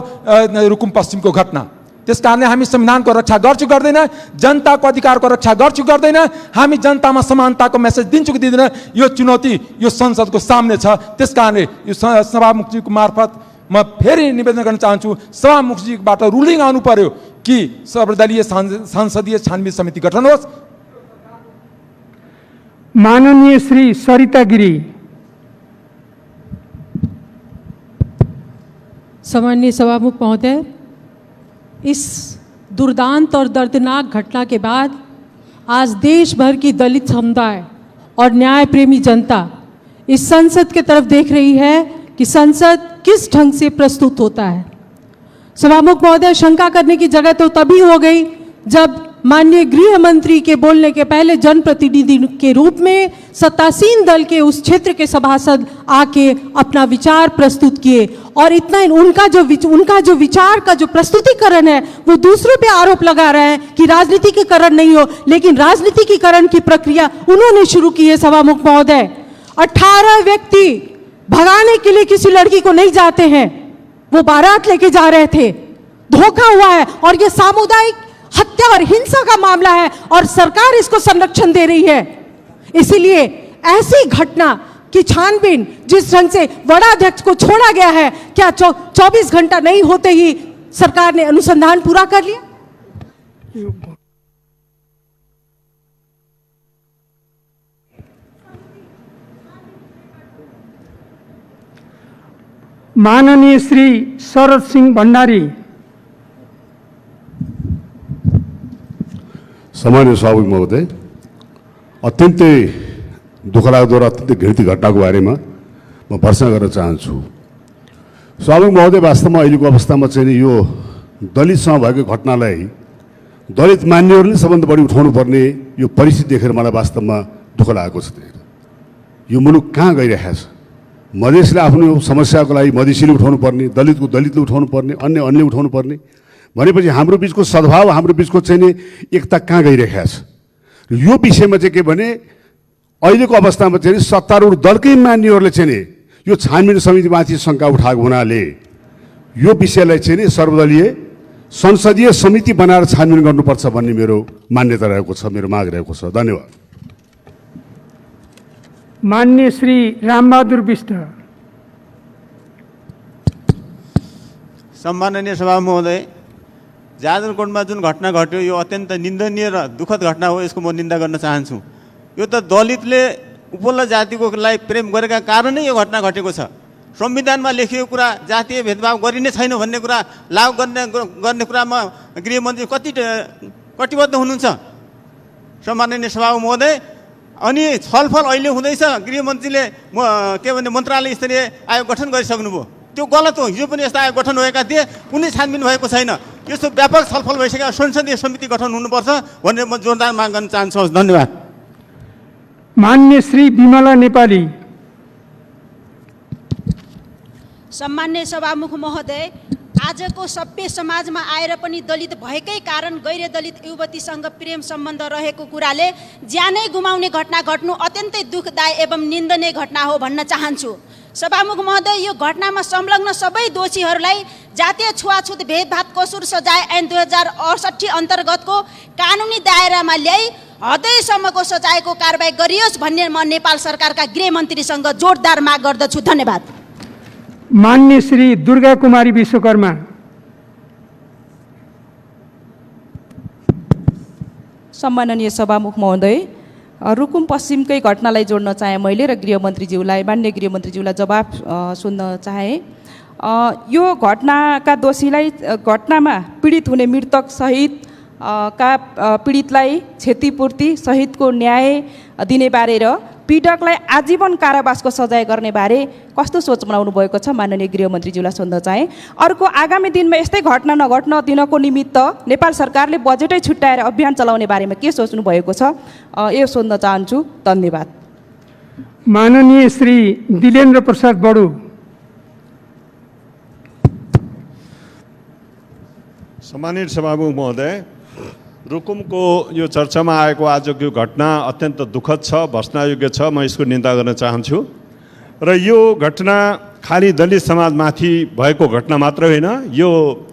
रुकुम पश्चिमको घटना। त्यस कारणले हामी संविधानको रक्षा गर्छु गर्दैन, जनताको अधिकारको रक्षा गर्छु गर्दैन, हामी जनतामा समानताको मेसेज दिन्छु कि दिँदैन, यो चुनौती यो संसदको सामने छ। त्यस कारणले यो सभामुखजीको मार्फत म फेरि निवेदन गर्न चाहन्छु, सभामुखजीबाट रुलिङ आउनु पर्यो कि सर्वदलीय संसदीय छानबिन समिति गठन होस्। माननीय श्री सरिता गिरी। सम्माननीय सभामुख महोदय, इस दुर्दांत और दर्दनाक घटना के बाद आज देश भर की दलित समुदाय और न्याय प्रेमी जनता इस संसद के तरफ देख रही है कि संसद किस ढंग से प्रस्तुत होता है। सभामुख महोदय, शंका करने की जगह तो तभी हो गई जब माननीय गृह मंत्री के बोलने के पहले जनप्रतिनिधि के रूप में सत्तासीन दल के उस क्षेत्र के सभासद आके अपना विचार प्रस्तुत किए, और इतना उनका जो विचार का जो प्रस्तुतिकरण है वो दूसरों पे आरोप लगा रहे हैं कि राजनीतिकीकरण नहीं हो, लेकिन राजनीतिकीकरण की प्रक्रिया उन्होंने शुरू की है। सभामुख महोदय, 18 व्यक्ति भगाने के लिए किसी लड़की को नहीं जाते हैं, वो बारात लेके जा रहे थे, धोखा हुआ है, और ये सामुदायिक हत्या और हिंसा का मामला है और सरकार इसको संरक्षण दे रही है। इसीलिए ऐसी घटना की छानबीन जिस ढंग से वड़ाध्यक्ष को छोड़ा गया है, क्या 24 घंटा नहीं होते ही सरकार ने अनुसंधान पूरा कर लिया? माननीय श्री शरद सिंह भण्डारी। सम्मानीय सभामुख महोदय, अत्यन्तै दुःखलाग्दो र अत्यन्तै घृणित घटनाको बारेमा म भर्सना गर्न चाहन्छु। सभामुख महोदय, वास्तवमा अहिलेको अवस्थामा चाहिँ यो दलितसँग भएको घटनालाई दलित मान्नेहरूले सबभन्दा बढी उठाउनु पर्ने यो परिस्थिति देखेर मलाई वास्तवमा दुःख लागेको छ। यो मुलुक कहाँ गइरहेको छ? मधेसले आफ्नो समस्याको लागि मधेसीले उठाउनु पर्ने, दलितको दलितले उठाउनु पर्ने, अन्यले उठाउनु पर्ने भनेपछि हाम्रो बिचको सद्भाव, हाम्रो बिचको चाहिँ नि एकता कहाँ गइरहेको छ? यो विषयमा चाहिँ के भने अहिलेको अवस्थामा चाहिँ सत्तारूढ दलकै मान्नेहरूले चाहिँ नि यो छानबिन समितिमाथि शङ्का उठाएको हुनाले यो विषयलाई चाहिँ नि सर्वदलीय संसदीय समिति बनाएर छानबिन गर्नुपर्छ भन्ने मेरो मान्यता रहेको छ, मेरो माग रहेको छ। धन्यवाद। माननीय श्री रामबहादुर विष्ट। सम्माननीय सभामुख महोदय, जाजरकोटमा जुन घटना घट्यो यो अत्यन्त निन्दनीय र दुःखद घटना हो, यसको म निन्दा गर्न चाहन्छु। यो त दलितले उपल्लो जातिको लागि प्रेम गरेका कारणै यो घटना घटेको छ। संविधानमा लेखिएको कुरा जातीय भेदभाव गरिने छैन भन्ने कुरा लागू गर्ने कुरामा गृहमन्त्री कति कटिबद्ध हुनुहुन्छ सम्माननीय सभामुख महोदय? अनि छलफल अहिले हुँदैछ, गृहमन्त्रीले के भने मन्त्रालय स्तरीय आयोग गठन गरिसक्नुभयो, त्यो गलत हो। हिजो पनि यस्ता आयोग गठन भएका थिए, कुनै छानबिन भएको छैन। यस्तो व्यापक छलफल भइसक्यो, संसदीय समिति गठन हुनुपर्छ भनेर म जोरदार माग गर्न चाहन्छु। धन्यवाद। मान्य श्री विमला नेपाली। सम्मान्य सभामुख महोदय, आजको सभ्य समाजमा आएर पनि दलित भएकै कारण गैर दलित युवतीसँग प्रेम सम्बन्ध रहेको कुराले ज्यानै गुमाउने घटना घट्नु अत्यन्तै दुःखदायी एवं निन्दनीय घटना हो भन्न चाहन्छु। सभामुख महोदय, यो घटनामा संलग्न सबै दोषीहरूलाई जातीय छुवाछुत भेदभाव कसूर सजाय ऐन 2068 अन्तर्गतको कानुनी दायरामा ल्याई हदैसम्मको सजायको कारबाही गरियोस् भन्ने म नेपाल सरकारका गृहमन्त्रीसँग जोरदार माग गर्दछु। धन्यवाद। मान्य श्री दुर्गा कुमारी विश्वकर्मा। सम्माननीय सभामुख महोदय, रुकुम पश्चिमकै घटनालाई जोड्न चाहे मैले र गृहमन्त्रीज्यूलाई, मान्य गृहमन्त्रीज्यूलाई जवाब सुन्न चाहे। यो घटनाका दोषीलाई घटनामा पीडित हुने मृतक सहित का पीडितलाई क्षतिपूर्ति सहितको न्याय दिने बारे र पीडकलाई आजीवन कारावासको सजाय गर्ने बारे कस्तो सोच बनाउनु भएको छ माननीय गृहमन्त्रीज्यूलाई सोध्न चाहे। अर्को, आगामी दिनमा यस्तै घटना नघट्न दिनको निमित्त नेपाल सरकारले बजेटै छुट्याएर अभियान चलाउने बारेमा के सोच्नु भएको छ, यो सोध्न चाहन्छु। धन्यवाद। माननीय श्री दिलेन्द्र प्रसाद बडु। सम्मानित सभामुख महोदय, रुकुमको यो चर्चामा आएको आजको यो घटना अत्यन्त दुःखद छ, भर्सनायोग्य छ। म यसको निन्दा गर्न चाहन्छु। र यो घटना खालि दलित समाजमाथि भएको घटना मात्र होइन, यो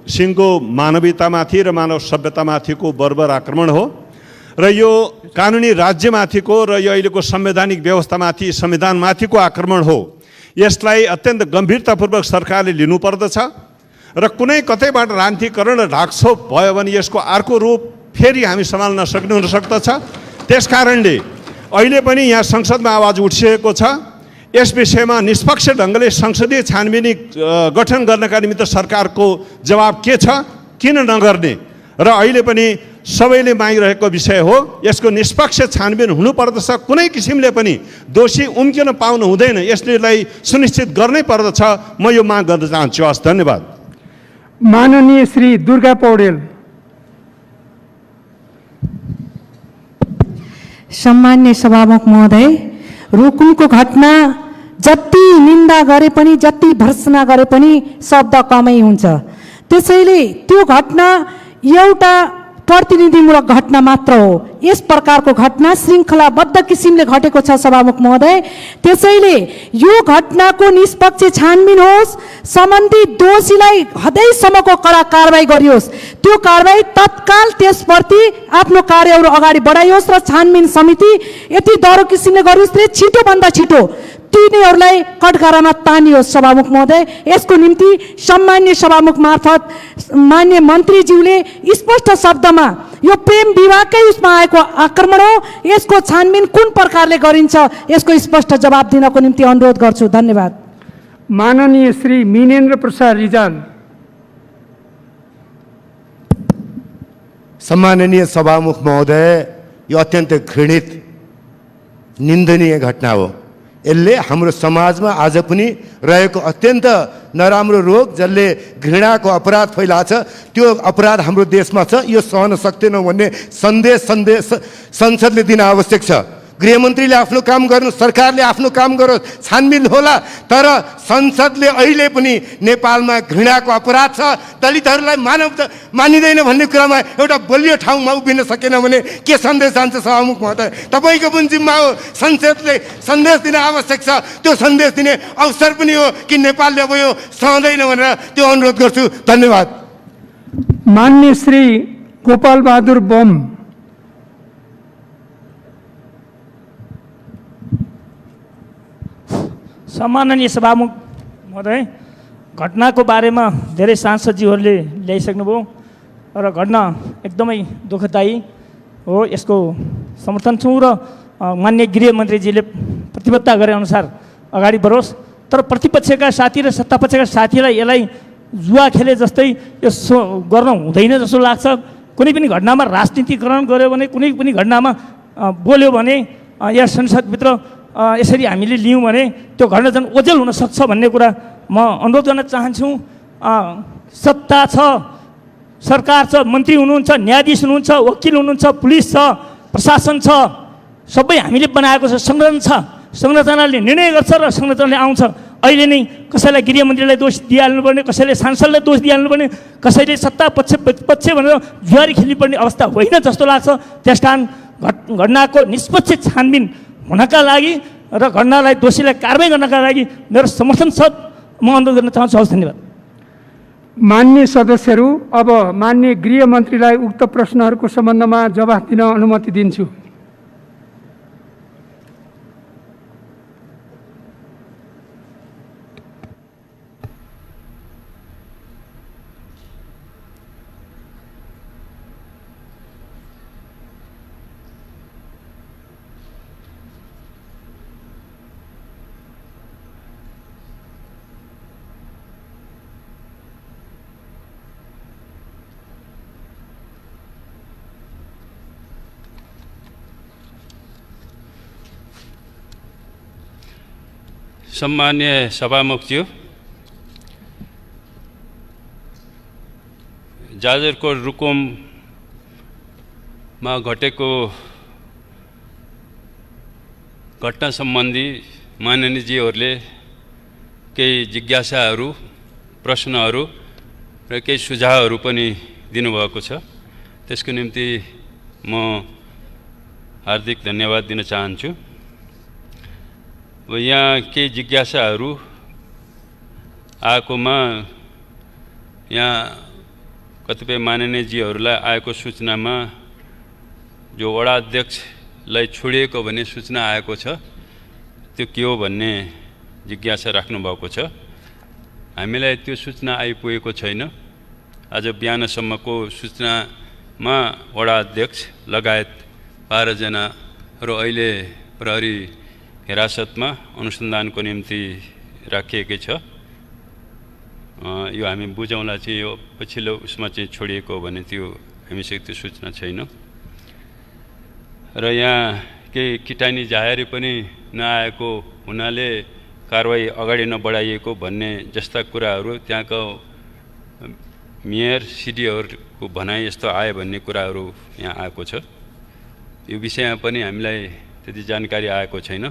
सिङ्गो मानवीयतामाथि र मानव सभ्यतामाथिको बर्बर आक्रमण हो र यो कानुनी राज्यमाथिको र यो अहिलेको संवैधानिक व्यवस्थामाथि, संविधानमाथिको आक्रमण हो। यसलाई अत्यन्त गम्भीरतापूर्वक सरकारले लिनुपर्दछ र कुनै कतैबाट राजनीतिकरण र ढाकछोप भयो भने यसको अर्को रूप फेरि हामी सम्हाल्न सक्नु हुन सक्दछ। त्यसकारणले अहिले पनि यहाँ संसदमा आवाज उठिसकेको छ। यस विषयमा निष्पक्ष ढङ्गले संसदीय छानबिन गठन गर्नका निमित्त सरकारको जवाब के छ, किन नगर्ने, र अहिले पनि सबैले मागिरहेको विषय हो। यसको निष्पक्ष छानबिन हुनुपर्दछ। कुनै किसिमले पनि दोषी उम्किन पाउनु हुँदैन, यसलाई सुनिश्चित गर्नै पर्दछ। म यो माग गर्न चाहन्छु। हस्, धन्यवाद। माननीय श्री दुर्गा पौडेल। सम्मान्य सभामुख महोदय, रुकुमको घटना जति निन्दा गरे पनि, जति भर्त्सना गरे पनि शब्द कमै हुन्छ। त्यसैले त्यो घटना एउटा प्रतिनिधिमूलक घटना मात्र हो। यस प्रकारको घटना श्रृङ्खलाबद्ध किसिमले घटेको छ सभामुख महोदय। त्यसैले यो घटनाको निष्पक्ष छानबिन होस्, सम्बन्धित दोषीलाई हदैसम्मको कडा कारबाही गरियोस्। त्यो कारबाही तत्काल त्यसप्रति आफ्नो कार्यहरू अगाडि बढाइयोस् र छानबिन समिति यति दह्रो किसिमले गरियोस् र छिटोभन्दा छिटो तिनीहरूलाई कठघरामा तानियोस्। सभामुख महोदय, यसको निम्ति सम्मान्य सभामुख मार्फत मान्य मन्त्रीज्यूले स्पष्ट शब्दमा यो प्रेम विवाहकै उसमा आएको आक्रमण हो, यसको छानबिन कुन प्रकारले गरिन्छ यसको स्पष्ट जवाब दिनको निम्ति अनुरोध गर्छु। धन्यवाद। माननीय श्री मिनेन्द्र प्रसाद रिजाल। सम्माननीय सभामुख महोदय, यो अत्यन्त घृणित निन्दनीय घटना हो। यसले हाम्रो समाजमा आज पनि रहेको अत्यन्त नराम्रो रोग, जसले घृणाको अपराध फैलाछ, त्यो अपराध हाम्रो देशमा छ। यो सहन सक्दैनौँ भन्ने सन्देश संसदले दिन आवश्यक छ। गृहमन्त्रीले आफ्नो काम गर्नु, सरकारले आफ्नो काम गरोस्, छानबिन होला। तर संसदले अहिले पनि नेपालमा घृणाको अपराध छ, दलितहरूलाई मानिँदैन भन्ने कुरामा एउटा बलियो ठाउँमा उभिन सकेन भने के सन्देश जान्छ सभामुख महोदय? तपाईँको पनि जिम्मा हो। संसदले सन्देश दिन आवश्यक छ। त्यो सन्देश दिने अवसर पनि हो कि नेपालले अब यो सहँदैन भनेर त्यो अनुरोध गर्छु। धन्यवाद। मान्य श्री गोपाल बहादुर बम। सम्माननीय सभामुख महोदय, घटनाको बारेमा धेरै सांसदज्यूहरूले ल्याइसक्नुभयो र घटना एकदमै दुःखदायी हो। यसको समर्थन छौँ र मान्य गृहमन्त्रीजीले प्रतिबद्धता गरे अनुसार अगाडि बढोस्। तर प्रतिपक्षका साथी र सत्तापक्षका साथीलाई यसलाई जुवा खेले जस्तै यो गर्न हुँदैन जस्तो लाग्छ। कुनै पनि घटनामा राजनीतिकरण गर्यो भने, कुनै पनि घटनामा बोल्यो भने, या संसदभित्र यसरी हामीले लियौँ भने त्यो घटना झन् ओझेल हुनसक्छ भन्ने कुरा म अनुरोध गर्न चाहन्छु। सत्ता छ, सरकार छ, मन्त्री हुनुहुन्छ, न्यायाधीश हुनुहुन्छ, वकिल हुनुहुन्छ, पुलिस छ, प्रशासन छ, सबै हामीले बनाएको छ, संरचना छ। संरचनाले निर्णय गर्छ र संरचनाले आउँछ। अहिले नै कसैलाई गृहमन्त्रीलाई दोष दिइहाल्नुपर्ने, कसैले सांसदलाई दोष दिइहाल्नुपर्ने, कसैले सत्ता पक्ष भनेर जुवारी खेल्नुपर्ने अवस्था होइन जस्तो लाग्छ। त्यसकारण घटनाको निष्पक्ष छानबिन हुनका लागि र घटनालाई दोषीलाई कारबाही गर्नका लागि मेरो समर्थन छ, म अनुरोध गर्न चाहन्छु। हवस्, धन्यवाद। मान्य सदस्यहरू, अब मान्य गृहमन्त्रीलाई उक्त प्रश्नहरूको सम्बन्धमा जवाफ दिन अनुमति दिन्छु। सम्मान्य सभामुखज्यू, जाजरकोट रुकुममा घटेको घटना सम्बन्धी माननीयजीहरूले केही जिज्ञासाहरू, प्रश्नहरू र केही सुझावहरू पनि दिनुभएको छ। त्यसको निम्ति म हार्दिक धन्यवाद दिन चाहन्छु। यहाँ केही जिज्ञासाहरू आएकोमा यहाँ कतिपय माननीयजीहरूलाई आएको सूचनामा जो वडा अध्यक्षलाई छोडिएको भन्ने सूचना आएको छ, त्यो के हो भन्ने जिज्ञासा राख्नुभएको छ। हामीलाई त्यो सूचना आइपुगेको छैन। आज बिहानसम्मको सूचनामा वडा अध्यक्ष लगायत 12 जनाहरू अहिले प्रहरी हिरासतमा अनुसन्धानको निम्ति राखिएकै छ। यो हामी बुझौँला चाहिँ यो पछिल्लो उसमा चाहिँ छोडिएको हो भने त्यो हामीसँग त्यो सूचना छैन। र यहाँ केही किटानी जाहेरी पनि नआएको हुनाले कारवाही अगाडि नबढाइएको भन्ने जस्ता कुराहरू त्यहाँको मेयर सिडिओहरूको भनाइ यस्तो आयो भन्ने कुराहरू यहाँ आएको छ। यो विषयमा पनि हामीलाई त्यति जानकारी आएको छैन।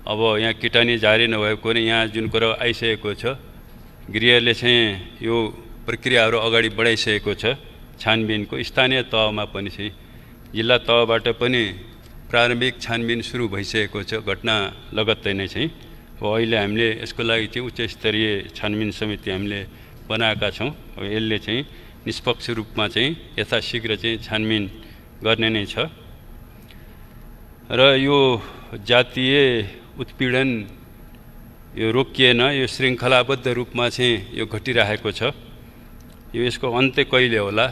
अब यहाँ किटानी जारी नभएको भने यहाँ जुन कुरा आइसकेको छ, गृहले चाहिँ यो प्रक्रियाहरू अगाडि बढाइसकेको छ। छानबिनको स्थानीय तहमा पनि चाहिँ जिल्ला तहबाट पनि प्रारम्भिक छानबिन सुरु भइसकेको छ घटना लगत्तै नै चाहिँ। अब अहिले हामीले यसको लागि चाहिँ उच्च स्तरीय छानबिन समिति हामीले बनाएका छौँ। अब यसले चाहिँ निष्पक्ष रूपमा चाहिँ यथाशीघ्र चाहिँ छानबिन गर्ने नै छ। र यो जातीय उत्पीडन यो रोकिएन, यो श्रृङ्खलाबद्ध रूपमा चाहिँ यो घटिरहेको छ। यो यसको अन्त्य कहिले होला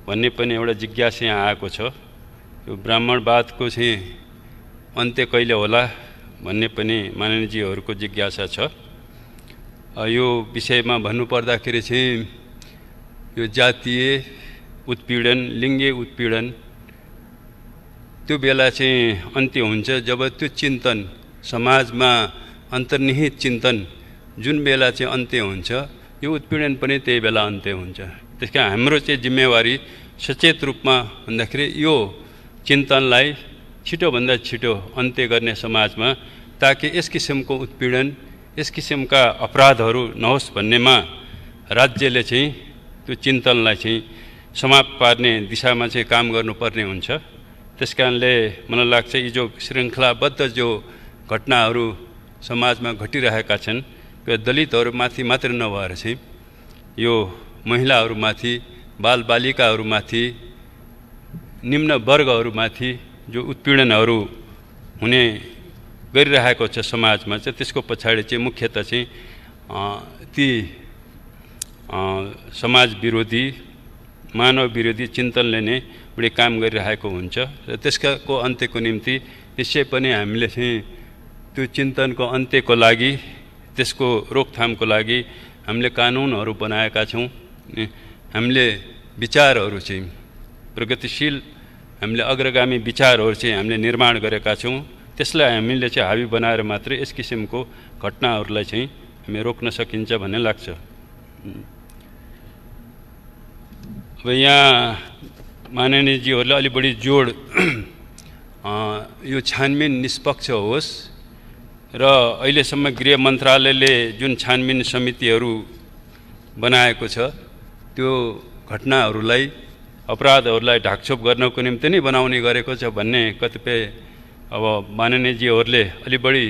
भन्ने पनि एउटा जिज्ञासा यहाँ आएको छ। यो ब्राह्मणवादको चाहिँ अन्त्य कहिले होला भन्ने पनि माननीयजीहरूको जिज्ञासा छ। यो विषयमा भन्नुपर्दाखेरि चाहिँ यो जातीय उत्पीडन, लिङ्गे उत्पीडन त्यो बेला चाहिँ अन्त्य हुन्छ जब त्यो चिन्तन समाजमा अन्तर्निहित चिन्तन जुन बेला चाहिँ अन्त्य हुन्छ, यो उत्पीडन पनि त्यही बेला अन्त्य हुन्छ। त्यसकारण हाम्रो चाहिँ जिम्मेवारी सचेत रूपमा भन्दाखेरि यो चिन्तनलाई छिटोभन्दा छिटो अन्त्य गर्ने समाजमा, ताकि यस किसिमको उत्पीडन, यस किसिमका अपराधहरू नहोस् भन्नेमा राज्यले चाहिँ त्यो चिन्तनलाई चाहिँ समाप्त पार्ने दिशामा चाहिँ काम गर्नुपर्ने हुन्छ। त्यसकारणले मलाई लाग्छ यी जो श्रृङ्खलाबद्ध जो घटनाहरू समाजमा घटिरहेका छन्, यो दलितहरूमाथि मात्र नभएर चाहिँ यो महिलाहरूमाथि, बालबालिकाहरूमाथि, निम्न वर्गहरूमाथि जो उत्पीडनहरू हुने गरिरहेको छ समाजमा चाहिँ त्यसको पछाडि चाहिँ मुख्यतः चाहिँ ती समाज विरोधी, मानव विरोधी चिन्तनले नै बढी काम गरिरहेको हुन्छ। र त्यसको अन्त्यको निम्ति निश्चय पनि हामीले चाहिँ त्यो चिन्तनको अन्त्यको लागि, त्यसको रोकथामको लागि हामीले कानुनहरू बनाएका छौँ। हामीले विचारहरू चाहिँ प्रगतिशील, हामीले अग्रगामी विचारहरू चाहिँ हामीले निर्माण गरेका छौँ। त्यसलाई हामीले चाहिँ हावी बनाएर मात्रै यस किसिमको घटनाहरूलाई चाहिँ हामी रोक्न सकिन्छ भन्ने लाग्छ। अब यहाँ माननीयजीहरूले अलि बढी जोड यो छानबिन निष्पक्ष होस् र अहिलेसम्म गृह मन्त्रालयले जुन छानबिन समितिहरू बनाएको छ त्यो घटनाहरूलाई, अपराधहरूलाई ढाकछोप गर्नको निम्ति नै बनाउने गरेको छ भन्ने कतिपय अब माननीयजीहरूले अलि बढी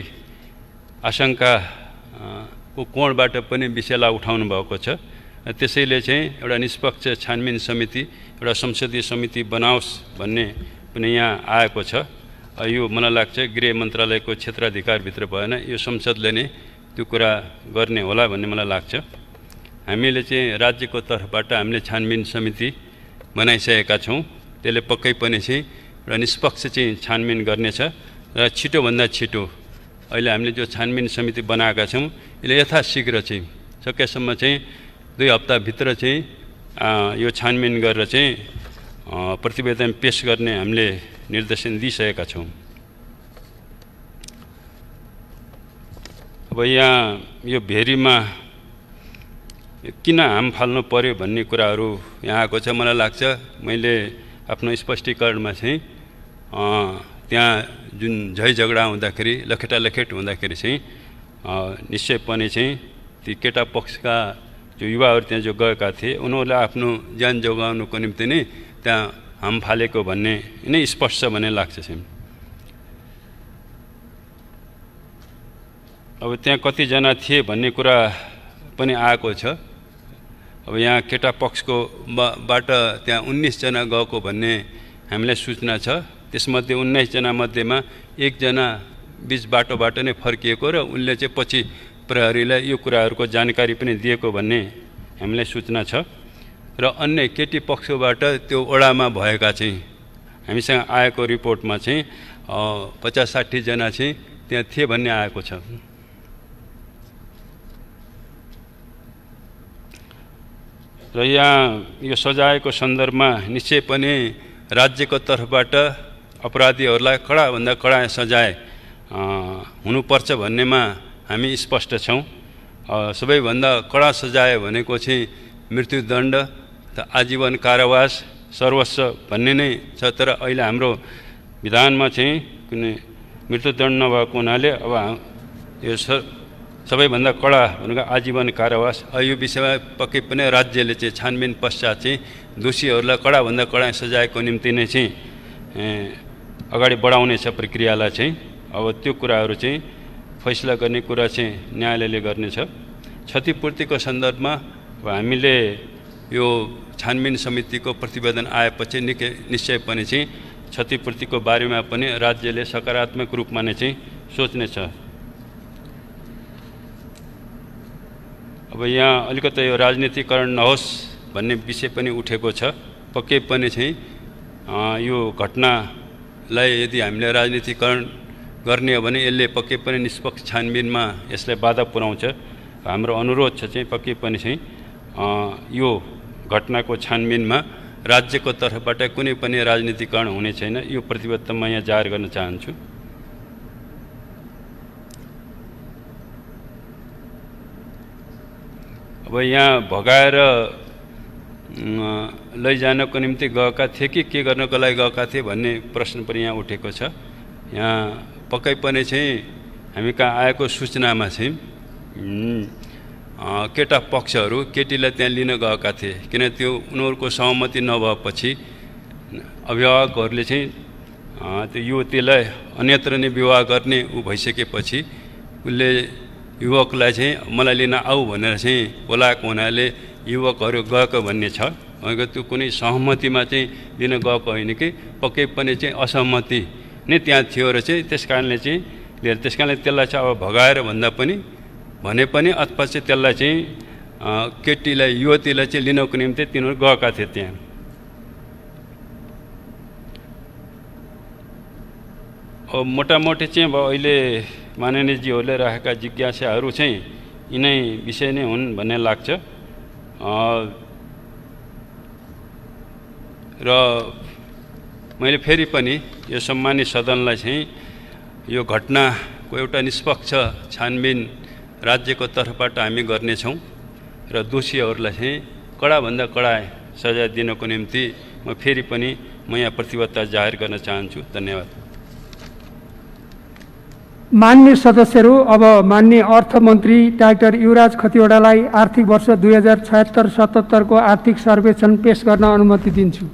आशंकाको कोणबाट पनि विषयलाई उठाउनु भएको छ। त्यसैले चाहिँ एउटा निष्पक्ष छानबिन समिति, एउटा संसदीय समिति बनाओस् भन्ने पनि यहाँ आएको छ। यो मलाई लाग्छ गृह मन्त्रालयको क्षेत्राधिकारभित्र भएन, यो संसदले नै त्यो कुरा गर्ने होला भन्ने मलाई लाग्छ। हामीले चाहिँ राज्यको तर्फबाट हामीले छानबिन समिति बनाइसकेका छौँ। त्यसले पक्कै पनि चाहिँ एउटा निष्पक्ष चाहिँ छानबिन गर्नेछ र छिटोभन्दा छिटो अहिले हामीले जो छानबिन समिति बनाएका छौँ यसले यथाशीघ्र चाहिँ सकेसम्म चाहिँ 2 हप्ताभित्र चाहिँ यो छानबिन गरेर चाहिँ प्रतिवेदन पेश गर्ने हामीले निर्देशन दिइसकेका छौँ। अब यहाँ यो भेरीमा किन हाम फाल्नु पर्यो भन्ने कुराहरू यहाँ आएको छ। मलाई लाग्छ मैले आफ्नो स्पष्टीकरणमा चाहिँ त्यहाँ जुन झैझगडा हुँदाखेरि लखेटालखेट हुँदाखेरि चाहिँ निश्चय पनि चाहिँ ती केटा पक्षका जो युवाहरू त्यहाँ जो गएका थिए उनीहरूले आफ्नो ज्यान जोगाउनुको निम्ति नै त्यहाँ हाम फालेको भन्ने नै स्पष्ट छ भन्ने लाग्छ चाहिँ। अब त्यहाँ कतिजना थिए भन्ने कुरा पनि आएको छ। अब यहाँ केटा पक्षको बाट त्यहाँ 19 जना गएको भन्ने हामीलाई सूचना छ। त्यसमध्ये 19 जना मध्येमा 1 जना बिच बाटोबाट नै फर्किएको र उनले चाहिँ पछि प्रहरीलाई यो कुराहरूको जानकारी पनि दिएको भन्ने हामीलाई सूचना छ। र अन्य केटी पक्षबाट त्यो ओडामा भएका चाहिँ हामीसँग आएको रिपोर्टमा चाहिँ 50-60 जना चाहिँ त्यहाँ थिए भन्ने आएको छ। र यहाँ यो सजायको सन्दर्भमा निश्चय पनि राज्यको तर्फबाट अपराधीहरूलाई कडाभन्दा कडा सजाय हुनुपर्छ भन्नेमा हामी स्पष्ट छौँ। सबैभन्दा कडा सजाय भनेको चाहिँ मृत्युदण्ड, आजीवन कारावास, सर्वस्व भन्ने नै छ। तर अहिले हाम्रो विधानमा चाहिँ कुनै मृत्युदण्ड नभएको हुनाले अब यो सबैभन्दा कडा भनेको आजीवन कारावास। यो विषयमा पक्कै पनि राज्यले चाहिँ छानबिन पश्चात चाहिँ दोषीहरूलाई कडाभन्दा कडा सजायको निम्ति नै चाहिँ अगाडि बढाउनेछ प्रक्रियालाई चाहिँ। अब त्यो कुराहरू चाहिँ फैसला गर्ने कुरा चाहिँ न्यायालयले गर्नेछ। क्षतिपूर्तिको सन्दर्भमा अब हामीले यो छानबिन समितिको प्रतिवेदन आएपछि निश्चय पनि चाहिँ क्षतिपूर्तिको बारेमा पनि राज्यले सकारात्मक रूपमा नै चाहिँ सोच्नेछ। अब यहाँ अलिकति यो राजनीतिकरण नहोस् भन्ने विषय पनि उठेको छ। पक्कै पनि चाहिँ यो घटनालाई यदि हामीले राजनीतिकरण गर्ने हो भने यसले पक्कै पनि निष्पक्ष छानबिनमा यसले बाधा पुर्याउँछ। हाम्रो अनुरोध छ चाहिँ पक्कै पनि चाहिँ यो घटनाको छानबिनमा राज्यको तर्फबाट कुनै पनि राजनीतिकरण हुने छैन। यो प्रतिबद्धता म यहाँ जाहेर गर्न चाहन्छु। अब यहाँ भगाएर लैजानको निम्ति गएका थिए कि के गर्नको लागि गएका थिए भन्ने प्रश्न पनि यहाँ उठेको छ। यहाँ पक्कै पनि चाहिँ हामी कहाँ आएको सूचनामा चाहिँ केटा पक्षहरू केटीलाई त्यहाँ लिन गएका थिए। किन त्यो उनीहरूको सहमति नभएपछि अभिभावकहरूले चाहिँ त्यो युवतीलाई अन्यत्र नै विवाह गर्ने भइसकेपछि उसले युवकलाई चाहिँ मलाई लिन आऊ भनेर चाहिँ बोलाएको हुनाले युवकहरू गएको भन्ने छ। त्यो कुनै सहमतिमा चाहिँ लिन गएको होइन कि पक्कै पनि चाहिँ असहमति नै त्यहाँ थियो र चाहिँ त्यस कारणले चाहिँ लिएर त्यस कारणले त्यसलाई चाहिँ अब भगाएर भन्दा पनि भने पनि अथवा चाहिँ त्यसलाई चाहिँ केटीलाई युवतीलाई चाहिँ लिनको निम्ति तिनीहरू गएका थिए त्यहाँ। अब मोटामोटी चाहिँ अब अहिले माननीयजीहरूले राखेका जिज्ञासाहरू चाहिँ यिनै विषय नै हुन् भन्ने लाग्छ। र मैले फेरि पनि यो सम्मानित सदनलाई चाहिँ यो घटनाको एउटा निष्पक्ष छानबिन राज्यको तर्फबाट हामी गर्नेछौँ र दोषीहरूलाई चाहिँ कडाभन्दा कडा सजाय दिनको निम्ति म फेरि पनि यहाँ प्रतिबद्धता जाहेर गर्न चाहन्छु। धन्यवाद। मान्य सदस्यहरू, अब मान्य अर्थमन्त्री डाक्टर युवराज खतिवडालाई आर्थिक वर्ष 2076-77 को आर्थिक सर्वेक्षण पेश गर्न अनुमति दिन्छु।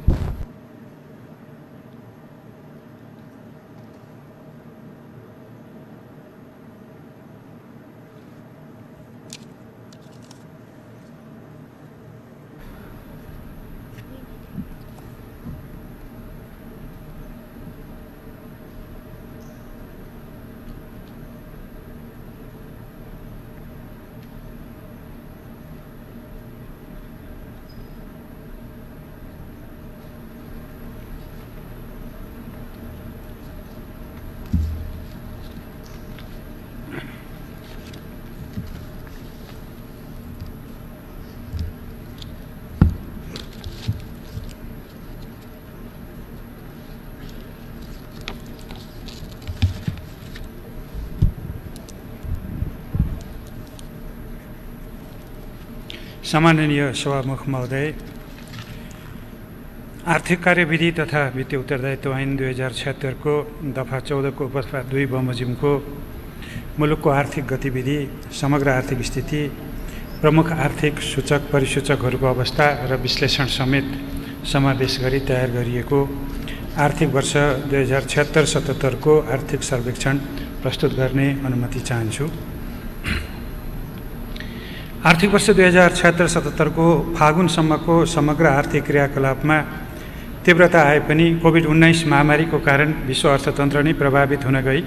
सम्माननीय सभामुख महोदय, आर्थिक कार्यविधि तथा वित्तीय उत्तरदायित्व ऐन 2076 को दफा 14 को उपदफा 2 बमोजिमको मुलुकको आर्थिक गतिविधि, समग्र आर्थिक स्थिति, प्रमुख आर्थिक सूचक परिसूचकहरूको अवस्था र विश्लेषण समेत समावेश गरी तयार गरिएको आर्थिक वर्ष 2076-77 को आर्थिक सर्वेक्षण प्रस्तुत गर्ने अनुमति चाहन्छु। आर्थिक वर्ष 2076-77 को फागुनसम्मको समग्र आर्थिक क्रियाकलापमा तीव्रता आए पनि कोभिड-19 महामारीको कारण विश्व अर्थतन्त्र नै प्रभावित हुन गई।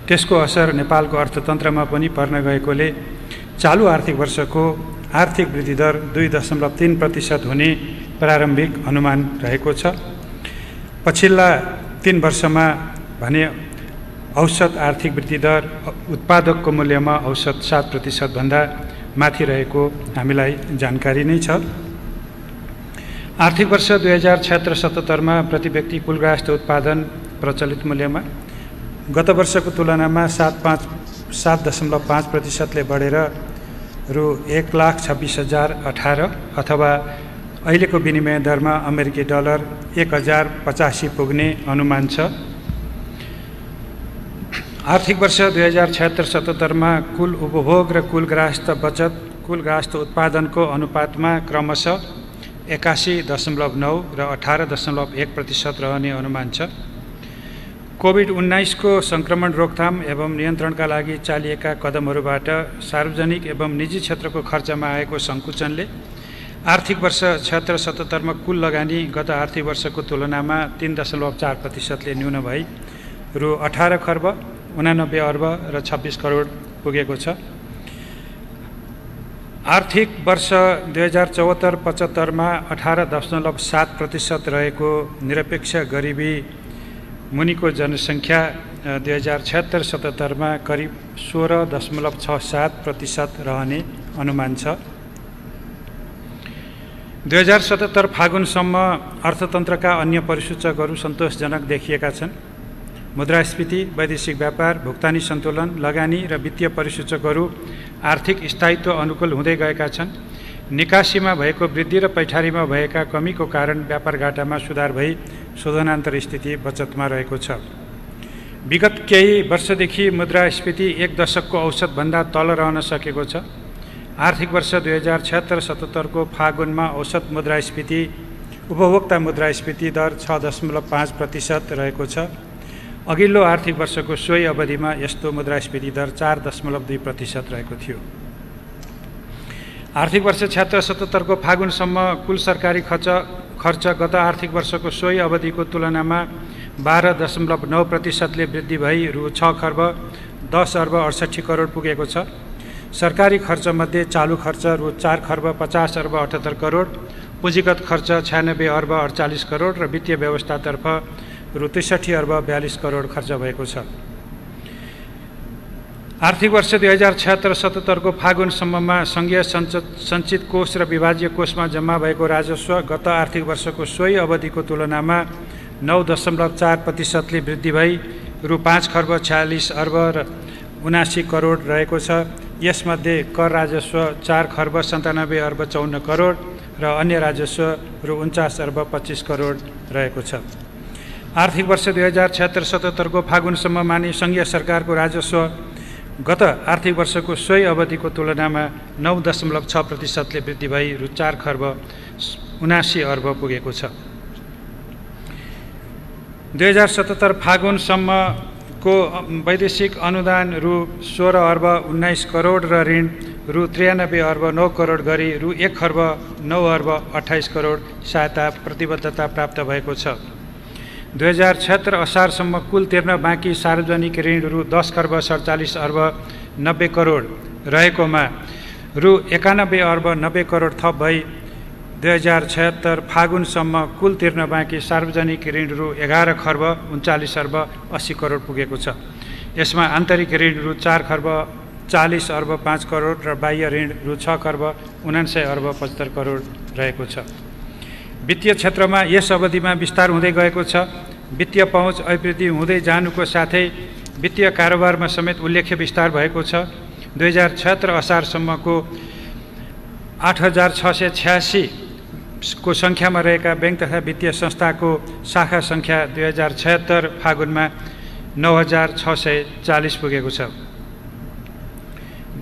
त्यसको असर नेपालको अर्थतन्त्रमा पनि पर्न गएकोले चालु आर्थिक वर्षको आर्थिक वृद्धि दर 2.3% हुने प्रारम्भिक अनुमान रहेको छ। पछिल्ला 3 वर्षमा भने औसत आर्थिक वृद्धि दर उत्पादकको मूल्यमा औसत 7% भन्दा माथि रहेको हामीलाई जानकारी नै छ। आर्थिक वर्ष 2076-77 मा प्रति व्यक्ति कुल राष्ट्र उत्पादन प्रचलित मूल्यमा गत वर्षको तुलनामा 7.5% ले बढेर रु 1,26,018 अथवा अहिलेको विनिमय दरमा अमेरिकी डलर 1085 पुग्ने अनुमान छ। आर्थिक वर्ष 2076-77 मा कुल उपभोग र कुल ग्राहस्थ बचत कुल ग्राहस्थ उत्पादनको अनुपातमा क्रमशः 81.9 र 18.1% रहने अनुमान छ। कोभिड-19 को संक्रमण रोकथाम एवं नियन्त्रणका लागि चालिएका कदमहरूबाट सार्वजनिक एवं निजी क्षेत्रको खर्चमा आएको सङ्कुचनले आर्थिक वर्ष 76-77 मा कुल लगानी गत आर्थिक वर्षको तुलनामा 3.4% ले न्यून भई रु 18 खर्ब 89 अर्ब र 26 करोड पुगेको छ। आर्थिक वर्ष 2074-75 मा 18.7% रहेको निरपेक्ष गरिबी मुनिको जनसङ्ख्या 2076-77 मा करिब 16.67% रहने अनुमान छ। 2077 फागुनसम्म अर्थतन्त्रका अन्य परिसूचकहरू सन्तोषजनक देखिएका छन्। मुद्रास्फीति, वैदेशिक व्यापार, भुक्तानी सन्तुलन, लगानी र वित्तीय परिसूचकहरू आर्थिक स्थायित्व अनुकूल हुँदै गएका छन्। निकासीमा भएको वृद्धि र पैठारीमा भएका कमीको कारण व्यापार घाटामा सुधार भई शोधनान्तर स्थिति बचतमा रहेको छ। विगत केही वर्षदेखि मुद्रास्फीति 1 दशकको औसतभन्दा तल रहन सकेको छ। आर्थिक वर्ष 2076-77 को फागुनमा औसत मुद्रास्फीति उपभोक्ता मुद्रास्फीति दर 6.5% रहेको छ। अघिल्लो आर्थिक वर्षको सोही अवधिमा यस्तो मुद्रास्फीति दर 4.2% रहेको थियो। आर्थिक वर्ष 76-77 को फागुनसम्म कुल सरकारी खर्च गत आर्थिक वर्षको सोही अवधिको तुलनामा 12.9% ले वृद्धि भई रु 6 खर्ब 10 अर्ब 68 करोड पुगेको छ। सरकारी खर्चमध्ये चालु खर्च रु 4 खर्ब 50 अर्ब 78 करोड, पुँजीगत खर्च 96 अर्ब 48 करोड र वित्तीय व्यवस्थातर्फ रु 63 अर्ब 42 करोड खर्च भएको छ। आर्थिक वर्ष 2076-77 को फागुनसम्ममा सङ्घीय सञ्चित कोष र विभाज्य कोषमा जम्मा भएको राजस्व गत आर्थिक वर्षको सोही अवधिको तुलनामा 9.4% ले वृद्धि भई रु 5 खर्ब 46 अर्ब र 79 करोड रहेको छ। यसमध्ये कर राजस्व 4 खर्ब 97 अर्ब 54 करोड र अन्य राजस्व रु 49 अर्ब 25 करोड रहेको छ। आर्थिक वर्ष 2076-77 को फागुनसम्ममा नै सङ्घीय सरकारको राजस्व गत आर्थिक वर्षको सोही अवधिको तुलनामा 9.6% ले वृद्धि भई रु 4 खर्ब 79 अर्ब पुगेको छ। 2077 फागुनसम्मको वैदेशिक अनुदान रु 16 अर्ब 19 करोड र ऋण रु 93 अर्ब 9 करोड गरी रु 1 खर्ब 9 अर्ब 28 करोड सहायता प्रतिबद्धता प्राप्त भएको छ। 2076 असारसम्म कुल तिर्न बाँकी सार्वजनिक ऋण रु 10 खर्ब 47 अर्ब 90 करोड रहेकोमा रु 91 अर्ब 90 करोड थप भई 2076 फागुनसम्म कुल तिर्न बाँकी सार्वजनिक ऋण रु 11 खर्ब 39 अर्ब 80 करोड पुगेको छ। यसमा आन्तरिक ऋण रु 4 खर्ब 40 अर्ब 5 करोड र बाह्य ऋण रु 6 खर्ब 79 अर्ब 75 करोड रहेको छ। वित्तीय क्षेत्रमा यस अवधिमा विस्तार हुँदै गएको छ। वित्तीय पहुँच अभिवृद्धि हुँदै जानुको साथै वित्तीय कारोबारमा समेत उल्लेख्य विस्तार भएको छ। 2076 असारसम्मको 8686 को सङ्ख्यामा रहेका ब्याङ्क तथा वित्तीय संस्थाको शाखा सङ्ख्या 2076 फागुनमा 9640 पुगेको छ।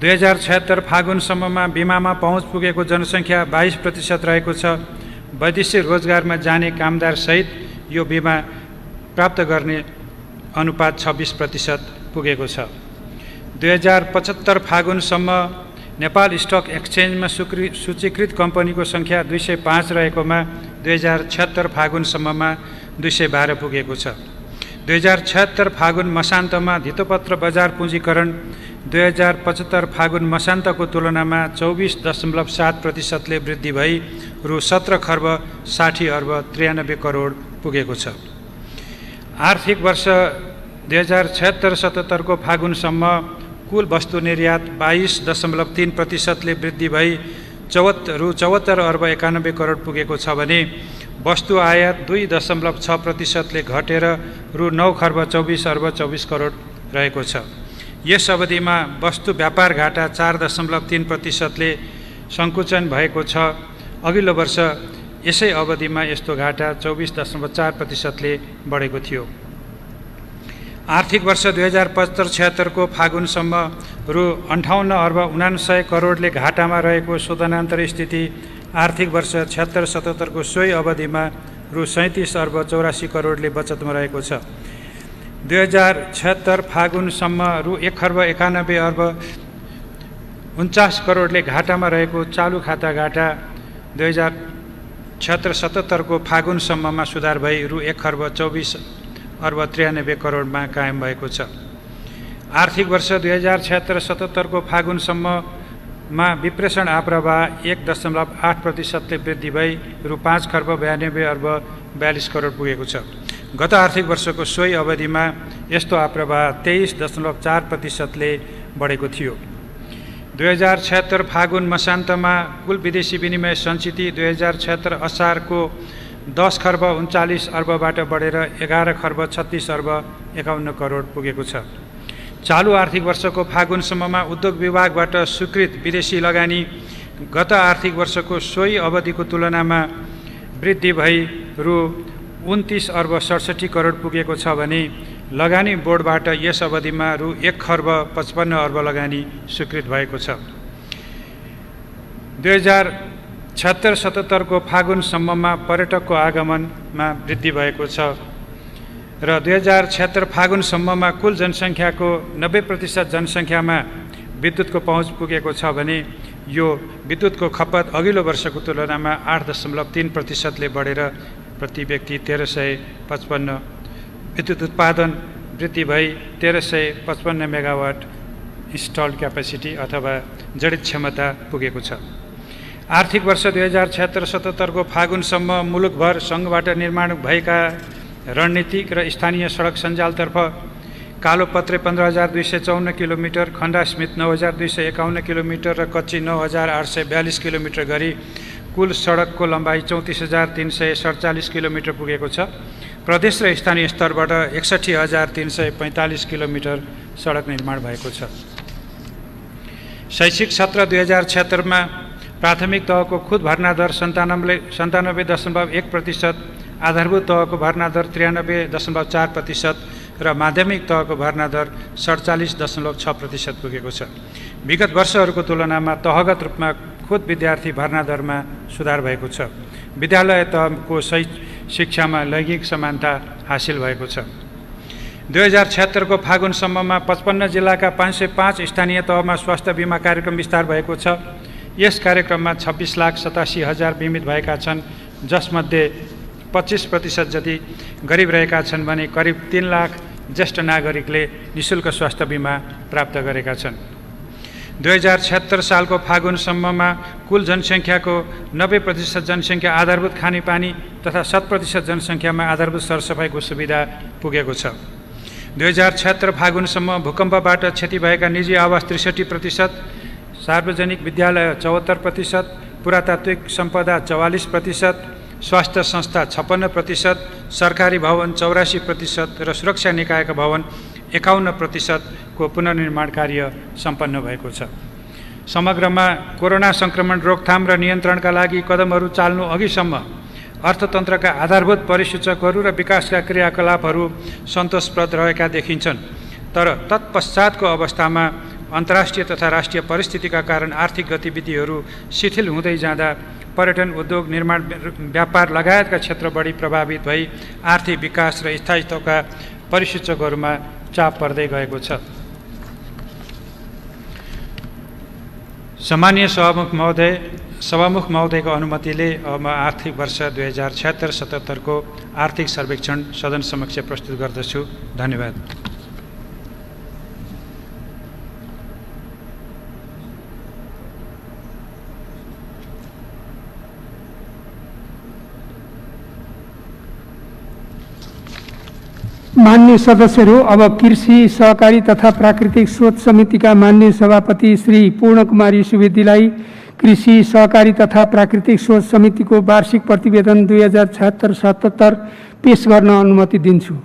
2076 फागुनसम्ममा बिमामा पहुँच पुगेको जनसङ्ख्या 22% रहेको छ। वैदेशिक रोजगारमा जाने कामदारसहित यो बिमा प्राप्त गर्ने अनुपात 26% पुगेको छ। 2075 फागुनसम्म नेपाल स्टक एक्सचेन्जमा सूचीकृत कम्पनीको सङ्ख्या 205 रहेकोमा 2076 फागुनसम्ममा 212 पुगेको छ। 2076 फागुन मसान्तमा धितोपत्र बजार पुँजीकरण 2075 फागुन मसान्तको तुलनामा 24.7%ले वृद्धि भई रु 17 खर्ब 60 अर्ब 93 करोड पुगेको छ। आर्थिक वर्ष 2076-77 को फागुनसम्म कुल वस्तु निर्यात 22.3%ले वृद्धि भई रु 74 अर्ब 91 करोड पुगेको छ भने वस्तु आयात 2.6%ले घटेर रु 9 खर्ब 24 अर्ब 24 करोड रहेको छ। यस अवधिमा वस्तु व्यापार घाटा 4.3%ले सङ्कुचन भएको छ। अघिल्लो वर्ष यसै अवधिमा यस्तो घाटा 24.4%ले बढेको थियो। आर्थिक वर्ष 2075-76 को फागुनसम्म रु 58 अर्ब 59 करोडले घाटामा रहेको शोधनान्तर स्थिति आर्थिक वर्ष 76-77 को सोही अवधिमा रु 37 अर्ब 84 करोडले बचतमा रहेको छ। 2076 फागुनसम्म रु 1 खर्ब 91 अर्ब 49 करोडले घाटामा रहेको चालु खाता घाटा 2076-77 को फागुनसम्ममा सुधार भई रु 1 खर्ब 24 अर्ब 93 करोडमा कायम भएको छ। आर्थिक वर्ष 2076-77 को फागुनसम्ममा विप्रेषण आप्रवाह 1.8%ले वृद्धि भई रु 5 खर्ब 92 अर्ब 42 करोड पुगेको छ। गत आर्थिक वर्षको सोही अवधिमा यस्तो आप्रवाह 23.4%ले बढेको थियो। 2076 फागुन मसान्तमा कुल विदेशी विनिमय सञ्चिति 2076 असारको 10 खर्ब 39 अर्बबाट बढेर 11 खर्ब 36 अर्ब 51 करोड पुगेको छ। चालु आर्थिक वर्षको फागुनसम्ममा उद्योग विभागबाट स्वीकृत विदेशी लगानी गत आर्थिक वर्षको सोही अवधिको तुलनामा वृद्धि भई रु 29 अर्ब 67 करोड पुगेको छ भने लगानी बोर्डबाट यस अवधिमा रु 1 खर्ब 55 अर्ब लगानी स्वीकृत भएको छ। 2076-77 को फागुनसम्ममा पर्यटकको आगमनमा वृद्धि भएको छ र 2076 फागुनसम्ममा कुल जनसङ्ख्याको 90% जनसङ्ख्यामा विद्युतको पहुँच पुगेको छ भने यो विद्युतको खपत अघिल्लो वर्षको तुलनामा 8.3%ले बढेर प्रति व्यक्ति 1355 विद्युत उत्पादन वृद्धि भई 1355 मेगावाट इन्स्टल्ड क्यापेसिटी अथवा जडित क्षमता पुगेको छ। आर्थिक वर्ष 2076-77 को फागुनसम्म मुलुकभर सङ्घबाट निर्माण भएका रणनीतिक र स्थानीय सडक सञ्जालतर्फ कालोपत्रे 15,254 किलोमिटर, खण्डा स्मित 9,251 किलोमिटर र कच्ची 9,842 किलोमिटर गरी कुल सडकको लम्बाइ 34,347 किलोमिटर पुगेको छ। प्रदेश र स्थानीय स्तरबाट 61,345 किलोमिटर सडक निर्माण भएको छ। शैक्षिक सत्र 2076 प्राथमिक तहको खुद भर्ना दर 97.1%, आधारभूत तहको भर्ना दर 93.4% र माध्यमिक तहको भर्ना दर 47.6% पुगेको छ। विगत वर्षहरूको तुलनामा तहगत रूपमा खुद विद्यार्थी भर्ना दरमा सुधार भएको छ। विद्यालय तहको शिक्षामा लैङ्गिक समानता हासिल भएको छ। 2076 को फागुनसम्ममा 55 जिल्लाका 505 स्थानीय तहमा स्वास्थ्य बिमा कार्यक्रम विस्तार भएको छ। यस कार्यक्रममा 26,87,000 बिमित भएका छन्, जसमध्ये 25% जति गरिब रहेका छन् भने करिब 3 लाख ज्येष्ठ नागरिकले निःशुल्क स्वास्थ्य बिमा प्राप्त गरेका छन्। 2076 सालको फागुनसम्ममा कुल जनसङ्ख्याको 90% जनसङ्ख्या आधारभूत खानेपानी तथा 100% जनसङ्ख्यामा आधारभूत सरसफाइको सुविधा पुगेको छ। 2076 फागुनसम्म भूकम्पबाट क्षति भएका निजी आवास 63%, सार्वजनिक विद्यालय 74%, पुरातात्विक सम्पदा 44%, स्वास्थ्य संस्था 56%, सरकारी भवन 84% र सुरक्षा निकायका भवन 51% को पुनर्निर्माण कार्य सम्पन्न भएको छ। समग्रमा कोरोना सङ्क्रमण रोकथाम र नियन्त्रणका लागि कदमहरू चाल्नु अघिसम्म अर्थतन्त्रका आधारभूत परिसूचकहरू र विकासका क्रियाकलापहरू सन्तोषप्रद रहेका देखिन्छन्। तर तत्पश्चातको अवस्थामा अन्तर्राष्ट्रिय तथा राष्ट्रिय परिस्थितिका कारण आर्थिक गतिविधिहरू शिथिल हुँदै जाँदा पर्यटन उद्योग, निर्माण, व्यापार लगायतका क्षेत्र बढी प्रभावित भई आर्थिक विकास र स्थायित्वका परिसूचकहरूमा चाप पर्दै गएको छ। सम्मानीय सभामुख महोदयको अनुमतिले अब म आर्थिक वर्ष 2076-77 को आर्थिक सर्वेक्षण सदन समक्ष प्रस्तुत गर्दछु। धन्यवाद। माननीय सदस्यहरू, अब कृषि सहकारी तथा प्राकृतिक स्रोत समितिका माननीय सभापति श्री पूर्ण कुमारी सुवेदीलाई कृषि सहकारी तथा प्राकृतिक स्रोत समितिको वार्षिक प्रतिवेदन 2076-77 पेश गर्न अनुमति दिन्छु।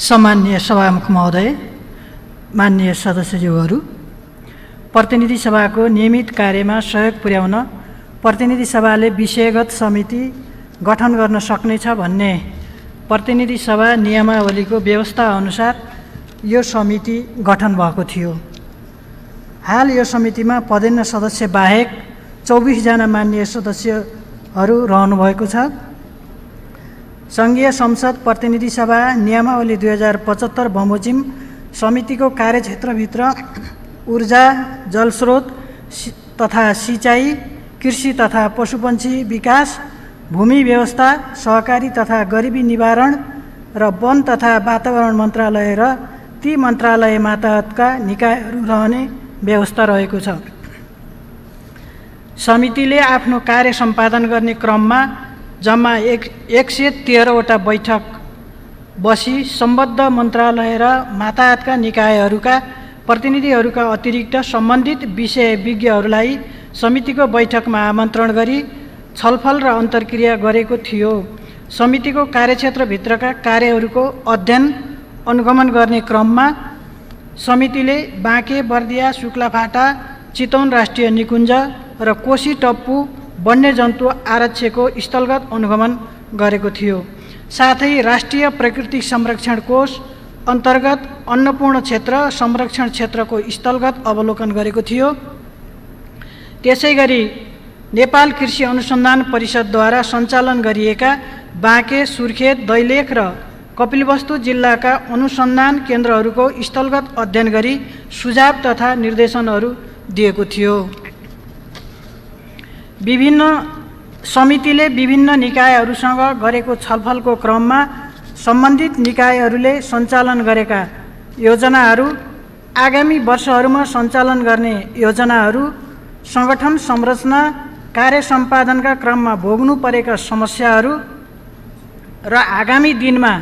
सम्माननीय सभामुख महोदय, माननीय सदस्यज्यूहरू, प्रतिनिधि सभाको नियमित कार्यमा सहयोग पुर्याउन प्रतिनिधि सभाले विषयगत समिति गठन गर्न सक्नेछ भन्ने प्रतिनिधि सभा नियमावलीको व्यवस्था अनुसार यो समिति गठन भएको थियो। हाल यो समितिमा पदेन सदस्य बाहेक 24 जना माननीय सदस्यहरू रहनुभएको छ। सङ्घीय संसद प्रतिनिधि सभा नियमावली 2075 बमोजिम समितिको कार्यक्षेत्रभित्र ऊर्जा, जलस्रोत तथा सिँचाइ, कृषि तथा पशुपन्छी विकास, भूमि व्यवस्था, सहकारी तथा गरिबी निवारण र वन तथा वातावरण मन्त्रालय र ती मन्त्रालय मातहतका निकायहरू रहने व्यवस्था रहेको छ। समितिले आफ्नो कार्य सम्पादन गर्ने क्रममा जम्मा 113 वटा बैठक बसी सम्बद्ध मन्त्रालय र मातहतका निकायहरूका प्रतिनिधिहरूका अतिरिक्त सम्बन्धित विषय विज्ञहरूलाई समितिको बैठकमा आमन्त्रण गरी छलफल र अन्तर्क्रिया गरेको थियो। समितिको कार्यक्षेत्रभित्रका कार्यहरूको अध्ययन अनुगमन गर्ने क्रममा समितिले बाँके, बर्दिया, शुक्लाफाटा, चितवन राष्ट्रिय निकुञ्ज र कोशी टप्पु वन्यजन्तु आरक्षको स्थलगत अनुगमन गरेको थियो। साथै राष्ट्रिय प्राकृतिक संरक्षण कोष अन्तर्गत अन्नपूर्ण क्षेत्र संरक्षण क्षेत्रको स्थलगत अवलोकन गरेको थियो। त्यसैगरी नेपाल कृषि अनुसन्धान परिषदद्वारा सञ्चालन गरिएका बाँके, सुर्खेत, दैलेख र कपिलवस्तु जिल्लाका अनुसन्धान केन्द्रहरूको स्थलगत अध्ययन गरी सुझाव तथा निर्देशनहरू दिएको थियो। समितिले विभिन्न निकायहरूसँग गरेको छलफलको क्रममा सम्बन्धित निकायहरूले सञ्चालन गरेका योजनाहरू, आगामी वर्षहरूमा सञ्चालन गर्ने योजनाहरू, सङ्गठन संरचना, कार्य सम्पादनका क्रममा भोग्नु परेका समस्याहरू र आगामी दिनमा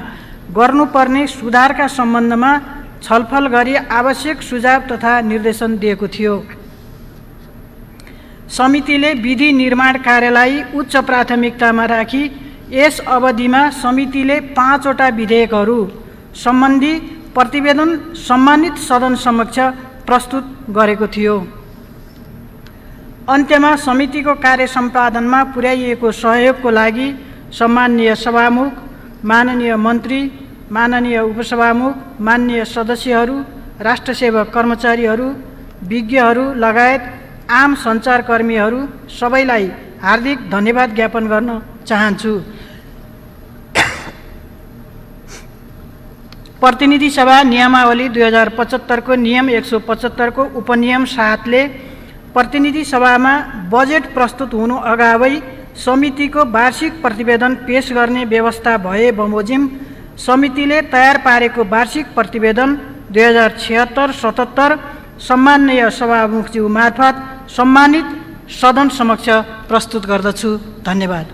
गर्नुपर्ने सुधारका सम्बन्धमा छलफल गरी आवश्यक सुझाव तथा निर्देशन दिएको थियो। समितिले विधि निर्माण कार्यलाई उच्च प्राथमिकतामा राखी यस अवधिमा समितिले 5 वटा विधेयकहरू सम्बन्धी प्रतिवेदन सम्मानित सदन समक्ष प्रस्तुत गरेको थियो। अन्त्यमा समितिको कार्य सम्पादनमा पुर्याइएको सहयोगको लागि सम्माननीय सभामुख, माननीय मन्त्री, माननीय उपसभामुख, माननीय सदस्यहरू, राष्ट्रसेवक कर्मचारीहरू, विज्ञहरू लगायत आम सञ्चारकर्मीहरू सबैलाई हार्दिक धन्यवाद ज्ञापन गर्न चाहन्छु। प्रतिनिधि सभा नियमावली 2075 को नियम 175 को उपनियम 7 ले प्रतिनिधि सभामा बजेट प्रस्तुत हुनु अगावै समितिको वार्षिक प्रतिवेदन पेश गर्ने व्यवस्था भए बमोजिम समितिले तयार पारेको वार्षिक प्रतिवेदन 2076-77 सम्माननीय सभामुखज्यू मार्फत सम्मानित सदन समक्ष प्रस्तुत गर्दछु। धन्यवाद।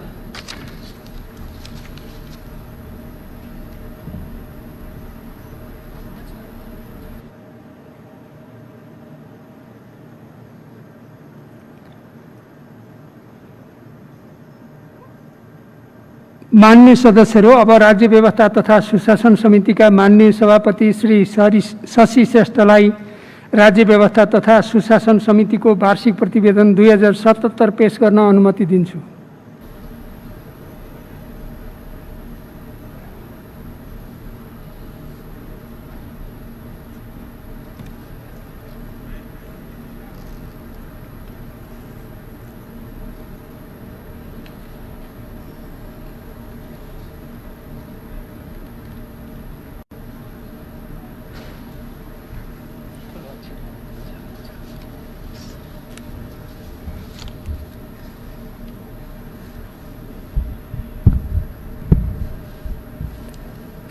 माननीय सदस्यहरू, अब राज्य व्यवस्था तथा सुशासन समितिका माननीय सभापति श्री शशि श्रेष्ठलाई राज्य व्यवस्था तथा सुशासन समितिको वार्षिक प्रतिवेदन 2077 पेश गर्न अनुमति दिन्छु।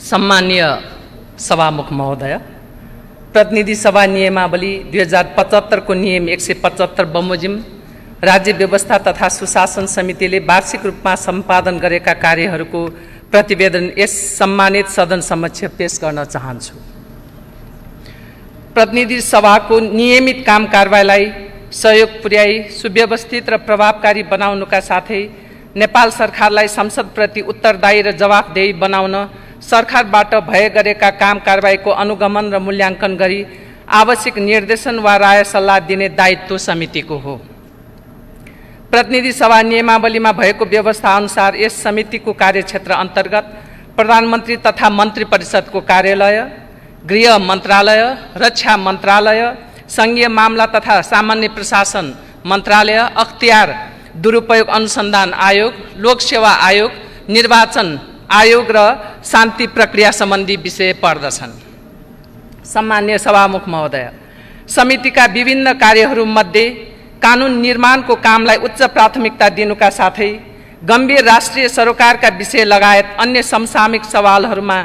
सम्मानीय सभामुख महोदय, प्रतिनिधि सभा नियमावली 2075 को नियम 175 बमोजिम राज्य व्यवस्था तथा सुशासन समितिले वार्षिक रूपमा सम्पादन गरेका कार्यहरूको प्रतिवेदन यस सम्मानित सदन समक्ष पेश गर्न चाहन्छु। प्रतिनिधि सभाको नियमित काम कारबाहीलाई सहयोग पुर्याई सुव्यवस्थित र प्रभावकारी बनाउनुका साथै नेपाल सरकारलाई संसदप्रति उत्तरदायी र जवाफदेही बनाउन सरकारबाट भए गरेका काम कारबाहीको अनुगमन र मूल्याङ्कन गरी आवश्यक निर्देशन वा राय सल्लाह दिने दायित्व समितिको हो। प्रतिनिधि सभा नियमावलीमा भएको व्यवस्था अनुसार यस समितिको कार्यक्षेत्र अन्तर्गत प्रधानमन्त्री तथा मन्त्री परिषदको कार्यालय, गृह मन्त्रालय, रक्षा मन्त्रालय, सङ्घीय मामला तथा सामान्य प्रशासन मन्त्रालय, अख्तियार दुरुपयोग अनुसन्धान आयोग, लोकसेवा आयोग, निर्वाचन आयोग र शान्ति प्रक्रिया सम्बन्धी विषय पर्दछन्। सम्मान्य सभामुख महोदय, समितिका विभिन्न कार्यहरूमध्ये कानुन निर्माणको कामलाई उच्च प्राथमिकता दिनुका साथै गम्भीर राष्ट्रिय सरोकारका विषय लगायत अन्य समसामयिक सवालहरूमा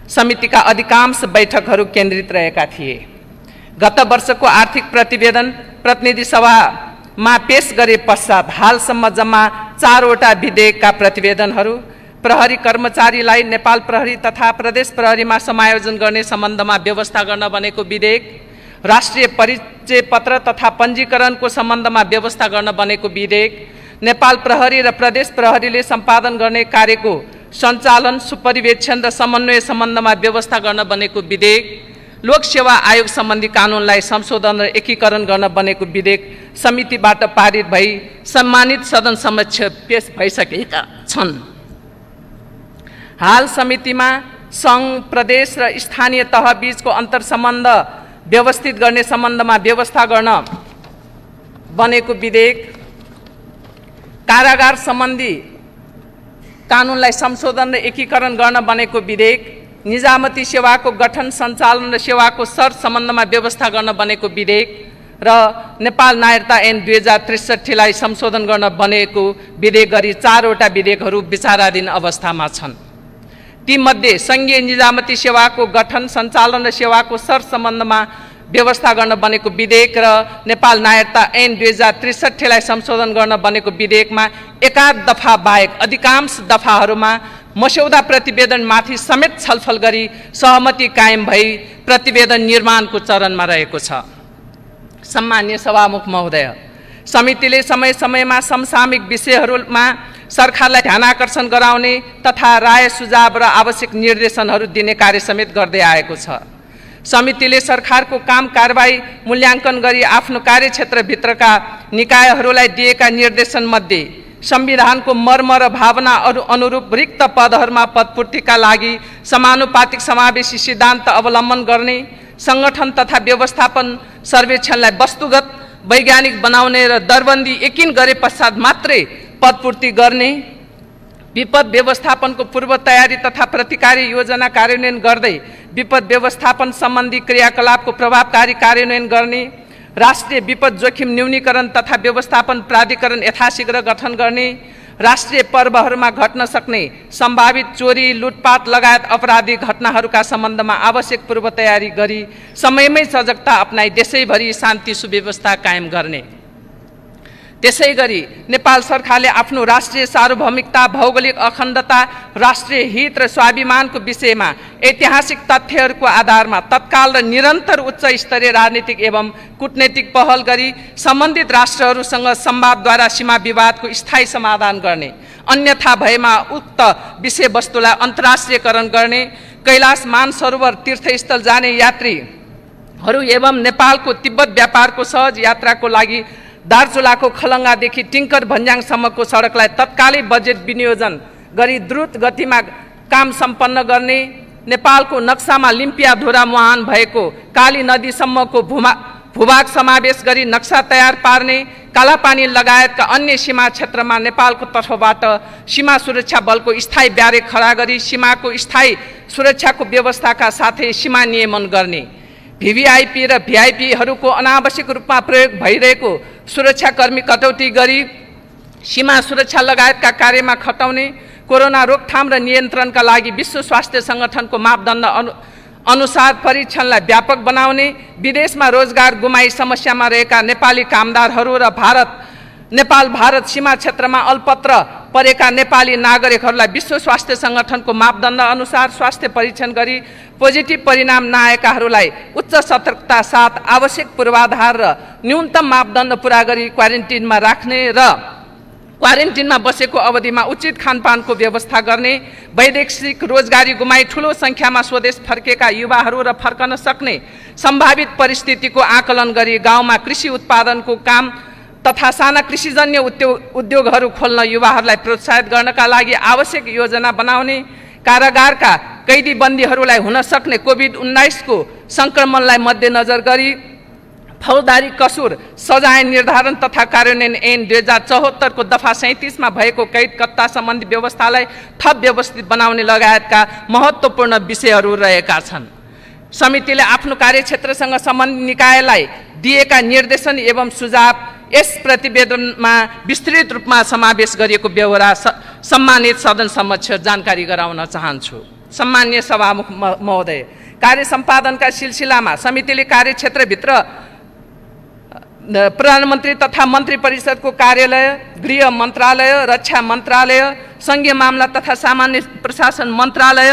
समितिका अधिकांश बैठकहरू केन्द्रित रहेका थिए। गत वर्षको आर्थिक प्रतिवेदन प्रतिनिधि सभामा पेश गरे पश्चात हालसम्म जम्मा 4 वटा विधेयकका प्रतिवेदनहरू, प्रहरी कर्मचारीलाई नेपाल प्रहरी तथा प्रदेश प्रहरीमा समायोजन गर्ने सम्बन्धमा व्यवस्था गर्न बनेको विधेयक, राष्ट्रिय परिचय पत्र तथा पञ्जीकरणको सम्बन्धमा व्यवस्था गर्न बनेको विधेयक, नेपाल प्रहरी र प्रदेश प्रहरीले सम्पादन गर्ने कार्यको सञ्चालन, सुपरिवेक्षण र समन्वय सम्बन्धमा व्यवस्था गर्न बनेको विधेयक, लोकसेवा आयोग सम्बन्धी कानुनलाई संशोधन र एकीकरण गर्न बनेको विधेयक समितिबाट पारित भई सम्मानित सदन समक्ष पेश भइसकेका छन्। हाल समितिमा सङ्घ, प्रदेश र स्थानीय तह बीचको अन्तर्सम्बन्ध व्यवस्थित गर्ने सम्बन्धमा व्यवस्था गर्न बनेको विधेयक, कारागार सम्बन्धी कानुनलाई संशोधन र एकीकरण गर्न बनेको विधेयक, निजामती सेवाको गठन, सञ्चालन र सेवाको शर्त सम्बन्धमा व्यवस्था गर्न बनेको विधेयक र नेपाल नागरिकता ऐन 2063 लाई संशोधन गर्न बनेको विधेयक गरी 4 वटा विधेयकहरू विचाराधीन अवस्थामा छन्। तीमध्ये सङ्घीय निजामती सेवाको गठन, सञ्चालन र सेवाको शर्त सम्बन्धमा व्यवस्था गर्न बनेको विधेयक र नेपाल नागरिकता ऐन 2063 लाई संशोधन गर्न बनेको विधेयकमा एकाध दफा बाहेक अधिकांश दफाहरूमा मस्यौदा प्रतिवेदनमाथि समेत छलफल गरी सहमति कायम भई प्रतिवेदन निर्माणको चरणमा रहेको छ। सम्मान्य सभामुख महोदय, समितिले समय समयमा समसामयिक विषयहरूमा सरकारलाई ध्यानाकर्षण गराउने तथा राय सुझाव र आवश्यक निर्देशनहरू दिने कार्य समेत गर्दै आएको छ। समितिले सरकारको काम कारबाही मूल्याङ्कन गरी आफ्नो कार्यक्षेत्रभित्रका निकायहरूलाई दिएका निर्देशनमध्ये संविधानको मर्म र भावना अनुरूप रिक्त पदहरूमा पदपूर्तिका लागि समानुपातिक समावेशी सिद्धान्त अवलम्बन गर्ने, सङ्गठन तथा व्यवस्थापन सर्वेक्षणलाई वस्तुगत वैज्ञानिक बनाउने र दरबन्दी यकिन गरे पश्चात मात्रै पदपूर्ति गर्ने, विपद व्यवस्थापनको पूर्व तयारी तथा प्रतिकारी योजना कार्यान्वयन गर्दै विपद व्यवस्थापन सम्बन्धी क्रियाकलापको प्रभावकारी कार्यान्वयन गर्ने, राष्ट्रिय विपद जोखिम न्यूनीकरण तथा व्यवस्थापन प्राधिकरण यथाशीघ्र गठन गर्ने, राष्ट्रिय पर्वहरूमा घट्न सक्ने सम्भावित चोरी, लुटपाट लगायत अपराधिक घटनाहरूका सम्बन्धमा आवश्यक पूर्व तयारी गरी समयमै सजगता अपनाई देशैभरि शान्ति सुव्यवस्था कायम गर्ने। त्यसैगरी नेपाल सरकारले आफ्नो राष्ट्रिय सार्वभौमिकता, भौगोलिक अखण्डता, राष्ट्रिय हित र स्वाभिमानको विषयमा ऐतिहासिक तथ्यहरूको आधारमा तत्काल र निरन्तर उच्च स्तरीय राजनीतिक एवं कूटनीतिक पहल गरी सम्बन्धित राष्ट्रहरूसँग संवादद्वारा सीमा विवादको स्थायी समाधान गर्ने, अन्यथा भएमा उक्त विषयवस्तुलाई अन्तर्राष्ट्रियकरण गर्ने, कैलाश मानसरोवर तीर्थस्थल जाने यात्रीहरू एवं नेपालको तिब्बत व्यापारको सहज यात्राको लागि दार्चुलाको खलङ्गादेखि टिङ्कर भन्ज्याङसम्मको सडकलाई तत्कालै बजेट विनियोजन गरी द्रुत गतिमा काम सम्पन्न गर्ने, नेपालको नक्सामा लिम्पियाधुरा मुहान भएको काली नदीसम्मको भूभाग समावेश गरी नक्सा तयार पार्ने, कालापानी लगायतका अन्य सीमा क्षेत्रमा नेपालको तर्फबाट सीमा सुरक्षा बलको स्थायी ब्यारेक खडा गरी सीमाको स्थायी सुरक्षाको व्यवस्थाका साथै सीमा नियमन गर्ने, VVIP र VIP हरूको अनावश्यक रूपमा प्रयोग भइरहेको सुरक्षाकर्मी कटौती गरी सीमा सुरक्षा लगायतका कार्यमा खटाउने, कोरोना रोकथाम र नियन्त्रणका लागि विश्व स्वास्थ्य सङ्गठनको मापदण्ड अनुसार परीक्षणलाई व्यापक बनाउने, विदेशमा रोजगार गुमाई समस्यामा रहेका नेपाली कामदारहरू र नेपाल भारत सीमा क्षेत्रमा अल्पत्र परेका नेपाली नागरिकहरूलाई विश्व स्वास्थ्य सङ्गठनको मापदण्ड अनुसार स्वास्थ्य परीक्षण गरी पोजिटिभ परिणाम नआएकाहरूलाई उच्च सतर्कता साथ आवश्यक पूर्वाधार र न्यूनतम मापदण्ड पुरा गरी क्वारेन्टिनमा राख्ने र क्वारेन्टिनमा बसेको अवधिमा उचित खानपानको व्यवस्था गर्ने, वैदेशिक रोजगारी गुमाई ठूलो सङ्ख्यामा स्वदेश फर्केका युवाहरू र फर्कन सक्ने सम्भावित परिस्थितिको आकलन गरी गाउँमा कृषि उत्पादनको काम तथा साना कृषिजन्य उद्योगहरू खोल्न युवाहरूलाई प्रोत्साहित गर्नका लागि आवश्यक योजना बनाउने, कारागारका कैदी बन्दीहरूलाई हुन सक्ने कोभिड-19 को सङ्क्रमणलाई मध्यनजर गरी फौजदारी कसुर सजाय निर्धारण तथा कार्यान्वयन ऐन 2074 को दफा 37 मा भएको कैद कत्ता सम्बन्धी व्यवस्थालाई थप व्यवस्थित बनाउने लगायतका महत्त्वपूर्ण विषयहरू रहेका छन्। समितिले आफ्नो कार्यक्षेत्रसँग सम्बन्धित निकायलाई दिएका निर्देशन एवं सुझाव यस प्रतिवेदनमा विस्तृत रूपमा समावेश गरिएको बेहोरा सम्मानित सदन समक्ष जानकारी गराउन चाहन्छु। सम्मान्य सभामुख महोदय, कार्य सम्पादनका सिलसिलामा समितिले कार्यक्षेत्रभित्र प्रधानमन्त्री तथा मन्त्री परिषदको कार्यालय, गृह मन्त्रालय, रक्षा मन्त्रालय, सङ्घीय मामला तथा सामान्य प्रशासन मन्त्रालय,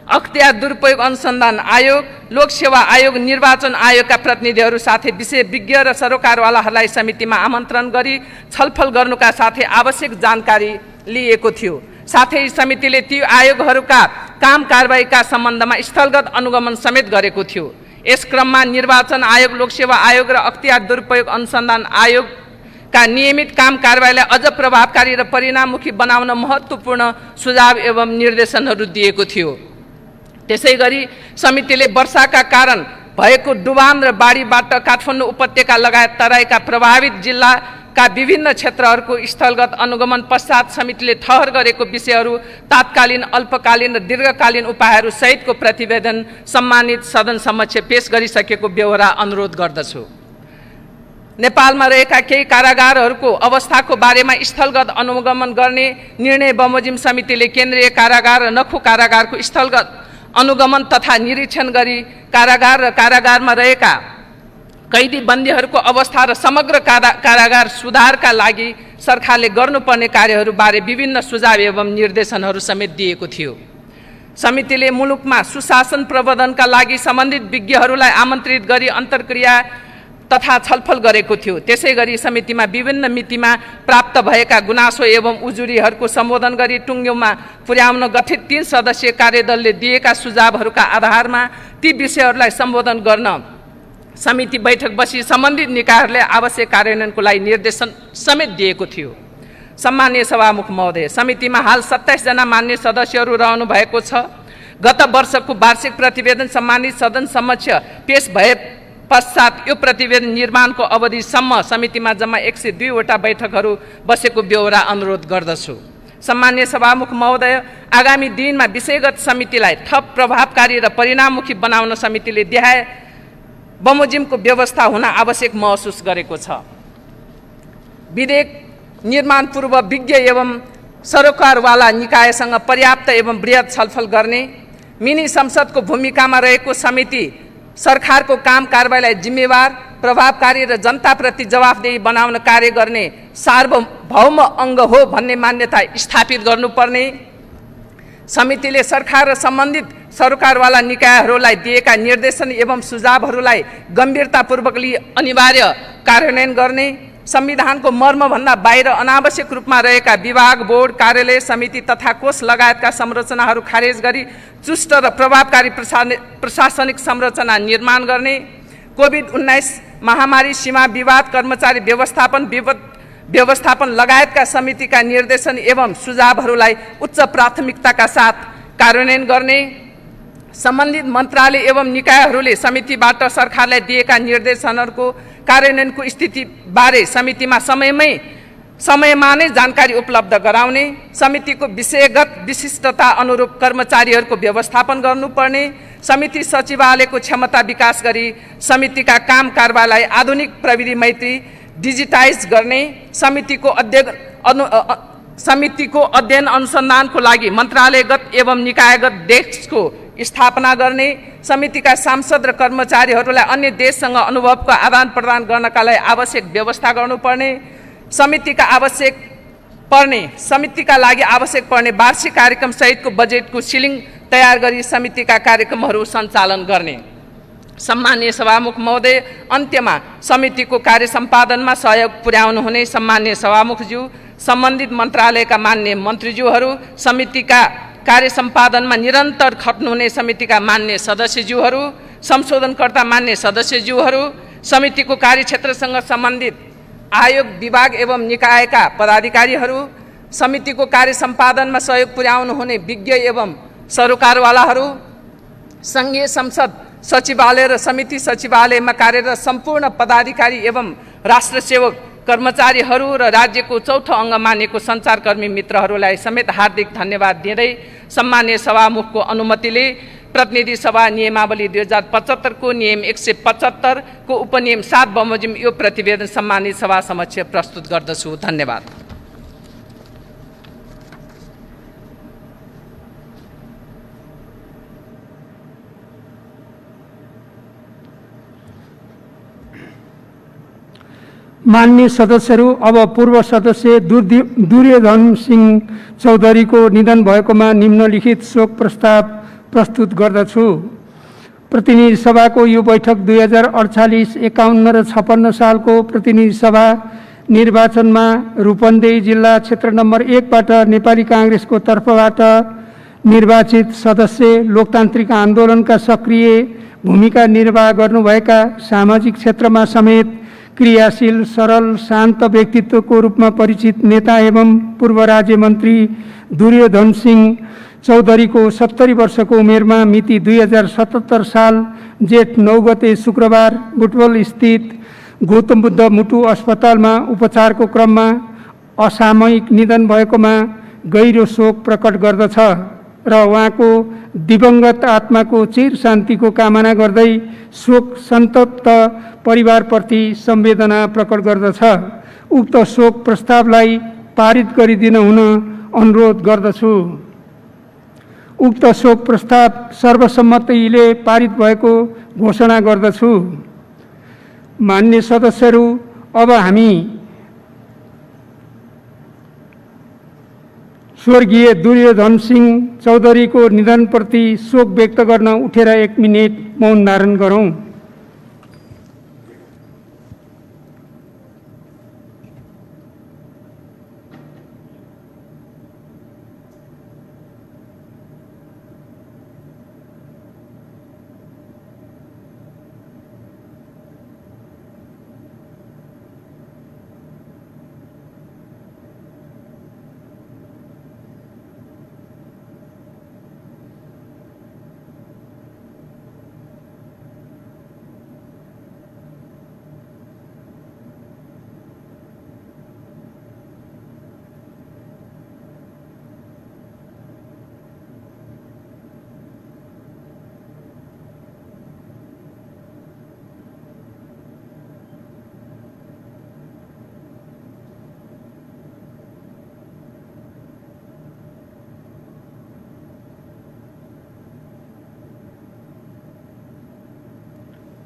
अख्तियार दुरुपयोग अनुसन्धान आयोग, लोकसेवा आयोग, निर्वाचन आयोगका प्रतिनिधिहरू साथै विशेषज्ञ र सरोकारवालाहरूलाई समितिमा आमन्त्रण गरी छलफल गर्नुका साथै आवश्यक जानकारी लिएको थियो। साथै समितिले ती आयोगहरूका काम कारबाहीका सम्बन्धमा स्थलगत अनुगमन समेत गरेको थियो। यस क्रममा निर्वाचन आयोग, लोकसेवा आयोग र अख्तियार दुरुपयोग अनुसन्धान आयोगका नियमित काम कारबाहीलाई अझ प्रभावकारी र परिणाममुखी बनाउन महत्त्वपूर्ण सुझाव एवं निर्देशनहरू दिएको थियो। त्यसैगरी समितिले वर्षाका कारण भएको डुबान र बाढीबाट काठमाडौँ उपत्यका लगायत तराईका प्रभावित जिल्लाका विभिन्न क्षेत्रहरूको स्थलगत अनुगमन पश्चात समितिले ठहर गरेको विषयहरू, तात्कालीन, अल्पकालीन र दीर्घकालीन उपायहरू सहितको प्रतिवेदन सम्मानित सदन समक्ष पेश गरिसकेको बेहोरा अनुरोध गर्दछु। नेपालमा रहेका केही कारागारहरूको अवस्थाको बारेमा स्थलगत अनुगमन गर्ने निर्णय बमोजिम समितिले केन्द्रीय कारागार र नखु कारागारको स्थलगत अनुगमन तथा निरीक्षण गरी कारागार र कारागारमा रहेका कैदी बन्दीहरूको अवस्था र समग्र कारागार सुधारका लागि सरकारले गर्नुपर्ने कार्यहरूबारे विभिन्न सुझाव एवं निर्देशनहरू समेत दिएको थियो। समितिले मुलुकमा सुशासन प्रवर्धनका लागि सम्बन्धित विज्ञहरूलाई आमन्त्रित गरी अन्तर्क्रिया तथा छलफल गरेको थियो। त्यसैगरी समितिमा विभिन्न मितिमा प्राप्त भएका गुनासो एवं उजुरीहरूको सम्बोधन गरी टुङ्ग्योमा पुर्याउन गठित 3 सदस्यीय कार्यदलले दिएका सुझावहरूका आधारमा ती विषयहरूलाई सम्बोधन गर्न समिति बैठक बसी सम्बन्धित निकायहरूले आवश्यक कार्यान्वयनको लागि निर्देशन समेत दिएको थियो। सम्मान्य सभामुख महोदय, समितिमा हाल 27 जना मान्य सदस्यहरू रहनु भएको छ। गत वर्षको वार्षिक प्रतिवेदन सम्मानित सदन समक्ष पेश भए पश्चात यो प्रतिवेदन निर्माणको अवधिसम्म समितिमा जम्मा 102 वटा बैठकहरू बसेको बेहोरा अनुरोध गर्दछु। सम्मान्य सभामुख महोदय, आगामी दिनमा विषयगत समितिलाई थप प्रभावकारी र परिणाममुखी बनाउन समितिले देहाय बमोजिमको व्यवस्था हुन आवश्यक महसुस गरेको छ। विधेयक निर्माण पूर्व विज्ञ एवं सरोकारवाला निकायसँग पर्याप्त एवं बृहत छलफल गर्ने, मिनी संसदको भूमिकामा रहेको समिति सरकारको काम कारबाहीलाई जिम्मेवार, प्रभावकारी र जनताप्रति जवाफदेही बनाउन कार्य गर्ने सार्वभौम अङ्ग हो भन्ने मान्यता स्थापित गर्नुपर्ने, समितिले सरकार र सम्बन्धित सरकारवाला निकायहरूलाई दिएका निर्देशन एवं सुझावहरूलाई गम्भीरतापूर्वक लिई अनिवार्य कार्यान्वयन गर्ने, संविधानको मर्मभन्दा बाहिर अनावश्यक रूपमा रहेका विभाग, बोर्ड, कार्यालय, समिति तथा कोष लगायतका संरचनाहरू खारेज गरी चुस्त र प्रभावकारी प्रशासनिक संरचना निर्माण गर्ने, कोभिड-19 महामारी, सीमा विवाद, कर्मचारी व्यवस्थापन लगायतका समितिका निर्देशन एवं सुझावहरूलाई उच्च प्राथमिकताका साथ कार्यान्वयन गर्ने, सम्बन्धित मन्त्रालय एवं निकायहरूले समितिबाट सरकारलाई दिएका निर्देशनहरूको कार्यान्वयनको स्थितिबारे समितिमा समयमा नै जानकारी उपलब्ध गराउने, समितिको विषयगत विशिष्टता अनुरूप कर्मचारीहरूको व्यवस्थापन गर्नुपर्ने, समिति सचिवालयको क्षमता विकास गरी समितिका काम कारबाहीलाई आधुनिक प्रविधि मैत्री डिजिटाइज गर्ने, समितिको अध्ययन अनुसन्धानको लागि मन्त्रालयगत एवं निकायगत डेस्कको स्थापना गर्ने, समितिका सांसद र कर्मचारीहरूलाई अन्य देशसँग अनुभवको आदान प्रदान गर्नका लागि आवश्यक व्यवस्था गर्नुपर्ने, समितिका लागि आवश्यक पर्ने वार्षिक कार्यक्रम सहितको बजेटको सिलिङ तयार गरी समितिका कार्यक्रमहरू सञ्चालन गर्ने। सम्माननीय सभामुख महोदय, अन्त्यमा समितिको कार्य सम्पादनमा सहयोग पुर्याउनुहुने सम्माननीय सभामुखज्यू, सम्बन्धित मन्त्रालयका मान्य मन्त्रीज्यूहरू, समितिका कार्य सम्पादनमा निरन्तर खट्नुहुने समितिका मान्य सदस्यज्यूहरू, संशोधनकर्ता मान्य सदस्यज्यूहरू, समितिको कार्यक्षेत्रसँग सम्बन्धित आयोग, विभाग एवं निकायका पदाधिकारीहरू, समितिको कार्य सम्पादनमा सहयोग पुर्याउनुहुने विज्ञ एवं सरोकारवालाहरू, सङ्घीय संसद सचिवालय र समिति सचिवालयमा कार्यरत सम्पूर्ण पदाधिकारी एवं राष्ट्रसेवक कर्मचारीहरू र राज्यको चौथो अङ्ग मानेको सञ्चारकर्मी मित्रहरूलाई समेत हार्दिक धन्यवाद दिँदै सम्माननीय सभामुखको अनुमतिले प्रतिनिधि सभा नियमावली 2075 को नियम 175 को उपनियम 7 बमोजिम यो प्रतिवेदन सम्मानित सभा समक्ष प्रस्तुत गर्दछु। धन्यवाद। माननीय सदस्यहरू, अब पूर्व सदस्य दुर्योधन सिंह चौधरीको निधन भएकोमा निम्नलिखित शोक प्रस्ताव प्रस्तुत गर्दछु। प्रतिनिधि सभाको यो बैठक 2048, 51 र 56 सालको प्रतिनिधि सभा निर्वाचनमा रूपन्देही जिल्ला क्षेत्र नम्बर 1 बाट नेपाली काङ्ग्रेसको तर्फबाट निर्वाचित सदस्य, लोकतान्त्रिक आन्दोलनका सक्रिय भूमिका निर्वाह गर्नुभएका, सामाजिक क्षेत्रमा समेत क्रियाशील, सरल, शान्त व्यक्तित्वको रूपमा परिचित नेता एवं पूर्व राज्य मन्त्री दुर्योधन सिंह चौधरीको 70 वर्षको उमेरमा मिति 2077 साल जेठ 9 गते शुक्रबार बुटवल स्थित गौतम बुद्ध मुटु अस्पतालमा उपचारको क्रममा असामयिक निधन भएकोमा गहिरो शोक प्रकट गर्दछ र उहाँको दिवंगत आत्माको चिर शान्तिको कामना गर्दै शोक सन्तप्त परिवारप्रति संवेदना प्रकट गर्दछ। उक्त शोक प्रस्तावलाई पारित गरिदिन हुन अनुरोध गर्दछु। उक्त शोक प्रस्ताव सर्वसम्मतिले पारित भएको घोषणा गर्दछु। मान्य सदस्यहरू, अब हामी स्वर्गीय दुर्योधन सिंह चौधरीको निधनप्रति शोक व्यक्त गर्न उठेर 1 मिनेट मौन धारण गरौँ।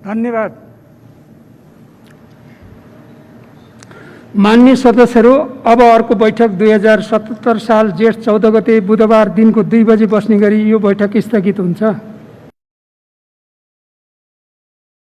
धन्यवाद। माननीय सदस्यहरू, अब अर्को बैठक 2077 साल जेठ 14 गते बुधबार दिनको 2 बजे बस्ने गरी यो बैठक स्थगित हुन्छ।